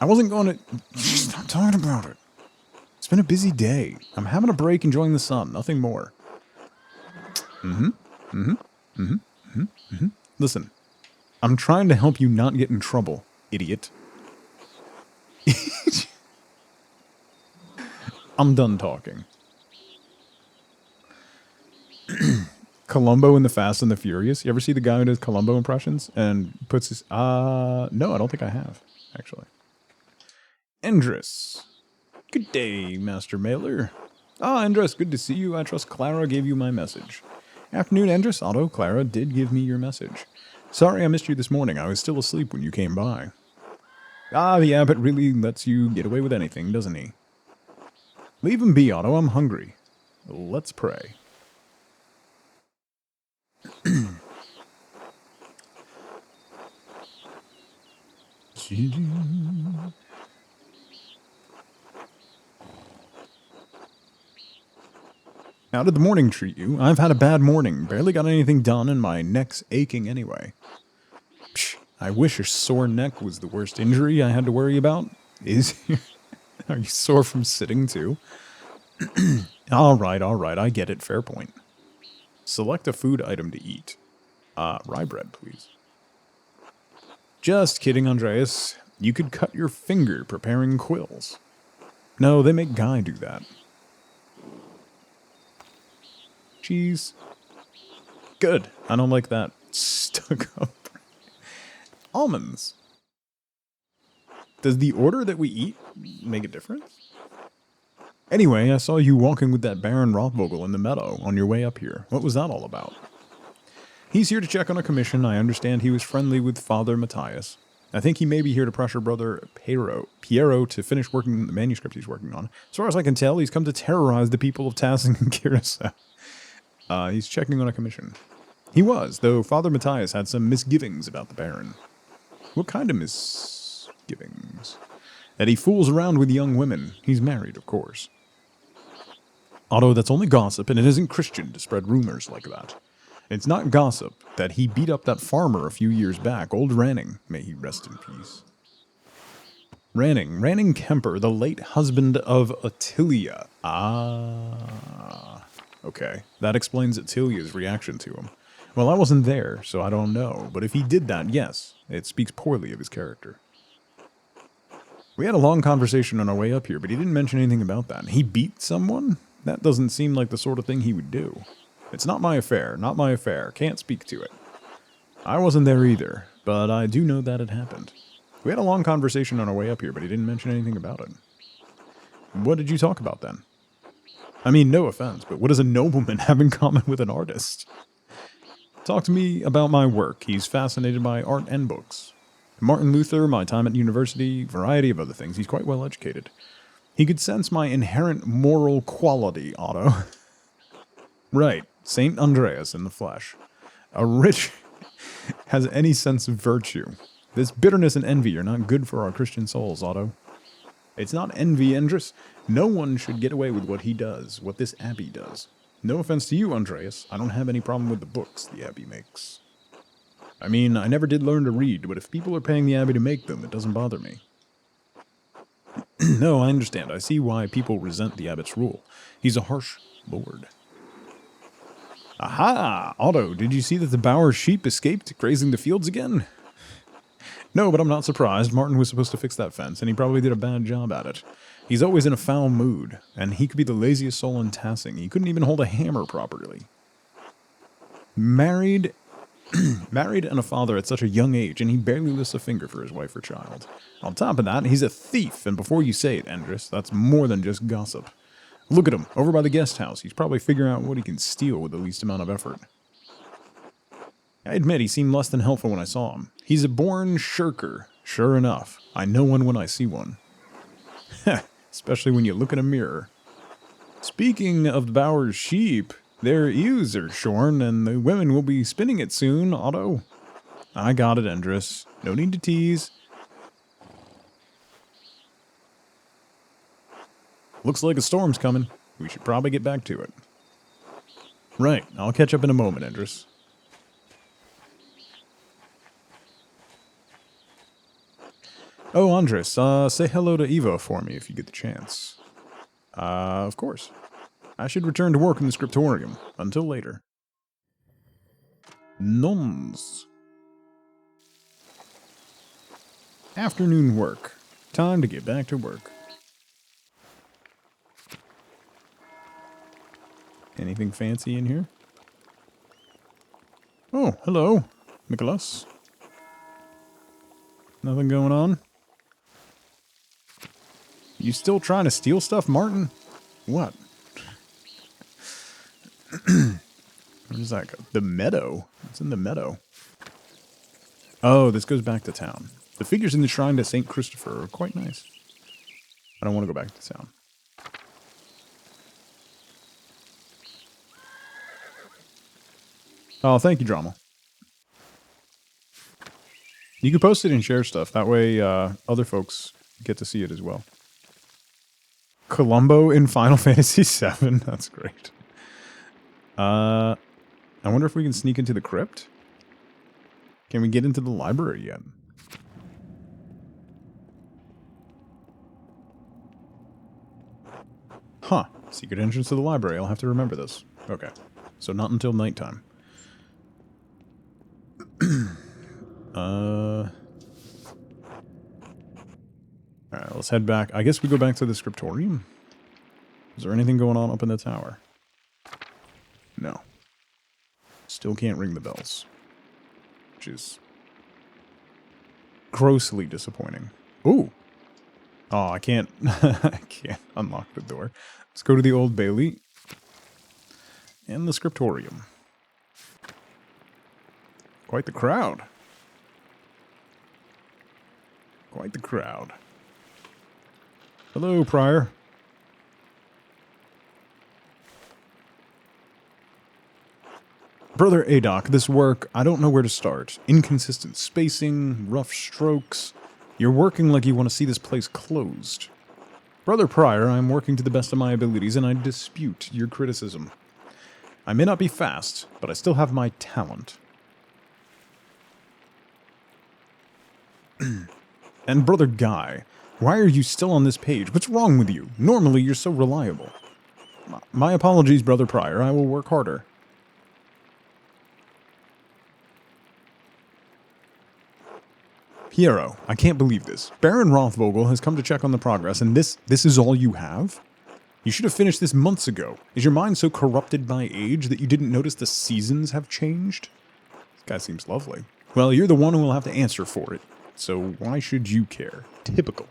I wasn't going to... Stop talking about it. It's been a busy day. I'm having a break enjoying the sun, nothing more. Listen, I'm trying to help you not get in trouble, idiot. I'm done talking. Columbo in the Fast and the Furious. You ever see the guy who does Columbo impressions and puts his... No, I don't think I have, actually. Endress. Good day, Master Mailer. Endress, good to see you. I trust Clara gave you my message. Afternoon, Endress. Otto, Clara did give me your message. Sorry I missed you this morning. I was still asleep when you came by. The abbot really lets you get away with anything, doesn't he? Leave him be, Otto. I'm hungry. Let's pray. How did the morning treat you? I've had a bad morning. Barely got anything done and my neck's aching anyway. Psh, I wish a sore neck was the worst injury I had to worry about. Are you sore from sitting too? Alright, I get it. Fair point. Select a food item to eat. Rye bread, please. Just kidding, Andreas. You could cut your finger preparing quills. No, they make Guy do that. Cheese. Good. I don't like that stuck up. Almonds. Does the order that we eat make a difference? Anyway, I saw you walking with that Baron Rothvogel in the meadow on your way up here. What was that all about? He's here to check on a commission. I understand he was friendly with Father Matthias. I think he may be here to pressure Brother Piero to finish working the manuscript he's working on. As far as I can tell, he's come to terrorize the people of Tassing and Curacao. He's checking on a commission. He was, though Father Matthias had some misgivings about the Baron. What kind of misgivings? That he fools around with young women. He's married, of course. Otto, that's only gossip, and it isn't Christian to spread rumors like that. It's not gossip that he beat up that farmer a few years back, old Ranning. May he rest in peace. Ranning Kemper, the late husband of Attilia. Ah. Okay, that explains Attilia's reaction to him. Well, I wasn't there, so I don't know, but if he did that, yes, it speaks poorly of his character. We had a long conversation on our way up here, but he didn't mention anything about that. He beat someone? That doesn't seem like the sort of thing he would do. It's not my affair, not my affair. Can't speak to it. I wasn't there either, but I do know that it happened. We had a long conversation on our way up here, but he didn't mention anything about it. What did you talk about then? I mean, no offense, but what does a nobleman have in common with an artist? Talk to me about my work. He's fascinated by art and books. Martin Luther, my time at university, variety of other things. He's quite well educated. He could sense my inherent moral quality, Otto. Right, Saint Andreas in the flesh. A rich has any sense of virtue. This bitterness and envy are not good for our Christian souls, Otto. It's not envy, Andres. No one should get away with what he does, what this abbey does. No offense to you, Andreas. I don't have any problem with the books the abbey makes. I mean, I never did learn to read, but if people are paying the abbey to make them, it doesn't bother me. No, I understand. I see why people resent the abbot's rule. He's a harsh lord. Aha! Otto, did you see that the Bauer sheep escaped, grazing the fields again? No, but I'm not surprised. Martin was supposed to fix that fence, and he probably did a bad job at it. He's always in a foul mood, and he could be the laziest soul in Tassing. He couldn't even hold a hammer properly. Married and a father at such a young age, and he barely lifts a finger for his wife or child. On top of that, he's a thief, and before you say it, Andres, that's more than just gossip. Look at him, over by the guest house. He's probably figuring out what he can steal with the least amount of effort. I admit he seemed less than helpful when I saw him. He's a born shirker, sure enough. I know one when I see one. Especially when you look in a mirror. Speaking of the Bauer's sheep, their ewes are shorn, and the women will be spinning it soon, Otto. I got it, Andres. No need to tease. Looks like a storm's coming. We should probably get back to it. Right, I'll catch up in a moment, Andres. Oh, Andres, say hello to Eva for me if you get the chance. Of course. I should return to work in the scriptorium. Until later. Nuns. Afternoon work. Time to get back to work. Anything fancy in here? Oh, hello, Nicholas. Nothing going on? You still trying to steal stuff, Martin? What? What is that? The meadow? It's in the meadow. Oh, this goes back to town. The figures in the shrine to St. Christopher are quite nice. I don't want to go back to town. Oh, thank you, Drama. You can post it and share stuff. That way, other folks get to see it as well. Columbo in Final Fantasy VII. That's great. I wonder if we can sneak into the crypt? Can we get into the library yet? Huh. Secret entrance to the library. I'll have to remember this. Okay. So not until nighttime. Alright, let's head back. I guess we go back to the scriptorium. Is there anything going on up in the tower? No. Still can't ring the bells. Which is grossly disappointing. Ooh! Oh, I can't I can't unlock the door. Let's go to the Old Bailey. And the scriptorium. Quite the crowd. Quite the crowd. Hello, Prior. Brother Adoc, this work, I don't know where to start. Inconsistent spacing, rough strokes. You're working like you want to see this place closed. Brother Prior, I'm working to the best of my abilities, and I dispute your criticism. I may not be fast, but I still have my talent. And Brother Guy, Why are you still on this page? What's wrong with you? Normally, you're so reliable. My apologies, Brother Prior. I will work harder. Piero, I can't believe this. Baron Rothvogel has come to check on the progress, and this is all you have? You should have finished this months ago. Is your mind so corrupted by age that you didn't notice the seasons have changed? This guy seems lovely. Well, you're the one who will have to answer for it, so why should you care? Typical.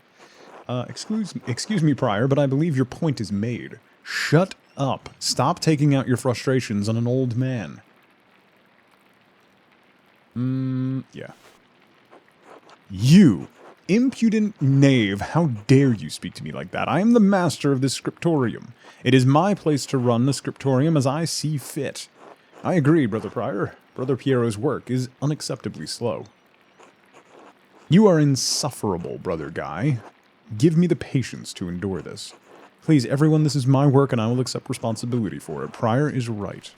Excuse me, Prior, but I believe your point is made. Shut up. Stop taking out your frustrations on an old man. Yeah. You, impudent knave, how dare you speak to me like that? I am the master of this scriptorium. It is my place to run the scriptorium as I see fit. I agree, Brother Prior. Brother Piero's work is unacceptably slow. You are insufferable, Brother Guy. Give me the patience to endure this. Please, everyone, this is my work and I will accept responsibility for it. Prior is right.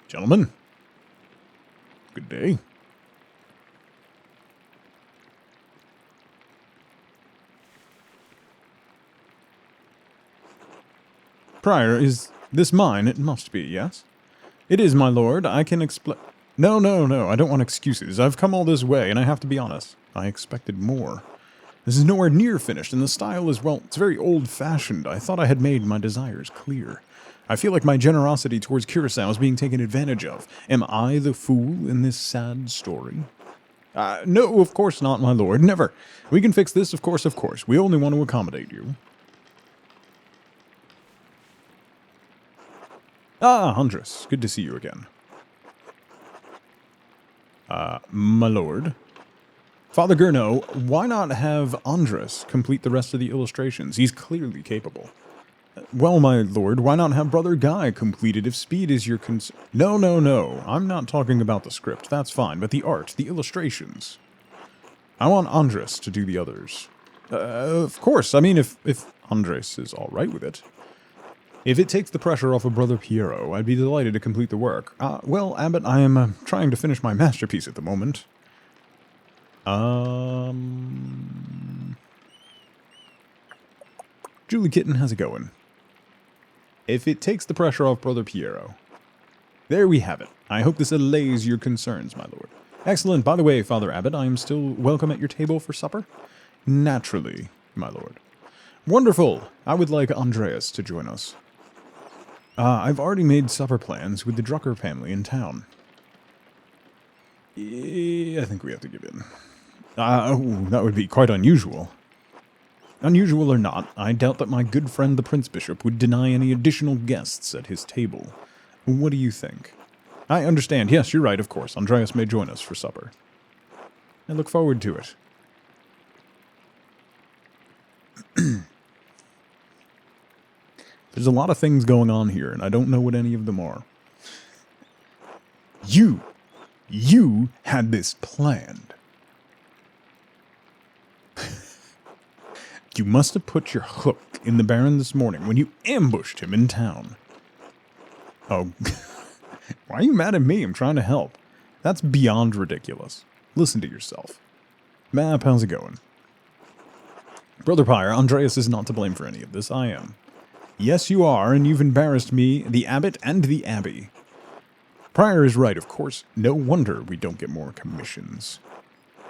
Gentlemen, good day. Prior, is this mine? It must be, yes? It is, my lord. I can explain... No, I don't want excuses. I've come all this way, and I have to be honest. I expected more. This is nowhere near finished, and the style is, well, it's very old-fashioned. I thought I had made my desires clear. I feel like my generosity towards Curacao is being taken advantage of. Am I the fool in this sad story? No, of course not, my lord. Never. We can fix this, of course. We only want to accommodate you. Ah, Andres. Good to see you again. My lord. Father Gurno, why not have Andres complete the rest of the illustrations? He's clearly capable. Well, my lord, why not have Brother Guy complete it if speed is your concern? No. I'm not talking about the script. That's fine, but the art, the illustrations. I want Andres to do the others. Of course. I mean, if Andres is all right with it. If it takes the pressure off of Brother Piero, I'd be delighted to complete the work. Well, Abbot, I am trying to finish my masterpiece at the moment. Julie Kitten, how's it going? If it takes the pressure off Brother Piero. There we have it. I hope this allays your concerns, my lord. Excellent. By the way, Father Abbot, I am still welcome at your table for supper? Naturally, my lord. Wonderful. I would like Andreas to join us. I've already made supper plans with the Drucker family in town. I think we have to give in. That would be quite unusual. Unusual or not, I doubt that my good friend the Prince Bishop would deny any additional guests at his table. What do you think? I understand. Yes, you're right, of course. Andreas may join us for supper. I look forward to it. There's a lot of things going on here, and I don't know what any of them are. You had this planned. You must have put your hook in the Baron this morning when you ambushed him in town. Oh, why are you mad at me? I'm trying to help. That's beyond ridiculous. Listen to yourself. Map, how's it going? Brother Pyre, Andreas is not to blame for any of this. I am. Yes, you are, and you've embarrassed me, the Abbot, and the Abbey. Prior is right, of course. No wonder we don't get more commissions.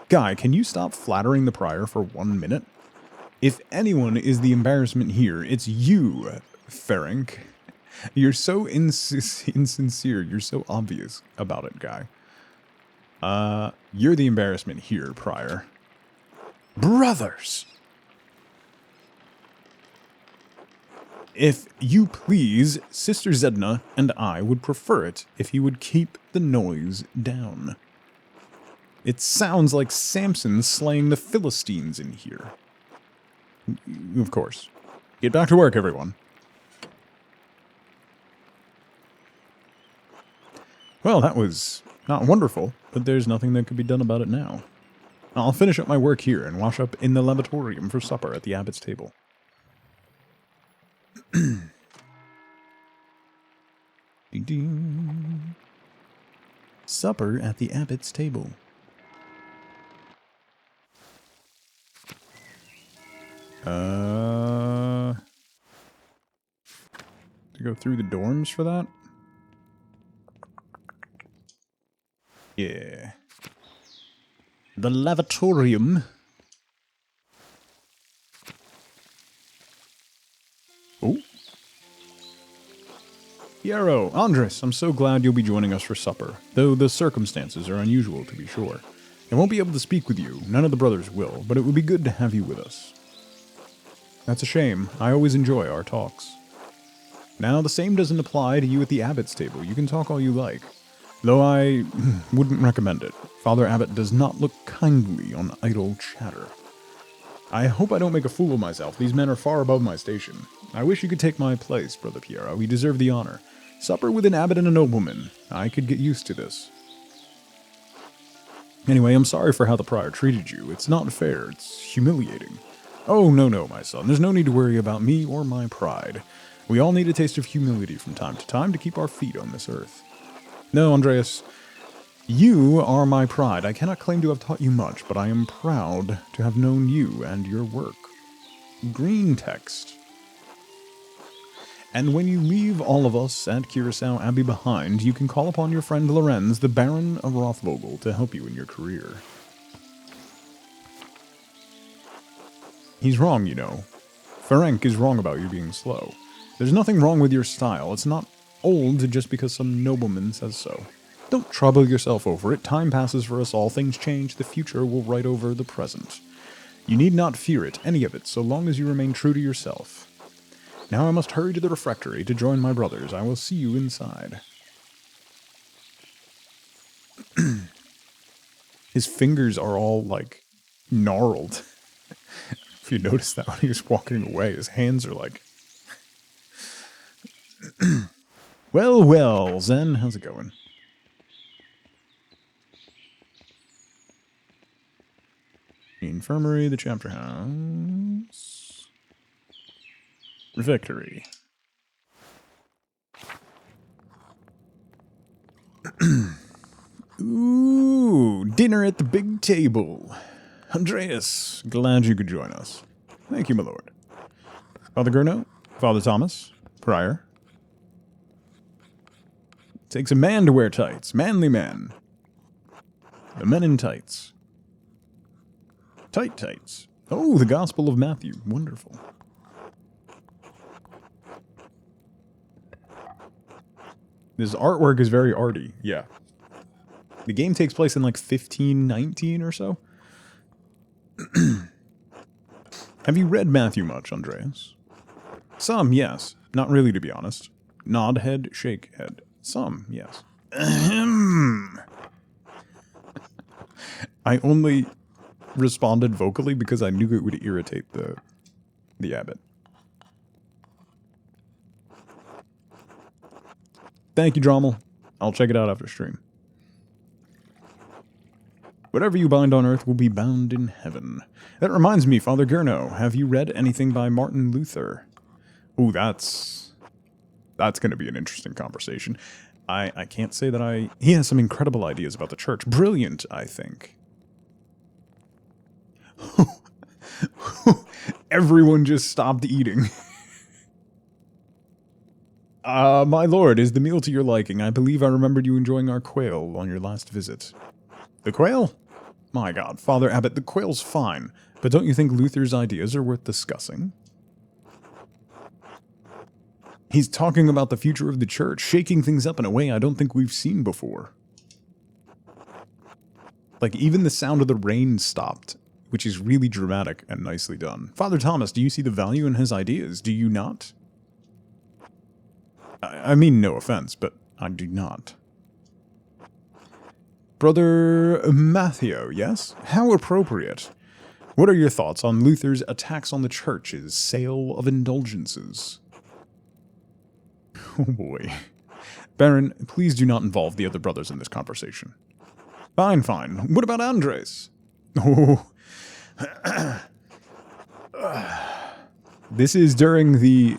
Guy, can you stop flattering the Prior for 1 minute? If anyone is the embarrassment here, it's you, Ferenc. You're so insincere. You're so obvious about it, Guy. You're the embarrassment here, Prior. Brothers! If you please, Sister Zedna and I would prefer it if you would keep the noise down. It sounds like Samson slaying the Philistines in here. Of course. Get back to work, everyone. Well, that was not wonderful, but there's nothing that could be done about it now. I'll finish up my work here and wash up in the lavatorium for supper at the Abbot's table. Supper at the Abbot's table. To go through the dorms for that? Yeah. The lavatorium. Oh. Piero, Andres, I'm so glad you'll be joining us for supper, though the circumstances are unusual to be sure. I won't be able to speak with you, none of the brothers will, but it would be good to have you with us. That's a shame. I always enjoy our talks. Now, the same doesn't apply to you at the Abbot's table. You can talk all you like. Though I wouldn't recommend it. Father Abbot does not look kindly on idle chatter. I hope I don't make a fool of myself. These men are far above my station. I wish you could take my place, Brother Piero. We deserve the honor. Supper with an abbot and a nobleman. I could get used to this. Anyway, I'm sorry for how the prior treated you. It's not fair. It's humiliating. Oh, no, my son. There's no need to worry about me or my pride. We all need a taste of humility from time to time to keep our feet on this earth. No, Andreas, you are my pride. I cannot claim to have taught you much, but I am proud to have known you and your work. Green text. And when you leave all of us at Curacao Abbey behind, you can call upon your friend Lorenz, the Baron of Rothvogel, to help you in your career. He's wrong, you know. Ferenc is wrong about you being slow. There's nothing wrong with your style. It's not old just because some nobleman says so. Don't trouble yourself over it. Time passes for us all. Things change. The future will write over the present. You need not fear it, any of it, so long as you remain true to yourself. Now I must hurry to the refectory to join my brothers. I will see you inside. His fingers are all, like, gnarled. If you notice that when he was walking away, his hands are like... Well, Zen, how's it going? The infirmary, the chapter house... Refectory. Ooh, dinner at the big table. Andreas, glad you could join us. Thank you, my lord. Father Gurno, Father Thomas, Prior. Takes a man to wear tights. Manly man. The men in tights. Tight tights. Oh, the Gospel of Matthew. Wonderful. This artwork is very arty. Yeah. The game takes place in like 1519 or so. Have you read Matthew much, Andreas? Some, yes. Not really, to be honest. Nod head, shake head. Some, yes. I only responded vocally because I knew it would irritate the abbot. Thank you, Drommel. I'll check it out after stream. Whatever you bind on earth will be bound in heaven. That reminds me, Father Gurno, have you read anything by Martin Luther? Ooh, that's going to be an interesting conversation. I can't say that he has some incredible ideas about the church. Brilliant, I think. Everyone just stopped eating. My lord, is the meal to your liking? I believe I remembered you enjoying our quail on your last visit. The quail? My god, Father Abbot, the quail's fine, but don't you think Luther's ideas are worth discussing? He's talking about the future of the church, shaking things up in a way I don't think we've seen before. Like, even the sound of the rain stopped, which is really dramatic and nicely done. Father Thomas, do you see the value in his ideas? Do you not? I mean no offense, but I do not. Brother Matthew, yes? How appropriate. What are your thoughts on Luther's attacks on the church's sale of indulgences? Oh boy. Baron, please do not involve the other brothers in this conversation. Fine. What about Andres? Oh. This is during the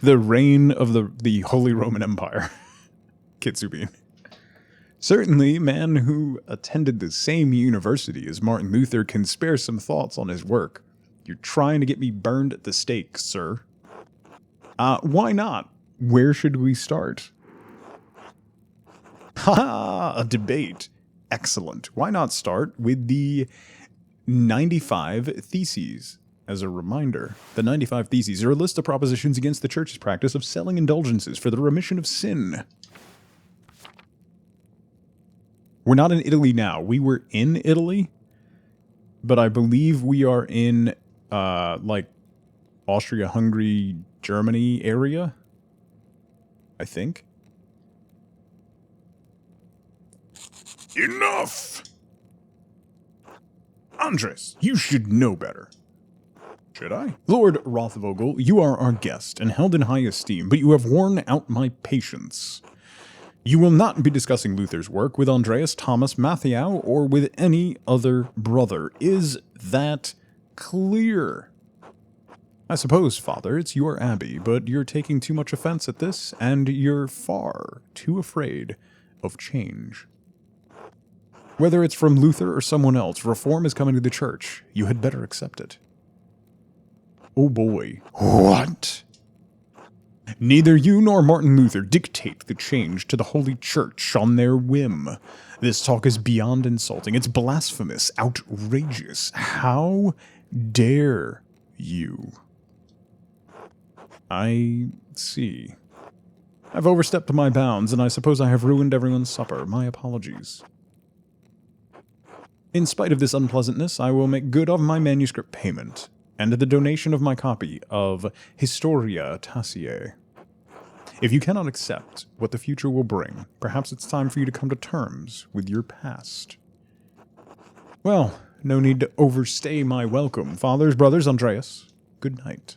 reign of the Holy Roman Empire. Kitsubin. Certainly, a man who attended the same university as Martin Luther can spare some thoughts on his work. You're trying to get me burned at the stake, sir. Why not? Where should we start? Ha! A debate. Excellent. Why not start with the 95 Theses? As a reminder, the 95 Theses are a list of propositions against the church's practice of selling indulgences for the remission of sin. We're not in Italy now. We were in Italy, but I believe we are in, like, Austria, Hungary, Germany area. I think. Enough! Andres, you should know better. Should I? Lord Rothvogel, you are our guest and held in high esteem, but you have worn out my patience. You will not be discussing Luther's work with Andreas Thomas Matthew or with any other brother. Is that clear? I suppose, Father, it's your abbey, but you're taking too much offense at this, and you're far too afraid of change. Whether it's from Luther or someone else, reform is coming to the church. You had better accept it. Oh boy. What? Neither you nor Martin Luther dictate the change to the Holy Church on their whim. This talk is beyond insulting. It's blasphemous, outrageous. How dare you? I see. I've overstepped my bounds, and I suppose I have ruined everyone's supper. My apologies. In spite of this unpleasantness, I will make good of my manuscript payment, and the donation of my copy of Historia Taciae. If you cannot accept what the future will bring, perhaps it's time for you to come to terms with your past. Well, no need to overstay my welcome. Fathers, brothers, Andreas, good night.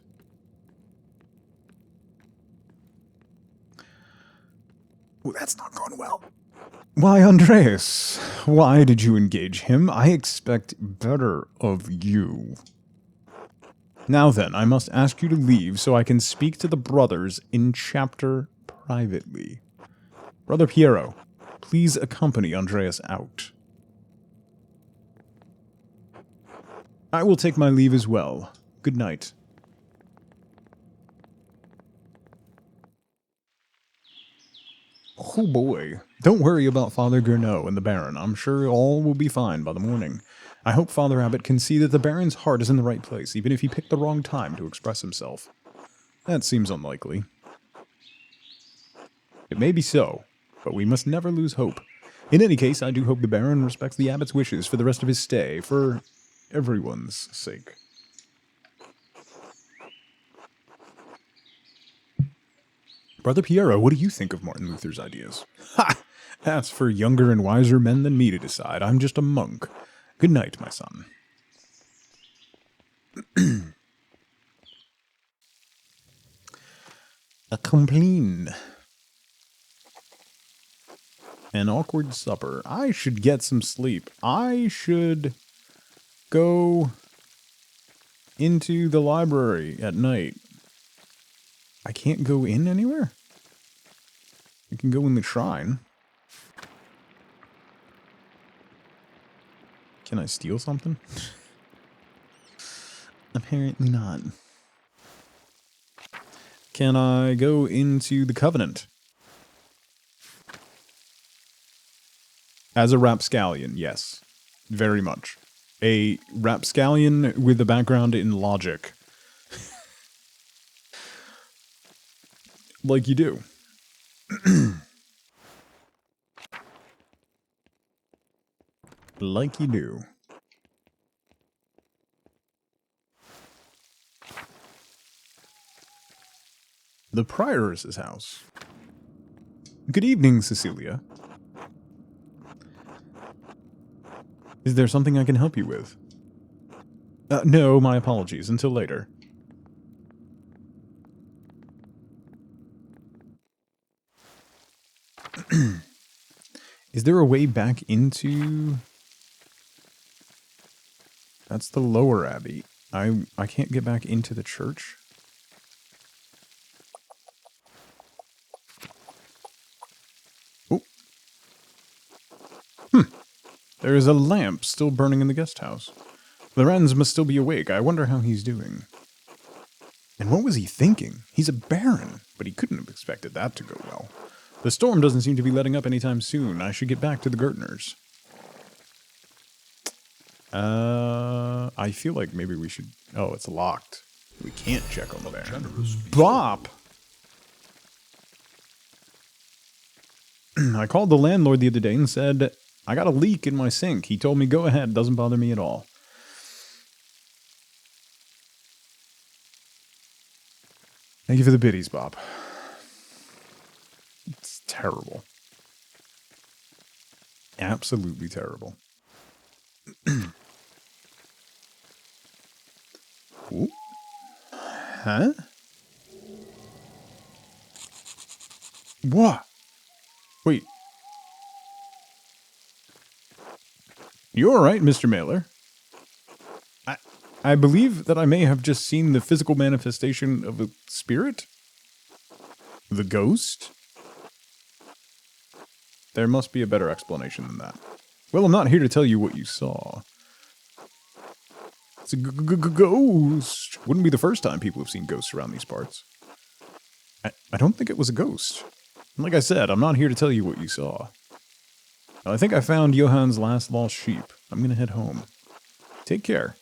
Well, that's not going well. Why, Andreas, why did you engage him? I expect better of you. Now then, I must ask you to leave so I can speak to the brothers in chapter privately. Brother Piero, please accompany Andreas out. I will take my leave as well. Good night. Oh boy. Don't worry about Father Gernot and the Baron. I'm sure all will be fine by the morning. I hope Father Abbot can see that the Baron's heart is in the right place, even if he picked the wrong time to express himself. That seems unlikely. It may be so, but we must never lose hope. In any case, I do hope the Baron respects the Abbot's wishes for the rest of his stay, for everyone's sake. Brother Piero, what do you think of Martin Luther's ideas? Ha! That's for younger and wiser men than me to decide. I'm just a monk. Good night, my son. A compline. An awkward supper. I should get some sleep. I should go into the library at night. I can't go in anywhere? I can go in the shrine. Can I steal something? Apparently not. Can I go into the Covenant? As a rapscallion, yes. Very much. A rapscallion with a background in logic. Like you do. Like you do. The Prioress's house. Good evening, Cecilia. Is there something I can help you with? No, my apologies. Until later. Is there a way back into... That's the lower abbey. I can't get back into the church. Oh. There is a lamp still burning in the guest house. The wrens must still be awake. I wonder how he's doing. And what was he thinking? He's a baron, but he couldn't have expected that to go well. The storm doesn't seem to be letting up anytime soon. I should get back to the Gertners. I feel like maybe we should... Oh, it's locked. We can't check on the baron. Bop! I called the landlord the other day and said, I got a leak in my sink. He told me, go ahead, doesn't bother me at all. Thank you for the biddies, Bob. It's terrible. Absolutely terrible. Ooh. Huh? What? Wait. You alright, Mr. Mailer? I believe that I may have just seen the physical manifestation of a spirit? The ghost? There must be a better explanation than that. Well, I'm not here to tell you what you saw. It's a ghost. Wouldn't be the first time people have seen ghosts around these parts. I don't think it was a ghost. Like I said, I'm not here to tell you what you saw. I think I found Johann's last lost sheep. I'm gonna head home. Take care.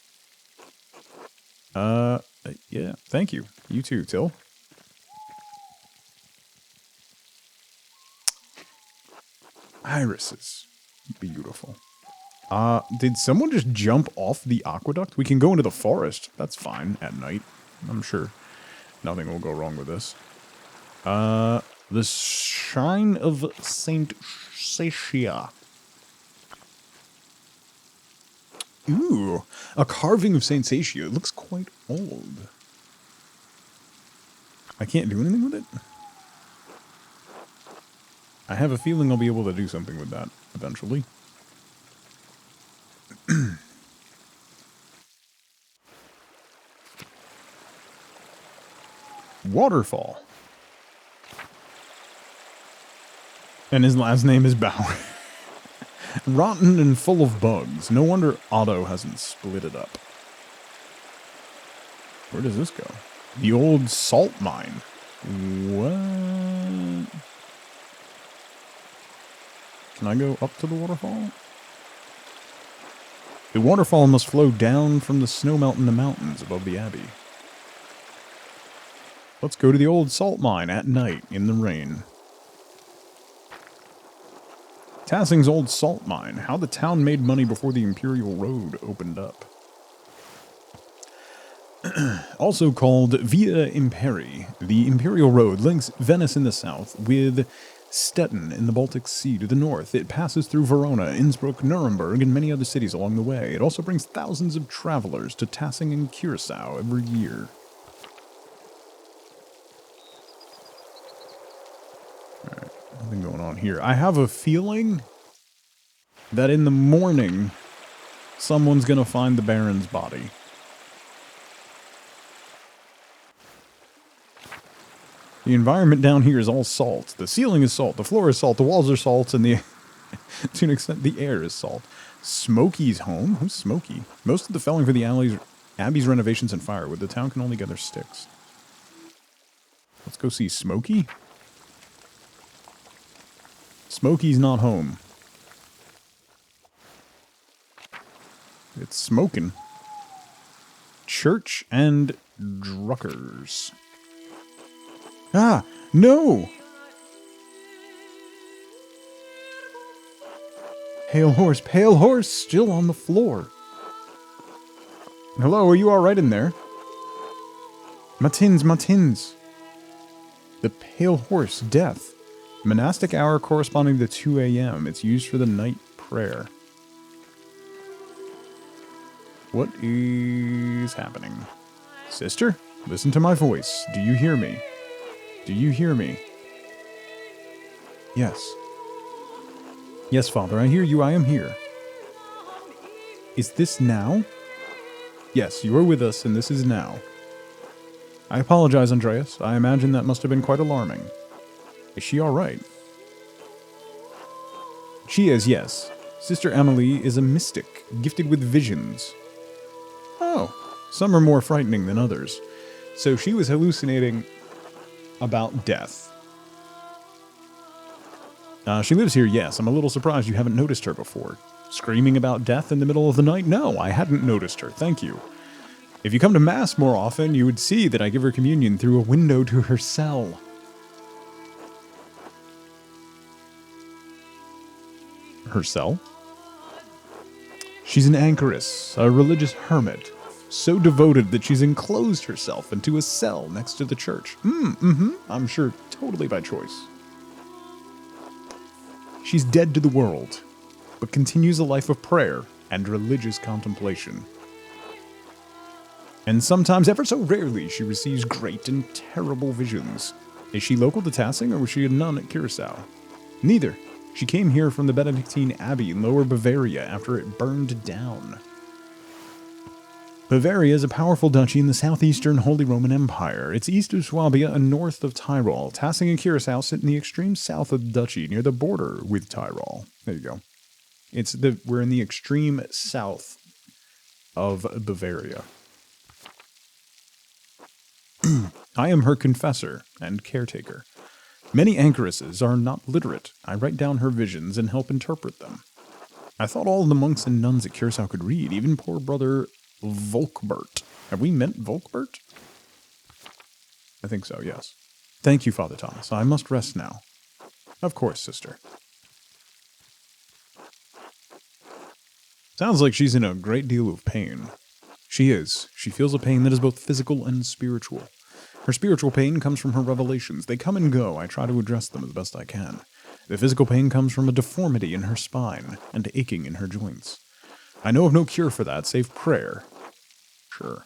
Yeah, thank you. You too, Till. Irises. Beautiful. Did someone just jump off the aqueduct? We can go into the forest. That's fine at night. I'm sure nothing will go wrong with this. The Shrine of Saint Sachia. Ooh, a carving of Saint Sachia. It looks quite old. I can't do anything with it? I have a feeling I'll be able to do something with that eventually. Waterfall. And his last name is Bauer. Rotten and full of bugs. No wonder Otto hasn't split it up. Where does this go? The old salt mine. What? Can I go up to the waterfall? The waterfall must flow down from the snow melt in the mountains above the abbey. Let's go to the old salt mine at night in the rain. Tassing's old salt mine. How the town made money before the Imperial Road opened up. Also called Via Imperi, the Imperial Road links Venice in the south with Stettin in the Baltic Sea to the north. It passes through Verona, Innsbruck, Nuremberg, and many other cities along the way. It also brings thousands of travelers to Tassing and Curacao every year. Alright, nothing going on here. I have a feeling that in the morning, someone's gonna find the Baron's body. The environment down here is all salt. The ceiling is salt, the floor is salt, the walls are salt, and to an extent, the air is salt. Smokey's home? Who's Smokey? Most of the felling for the Abbey's renovations and firewood. The town can only gather sticks. Let's go see Smokey. Smokey's not home. It's smoking. Church and Druckers. Ah, no! Pale horse, still on the floor. Hello, are you alright in there? Matins. The pale horse, death. Monastic hour corresponding to 2 a.m. It's used for the night prayer. What is happening? Sister, listen to my voice. Do you hear me? Do you hear me? Yes. Yes, Father, I hear you. I am here. Is this now? Yes, you are with us, and this is now. I apologize, Andreas. I imagine that must have been quite alarming. Is she all right? She is, yes. Sister Emily is a mystic, gifted with visions. Some are more frightening than others. So she was hallucinating about death. She lives here, yes. I'm a little surprised you haven't noticed her before. Screaming about death in the middle of the night? No, I hadn't noticed her, thank you. If you come to Mass more often, you would see that I give her communion through a window to her cell. Her cell? She's an anchoress, a religious hermit, so devoted that she's enclosed herself into a cell next to the church. I'm sure totally by choice. She's dead to the world, but continues a life of prayer and religious contemplation. And sometimes, ever so rarely, she receives great and terrible visions. Is she local to Tassing, or was she a nun at Curacao? Neither. She came here from the Benedictine Abbey in Lower Bavaria after it burned down. Bavaria is a powerful duchy in the southeastern Holy Roman Empire. It's east of Swabia and north of Tyrol. Tassing and Curacao sit in the extreme south of the duchy, near the border with Tyrol. There you go. We're in the extreme south of Bavaria. I am her confessor and caretaker. Many anchoresses are not literate. I write down her visions and help interpret them. I thought all the monks and nuns at Curacao could read, even poor brother Volkbert. Have we met Volkbert? I think so, yes. Thank you, Father Thomas. I must rest now. Of course, sister. Sounds like she's in a great deal of pain. She is. She feels a pain that is both physical and spiritual. Her spiritual pain comes from her revelations. They come and go. I try to address them as best I can. The physical pain comes from a deformity in her spine and aching in her joints. I know of no cure for that, save prayer. Sure.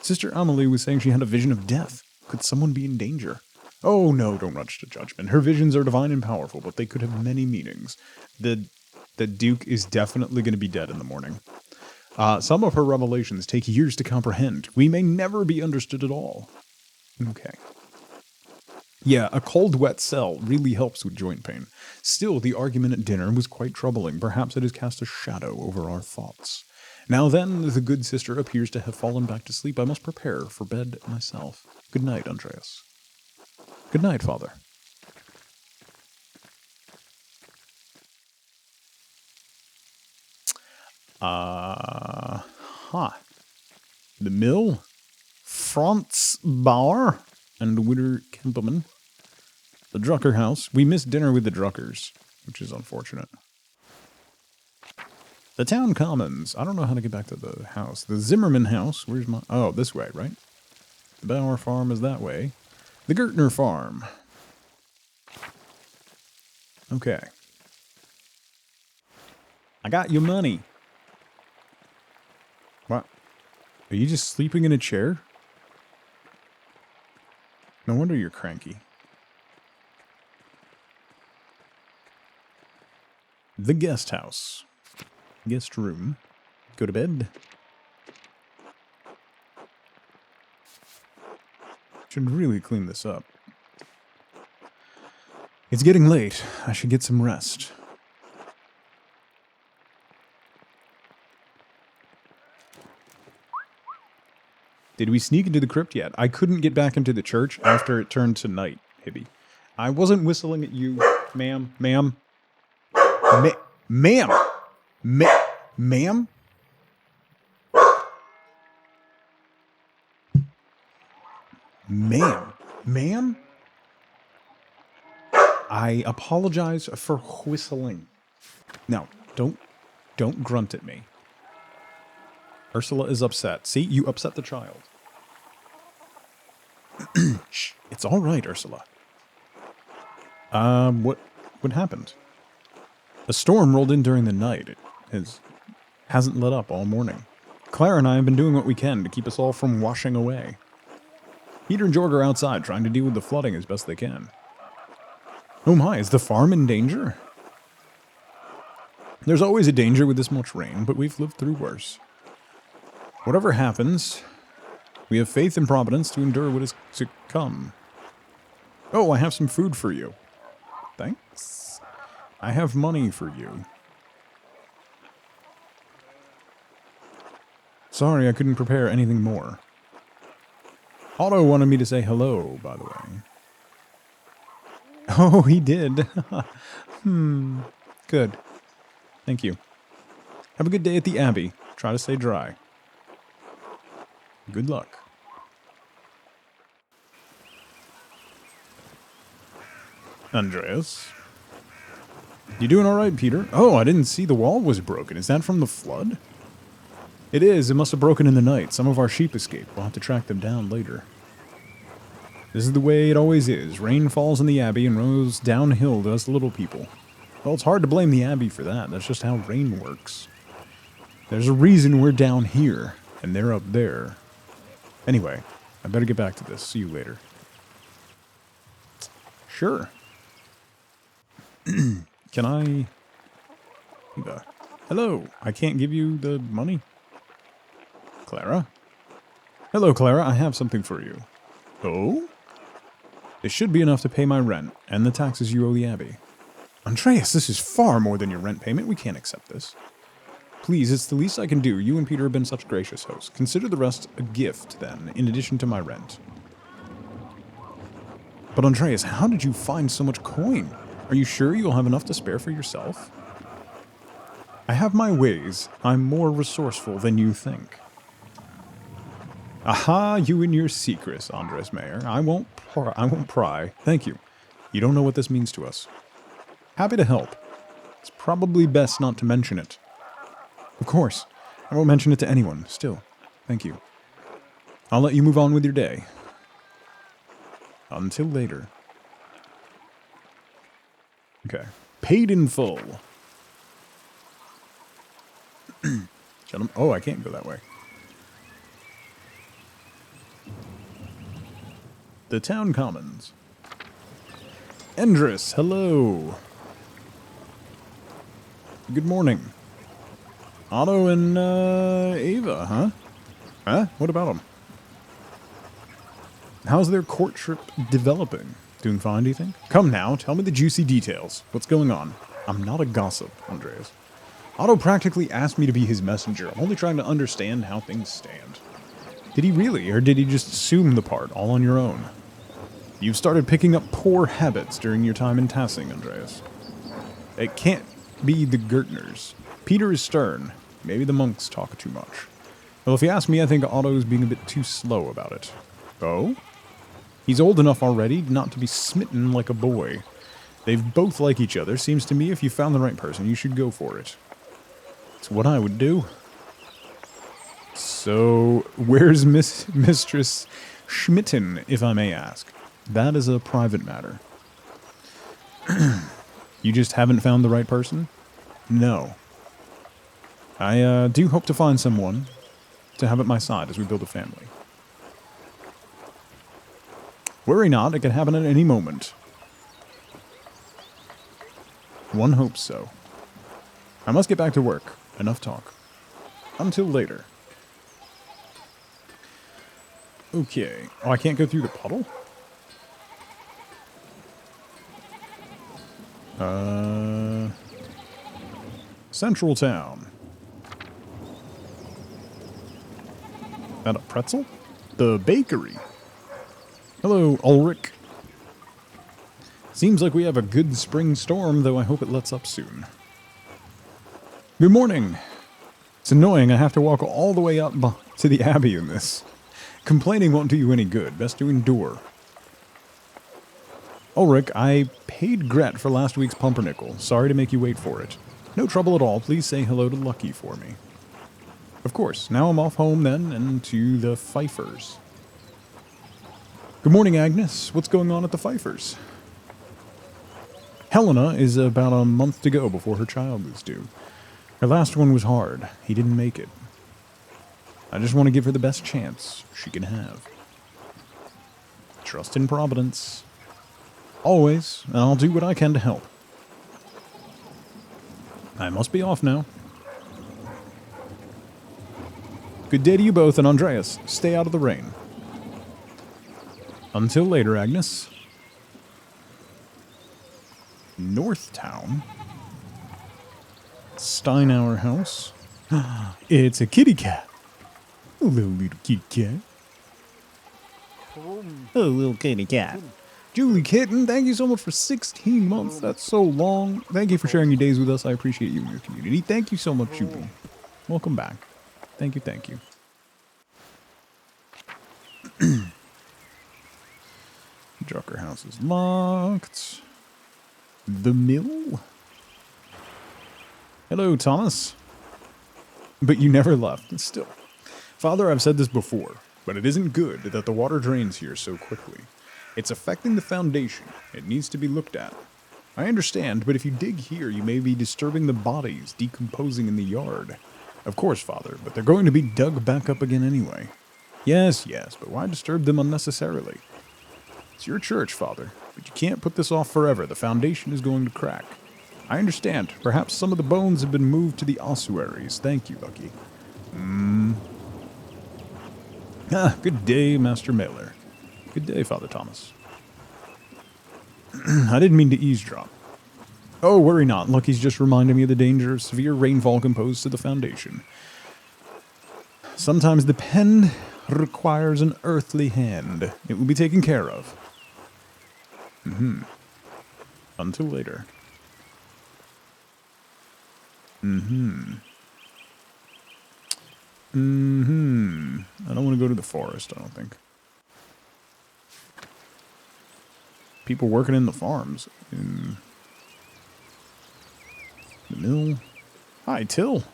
Sister Amelie was saying she had a vision of death. Could someone be in danger? Oh no, don't rush to judgment. Her visions are divine and powerful, but they could have many meanings. The Duke is definitely going to be dead in the morning. Some of her revelations take years to comprehend. We may never be understood at all. Okay. Yeah, a cold, wet cell really helps with joint pain. Still, the argument at dinner was quite troubling. Perhaps it has cast a shadow over our thoughts. Now then, the good sister appears to have fallen back to sleep. I must prepare for bed myself. Good night, Andreas. Good night, Father. The mill? Franz Bauer and Witter Kemperman. The Drucker house. We missed dinner with the Druckers, which is unfortunate. The town commons. I don't know how to get back to the house. The Zimmerman house. Where's my... Oh, this way, right? The Bauer farm is that way. The Gertner farm. Okay. I got your money. What? Are you just sleeping in a chair? No wonder you're cranky. The guest house. Guest room. Go to bed. Should really clean this up. It's getting late. I should get some rest. Did we sneak into the crypt yet? I couldn't get back into the church after it turned to night, Hibby. I wasn't whistling at you, ma'am. Ma'am. Ma'am. Ma'am? Ma'am? I apologize for whistling. Now, don't grunt at me. Ursula is upset. See, you upset the child. Shh, it's all right, Ursula. What happened? A storm rolled in during the night. It hasn't let up all morning. Claire and I have been doing what we can to keep us all from washing away. Peter and Jorg are outside trying to deal with the flooding as best they can. Oh my, is the farm in danger? There's always a danger with this much rain, but we've lived through worse. Whatever happens, we have faith in Providence to endure what is to come. Oh, I have some food for you. Thanks. I have money for you. Sorry, I couldn't prepare anything more. Otto wanted me to say hello, by the way. Oh, he did. Good. Thank you. Have a good day at the Abbey. Try to stay dry. Good luck. Andreas? You doing alright, Peter? Oh, I didn't see the wall was broken. Is that from the flood? It is. It must have broken in the night. Some of our sheep escaped. We'll have to track them down later. This is the way it always is. Rain falls in the Abbey and rolls downhill to us little people. Well, it's hard to blame the Abbey for that. That's just how rain works. There's a reason we're down here, and they're up there. Anyway, I better get back to this. See you later. Sure. Can I... Hello, I can't give you the money. Clara? Hello, Clara, I have something for you. Oh? It should be enough to pay my rent, and the taxes you owe the Abbey. Andreas, this is far more than your rent payment. We can't accept this. Please, it's the least I can do. You and Peter have been such gracious hosts. Consider the rest a gift, then, in addition to my rent. But Andreas, how did you find so much coin? Are you sure you'll have enough to spare for yourself? I have my ways. I'm more resourceful than you think. Aha, you and your secrets, Andres Mayer. I won't pry. Thank you. You don't know what this means to us. Happy to help. It's probably best not to mention it. Of course. I won't mention it to anyone. Still, thank you. I'll let you move on with your day. Until later. Okay. Paid in full. Oh, I can't go that way. The town commons. Endris, hello. Good morning. Otto and, Ava, huh? Huh? What about them? How's their courtship developing? Doing fine, do you think? Come now, tell me the juicy details. What's going on? I'm not a gossip, Andreas. Otto practically asked me to be his messenger. I'm only trying to understand how things stand. Did he really, or did he just assume the part all on your own? You've started picking up poor habits during your time in Tassing, Andreas. It can't be the Gertners. Peter is stern. Maybe the monks talk too much. Well, if you ask me, I think Otto's being a bit too slow about it. Oh? He's old enough already not to be smitten like a boy. They both like each other. Seems to me if you found the right person, you should go for it. It's what I would do. So, where's Mistress Schmitten, if I may ask? That is a private matter. You just haven't found the right person? No. I do hope to find someone to have at my side as we build a family. Worry not, it can happen at any moment. One hopes so. I must get back to work. Enough talk. Until later. Okay. Oh, I can't go through the puddle? Central Town. That a pretzel? The bakery. Hello, Ulrich. Seems like we have a good spring storm, though I hope it lets up soon. Good morning. It's annoying I have to walk all the way up to the Abbey in this. Complaining won't do you any good. Best to endure. Ulrich, I paid Gret for last week's pumpernickel. Sorry to make you wait for it. No trouble at all. Please say hello to Lucky for me. Of course. Now I'm off home then, and to the Pfeiffers. Good morning, Agnes. What's going on at the Pfeiffers? Helena is about a month to go before her child is due. Her last one was hard. He didn't make it. I just want to give her the best chance she can have. Trust in Providence. Always, and I'll do what I can to help. I must be off now. Good day to you both, and Andreas, stay out of the rain. Until later, Agnes. North Town? Steinauer House? It's a kitty cat. Hello, little kitty cat. Hello, little kitty cat. Julie Kitten, thank you so much for 16 months. That's so long. Thank you for sharing your days with us. I appreciate you and your community. Thank you so much, Julie. Welcome back. Thank you, thank you. Drucker house is locked. The mill? Hello, Thomas. But you never left. Still. Father, I've said this before, but it isn't good that the water drains here so quickly. It's affecting the foundation. It needs to be looked at. I understand, but if you dig here, you may be disturbing the bodies decomposing in the yard. Of course, Father, but they're going to be dug back up again anyway. Yes, but why disturb them unnecessarily? It's your church, Father, but you can't put this off forever. The foundation is going to crack. I understand. Perhaps some of the bones have been moved to the ossuaries. Thank you, Lucky. Good day, Master Mailer. Good day, Father Thomas. I didn't mean to eavesdrop. Oh, worry not. Lucky's just reminded me of the danger of severe rainfall composed to the foundation. Sometimes the pen requires an earthly hand. It will be taken care of. Until later. I don't want to go to the forest, I don't think. People working in the farms. In the mill. Hi, Till.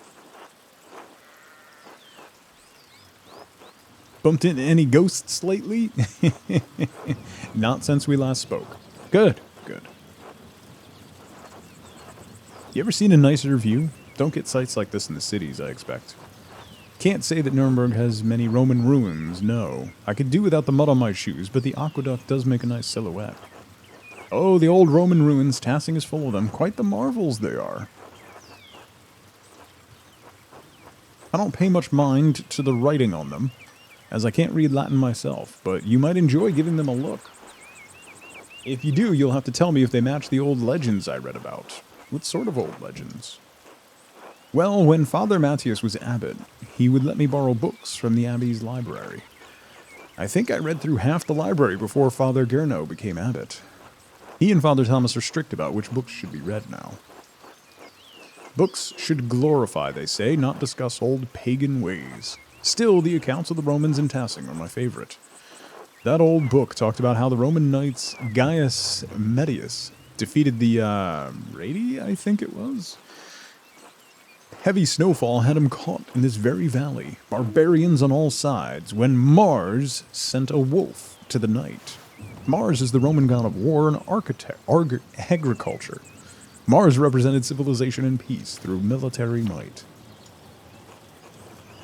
Bumped into any ghosts lately? Not since we last spoke. Good. You ever seen a nicer view? Don't get sights like this in the cities, I expect. Can't say that Nuremberg has many Roman ruins, no. I could do without the mud on my shoes, but the aqueduct does make a nice silhouette. Oh, the old Roman ruins, Tassing is full of them. Quite the marvels they are. I don't pay much mind to the writing on them, as I can't read Latin myself, but you might enjoy giving them a look. If you do, you'll have to tell me if they match the old legends I read about. What sort of old legends? Well, when Father Matthias was abbot, he would let me borrow books from the abbey's library. I think I read through half the library before Father Gernot became abbot. He and Father Thomas are strict about which books should be read now. Books should glorify, they say, not discuss old pagan ways. Still, the accounts of the Romans in Tassing are my favorite. That old book talked about how the Roman knights Gaius Medius defeated the, Radi, I think it was? Heavy snowfall had him caught in this very valley, barbarians on all sides, when Mars sent a wolf to the night. Mars is the Roman god of war and agriculture. Mars represented civilization and peace through military might.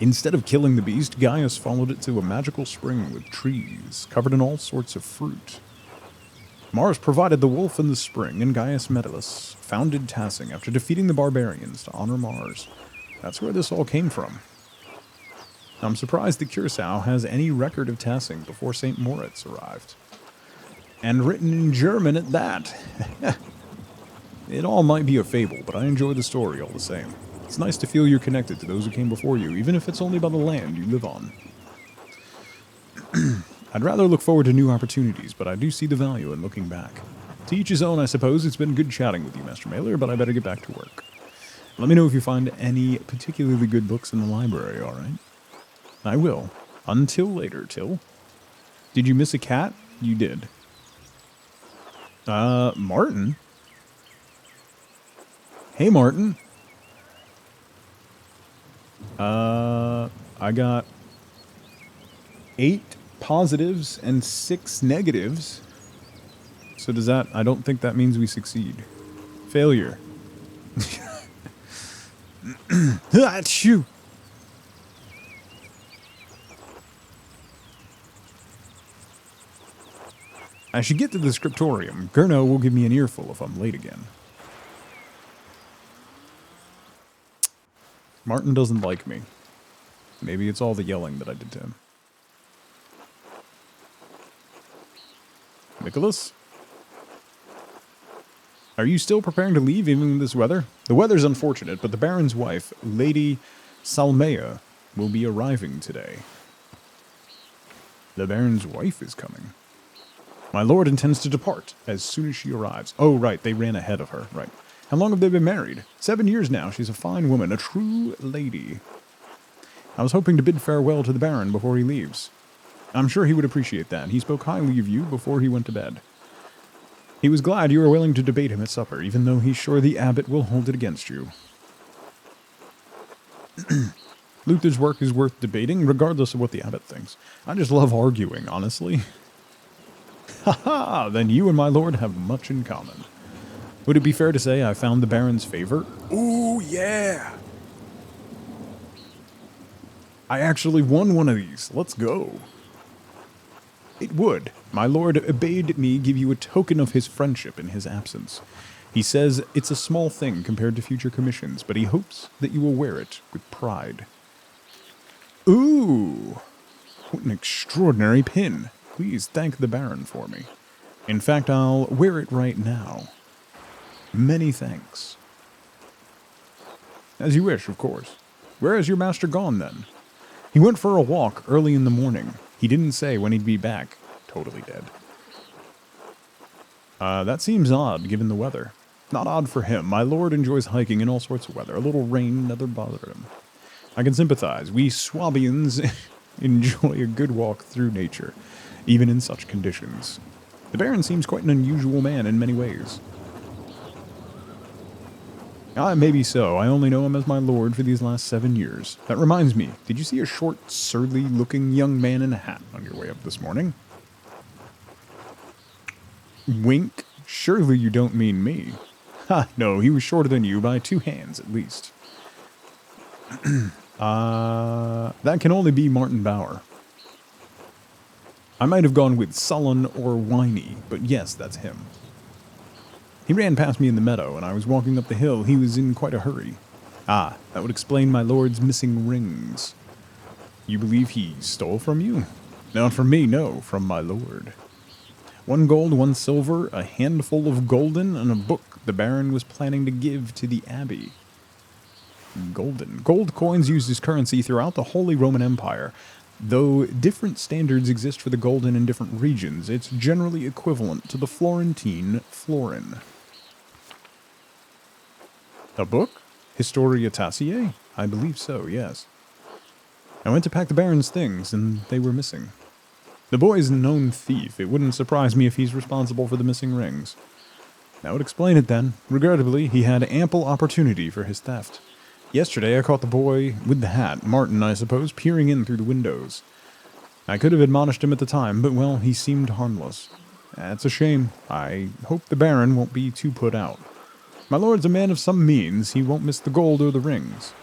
Instead of killing the beast, Gaius followed it to a magical spring with trees, covered in all sorts of fruit. Mars provided the wolf in the spring, and Gaius Medius founded Tassing after defeating the barbarians to honor Mars. That's where this all came from. I'm surprised that Curacao has any record of Tassing before St. Moritz arrived. And written in German at that. It all might be a fable, but I enjoy the story all the same. It's nice to feel you're connected to those who came before you, even if it's only by the land you live on. I'd rather look forward to new opportunities, but I do see the value in looking back. To each his own, I suppose. It's been good chatting with you, Master Mailer, but I better get back to work. Let me know if you find any particularly good books in the library, alright? I will. Until later, Till. Did you miss a cat? You did. Martin? Hey, Martin. I got 8 positives and 6 negatives. So does that... I don't think that means we succeed. Failure. Achoo! I should get to the scriptorium. Gernot will give me an earful if I'm late again. Martin doesn't like me. Maybe it's all the yelling that I did to him. Nicholas? Are you still preparing to leave even in this weather? The weather's unfortunate, but the Baron's wife, Lady Salmea, will be arriving today. The Baron's wife is coming. My lord intends to depart as soon as she arrives. Oh, right, they ran ahead of her, right. How long have they been married? 7 years now. She's a fine woman, a true lady. I was hoping to bid farewell to the Baron before he leaves. I'm sure he would appreciate that. He spoke highly of you before he went to bed. He was glad you were willing to debate him at supper, even though he's sure the abbot will hold it against you. Luther's work is worth debating, regardless of what the abbot thinks. I just love arguing, honestly. Ha! Then you and my lord have much in common. Would it be fair to say I found the Baron's favor? Ooh, yeah! I actually won one of these. Let's go. It would. My lord bade me give you a token of his friendship in his absence. He says it's a small thing compared to future commissions, but he hopes that you will wear it with pride. Ooh! What an extraordinary pin. Please thank the Baron for me. In fact, I'll wear it right now. Many thanks. As you wish, of course. Where has your master gone, then? He went for a walk early in the morning. He didn't say when he'd be back. Totally dead. That seems odd, given the weather. Not odd for him. My lord enjoys hiking in all sorts of weather. A little rain never bothered him. I can sympathize. We Swabians enjoy a good walk through nature, even in such conditions. The Baron seems quite an unusual man in many ways. Maybe so. I only know him as my lord for these last 7 years. That reminds me, did you see a short, surly-looking young man in a hat on your way up this morning? Wink. Surely you don't mean me. Ha, no, he was shorter than you by 2 hands, at least. That can only be Martin Bauer. I might have gone with sullen or whiny, but yes, that's him. He ran past me in the meadow, and I was walking up the hill. He was in quite a hurry. Ah, that would explain my lord's missing rings. You believe he stole from you? Not from me, no, from my lord. 1 gold, 1 silver, a handful of golden, and a book the Baron was planning to give to the abbey. Golden. Gold coins used as currency throughout the Holy Roman Empire. Though different standards exist for the golden in different regions, it's generally equivalent to the Florentine florin. A book? Historia Taciae? I believe so, yes. I went to pack the Baron's things, and they were missing. The boy's a known thief. It wouldn't surprise me if he's responsible for the missing rings. That would explain it then. Regrettably, he had ample opportunity for his theft. Yesterday I caught the boy with the hat, Martin, I suppose, peering in through the windows. I could have admonished him at the time, but, well, he seemed harmless. That's a shame. I hope the Baron won't be too put out. My lord's a man of some means. He won't miss the gold or the rings.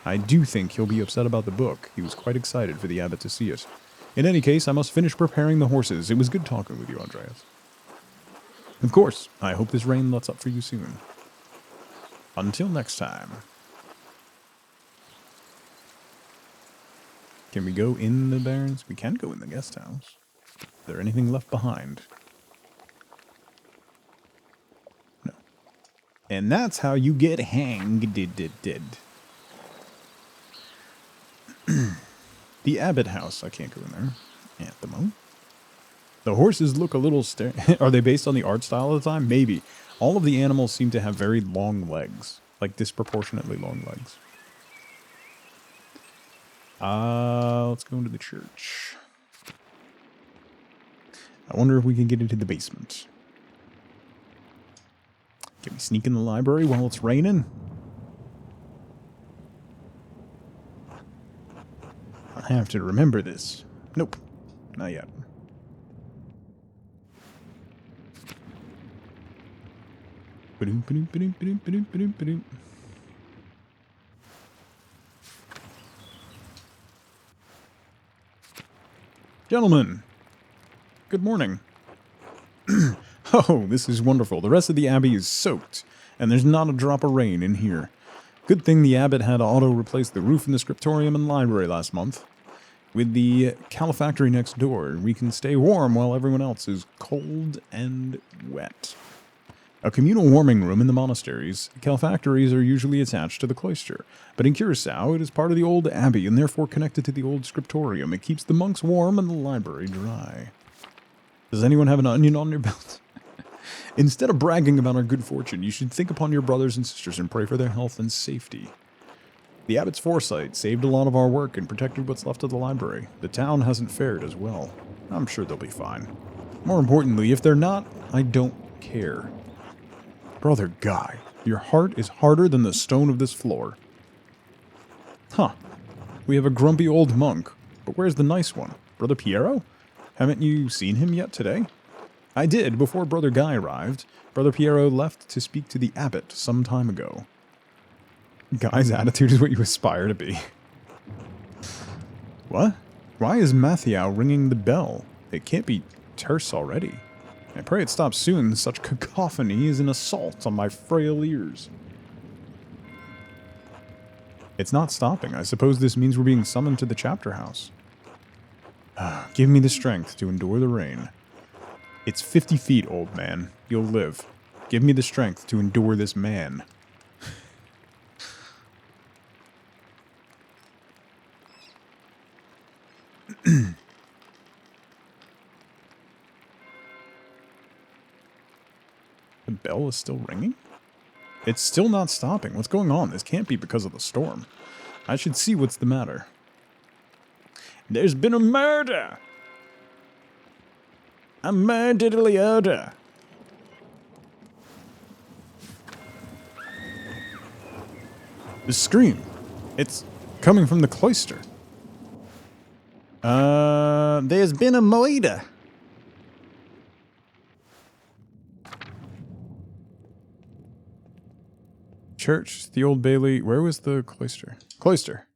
I do think he'll be upset about the book. He was quite excited for the abbot to see it. In any case, I must finish preparing the horses. It was good talking with you, Andreas. Of course, I hope this rain lets up for you soon. Until next time. Can we go in the Baron's? We can go in the guest house. Is there anything left behind? No. And that's how you get hanged. The Abbot house. I can't go in there at the moment. The horses look a little Are they based on the art style of the time? Maybe. All of the animals seem to have very long legs. Like disproportionately long legs. Let's go into the church. I wonder if we can get into the basement. Can we sneak in the library while it's raining? I have to remember this. Nope. Not yet. Gentlemen, good morning. Oh, this is wonderful. The rest of the abbey is soaked, and there's not a drop of rain in here. Good thing the abbot had auto-replace the roof in the scriptorium and library last month. With the calefactory next door, we can stay warm while everyone else is cold and wet. A communal warming room in the monasteries, calefactories are usually attached to the cloister, but in Curacao it is part of the old abbey and therefore connected to the old scriptorium. It keeps the monks warm and the library dry. Does anyone have an onion on their belt? Instead of bragging about our good fortune, you should think upon your brothers and sisters and pray for their health and safety. The abbot's foresight saved a lot of our work and protected what's left of the library. The town hasn't fared as well. I'm sure they'll be fine. More importantly, if they're not, I don't care. Brother Guy, your heart is harder than the stone of this floor. Huh. We have a grumpy old monk, but where's the nice one? Brother Piero? Haven't you seen him yet today? I did, before Brother Guy arrived. Brother Piero left to speak to the abbot some time ago. Guy's attitude is what you aspire to be. What? Why is Mathieu ringing the bell? It can't be terse already. I pray it stops soon. Such cacophony is an assault on my frail ears. It's not stopping. I suppose this means we're being summoned to the chapter house. Give me the strength to endure the rain. It's 50 feet, old man. You'll live. Give me the strength to endure this man. The bell is still ringing? It's still not stopping. What's going on? This can't be because of the storm. I should see what's the matter. There's been a murder! A murder. The scream. It's coming from the cloister. There's been a murder. Church, the Old Bailey. Where was the cloister? Cloister.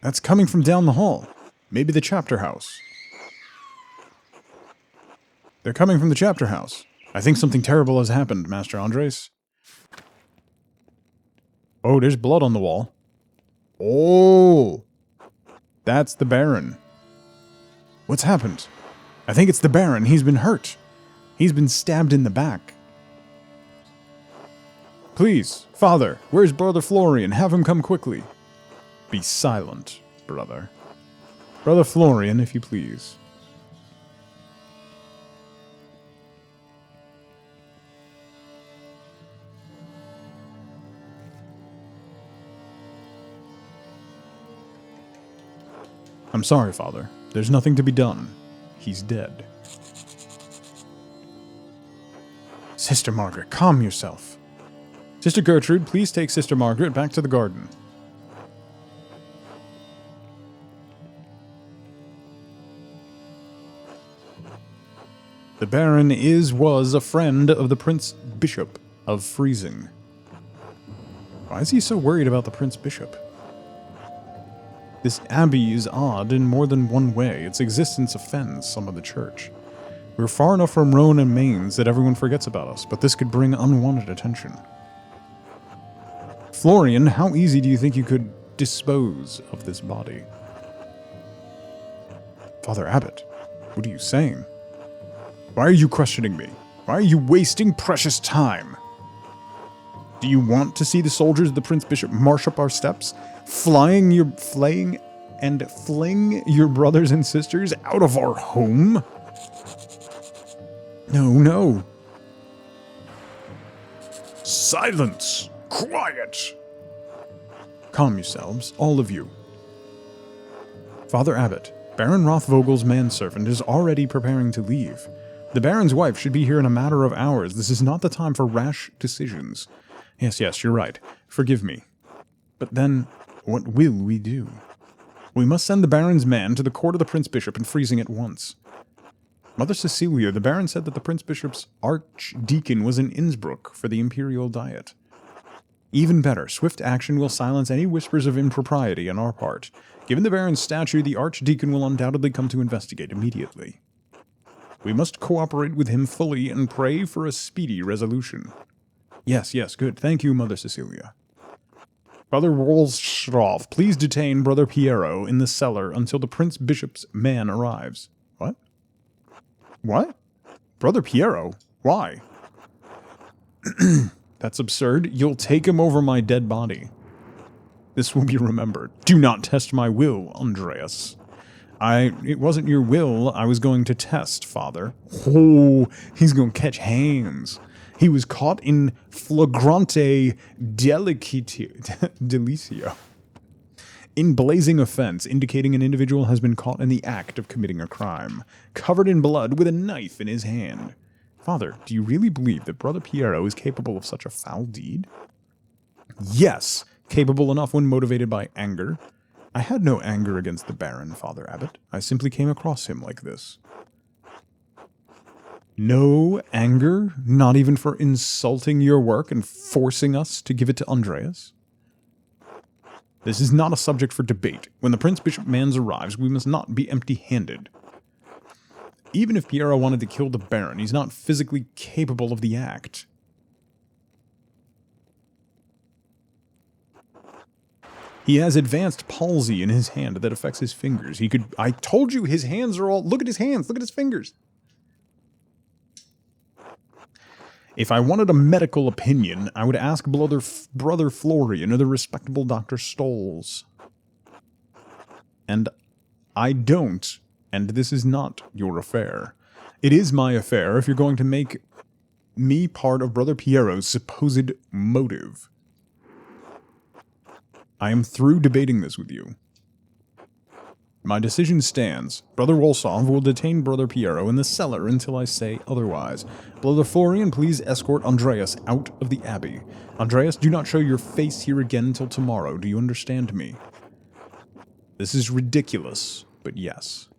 That's coming from down the hall. Maybe the chapter house. They're coming from the chapter house. I think something terrible has happened, Master Andres. Oh, there's blood on the wall. Oh! That's the Baron. What's happened? I think it's the Baron. He's been hurt. He's been stabbed in the back. Please, Father, where's Brother Florian? Have him come quickly. Be silent, brother. Brother Florian, if you please. I'm sorry, Father. There's nothing to be done. He's dead. Sister Margaret, calm yourself. Sister Gertrude, please take Sister Margaret back to the garden. The Baron was a friend of the Prince Bishop of Freezing. Why is he so worried about the Prince Bishop? This abbey is odd in more than one way. Its existence offends some of the church. We're far enough from Rhone and Mainz that everyone forgets about us, but this could bring unwanted attention. Florian, how easy do you think you could dispose of this body? Father Abbot, what are you saying? Why are you questioning me? Why are you wasting precious time? Do you want to see the soldiers of the Prince Bishop march up our steps, fling your brothers and sisters out of our home? No. Silence! Quiet! Calm yourselves, all of you. Father Abbot, Baron Rothvogel's manservant is already preparing to leave. The Baron's wife should be here in a matter of hours. This is not the time for rash decisions. Yes, you're right. Forgive me. But then, what will we do? We must send the Baron's man to the court of the Prince Bishop in Freezing at once. Mother Cecilia, the Baron said that the Prince Bishop's archdeacon was in Innsbruck for the imperial diet. Even better, swift action will silence any whispers of impropriety on our part. Given the Baron's stature, the archdeacon will undoubtedly come to investigate immediately. We must cooperate with him fully and pray for a speedy resolution. Yes, good. Thank you, Mother Cecilia. Brother Wolstroff, please detain Brother Piero in the cellar until the Prince Bishop's man arrives. What? What? Brother Piero? Why? That's absurd. You'll take him over my dead body. This will be remembered. Do not test my will, Andreas. It wasn't your will I was going to test, Father. Oh, he's going to catch hands. He was caught in flagrante delicio. In blazing offense, indicating an individual has been caught in the act of committing a crime, covered in blood with a knife in his hand. Father, do you really believe that Brother Piero is capable of such a foul deed? Yes, capable enough when motivated by anger. I had no anger against the Baron, Father Abbot. I simply came across him like this. No anger? Not even for insulting your work and forcing us to give it to Andreas? This is not a subject for debate. When the Prince Bishop Mans arrives, we must not be empty-handed. Even if Piero wanted to kill the Baron, he's not physically capable of the act. He has advanced palsy in his hand that affects his fingers. I told you his hands are all... Look at his hands. Look at his fingers. If I wanted a medical opinion, I would ask Brother Florian or the respectable Dr. Stolz. And I don't, and this is not your affair. It is my affair if you're going to make me part of Brother Piero's supposed motive. I am through debating this with you. My decision stands. Brother Wolsov will detain Brother Piero in the cellar until I say otherwise. Brother Florian, please escort Andreas out of the abbey. Andreas, do not show your face here again until tomorrow. Do you understand me? This is ridiculous, but yes.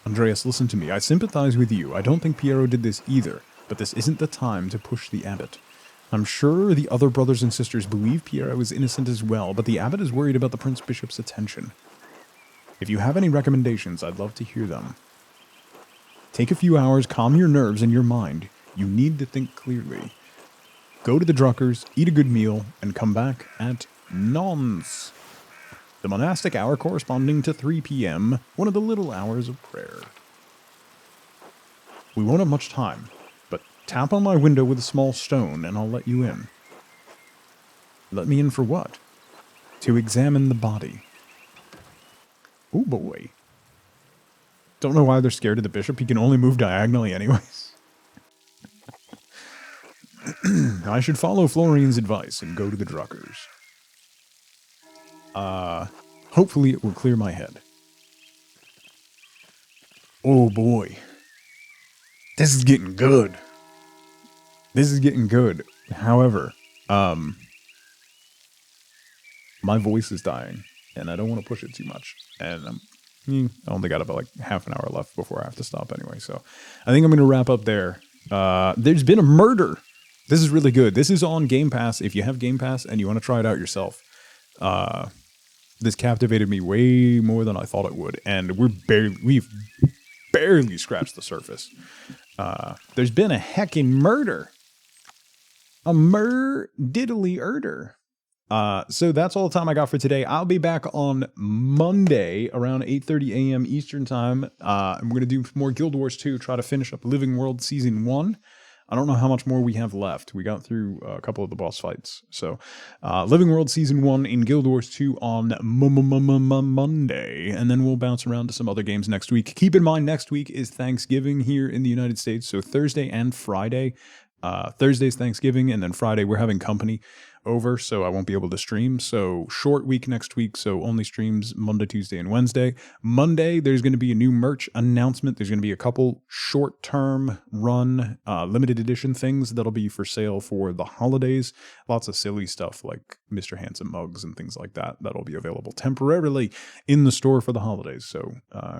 Andreas, listen to me. I sympathize with you. I don't think Piero did this either, but this isn't the time to push the abbot. I'm sure the other brothers and sisters believe Piero is innocent as well, but the abbot is worried about the Prince Bishop's attention. If you have any recommendations, I'd love to hear them. Take a few hours, calm your nerves and your mind. You need to think clearly. Go to the Druckers, eat a good meal, and come back at nonce. The monastic hour corresponding to 3 p.m., one of the little hours of prayer. We won't have much time. Tap on my window with a small stone, and I'll let you in. Let me in for what? To examine the body. Oh boy. Don't know why they're scared of the bishop. He can only move diagonally anyways. I should follow Florian's advice and go to the Druckers. Hopefully it will clear my head. Oh boy. This is getting good. This is getting good. However, my voice is dying, and I don't want to push it too much. And I only got about like half an hour left before I have to stop anyway. So I think I'm going to wrap up there. There's been a murder. This is really good. This is on Game Pass. If you have Game Pass and you want to try it out yourself, this captivated me way more than I thought it would. And we've barely scratched the surface. There's been a heckin' murder. A diddly-erder. So that's all the time I got for today. I'll be back on Monday around 8:30 a.m. Eastern Time. I'm going to do more Guild Wars 2, try to finish up Living World Season 1. I don't know how much more we have left. We got through a couple of the boss fights. So, Living World Season 1 in Guild Wars 2 on Monday. And then we'll bounce around to some other games next week. Keep in mind, next week is Thanksgiving here in the United States. So Thursday and Friday. Thursday's Thanksgiving, and then Friday we're having company over, so I won't be able to stream. So short week next week, so only streams Monday, Tuesday, and Wednesday. Monday, there's going to be a new merch announcement. There's going to be a couple short-term run, limited edition things that'll be for sale for the holidays. Lots of silly stuff like Mr. Handsome mugs and things like that that'll be available temporarily in the store for the holidays. So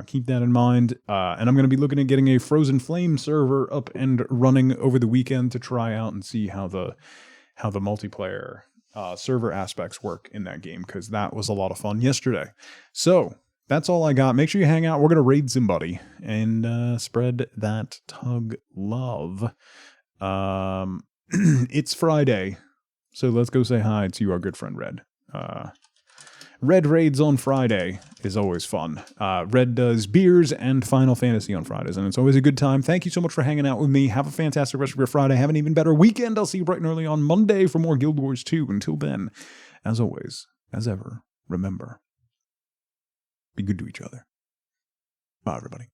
keep that in mind. And I'm going to be looking at getting a Frozen Flame server up and running over the weekend to try out and see how the multiplayer server aspects work in that game, because that was a lot of fun yesterday. So that's all I got. Make sure you hang out. We're going to raid somebody and spread that tug love. It's Friday, so let's go say hi to our good friend Red. Red raids on Friday is always fun. Red does beers and Final Fantasy on Fridays, and it's always a good time. Thank you so much for hanging out with me. Have a fantastic rest of your Friday. Have an even better weekend. I'll see you bright and early on Monday for more Guild Wars 2. Until then, as always, as ever, remember, be good to each other. Bye, everybody.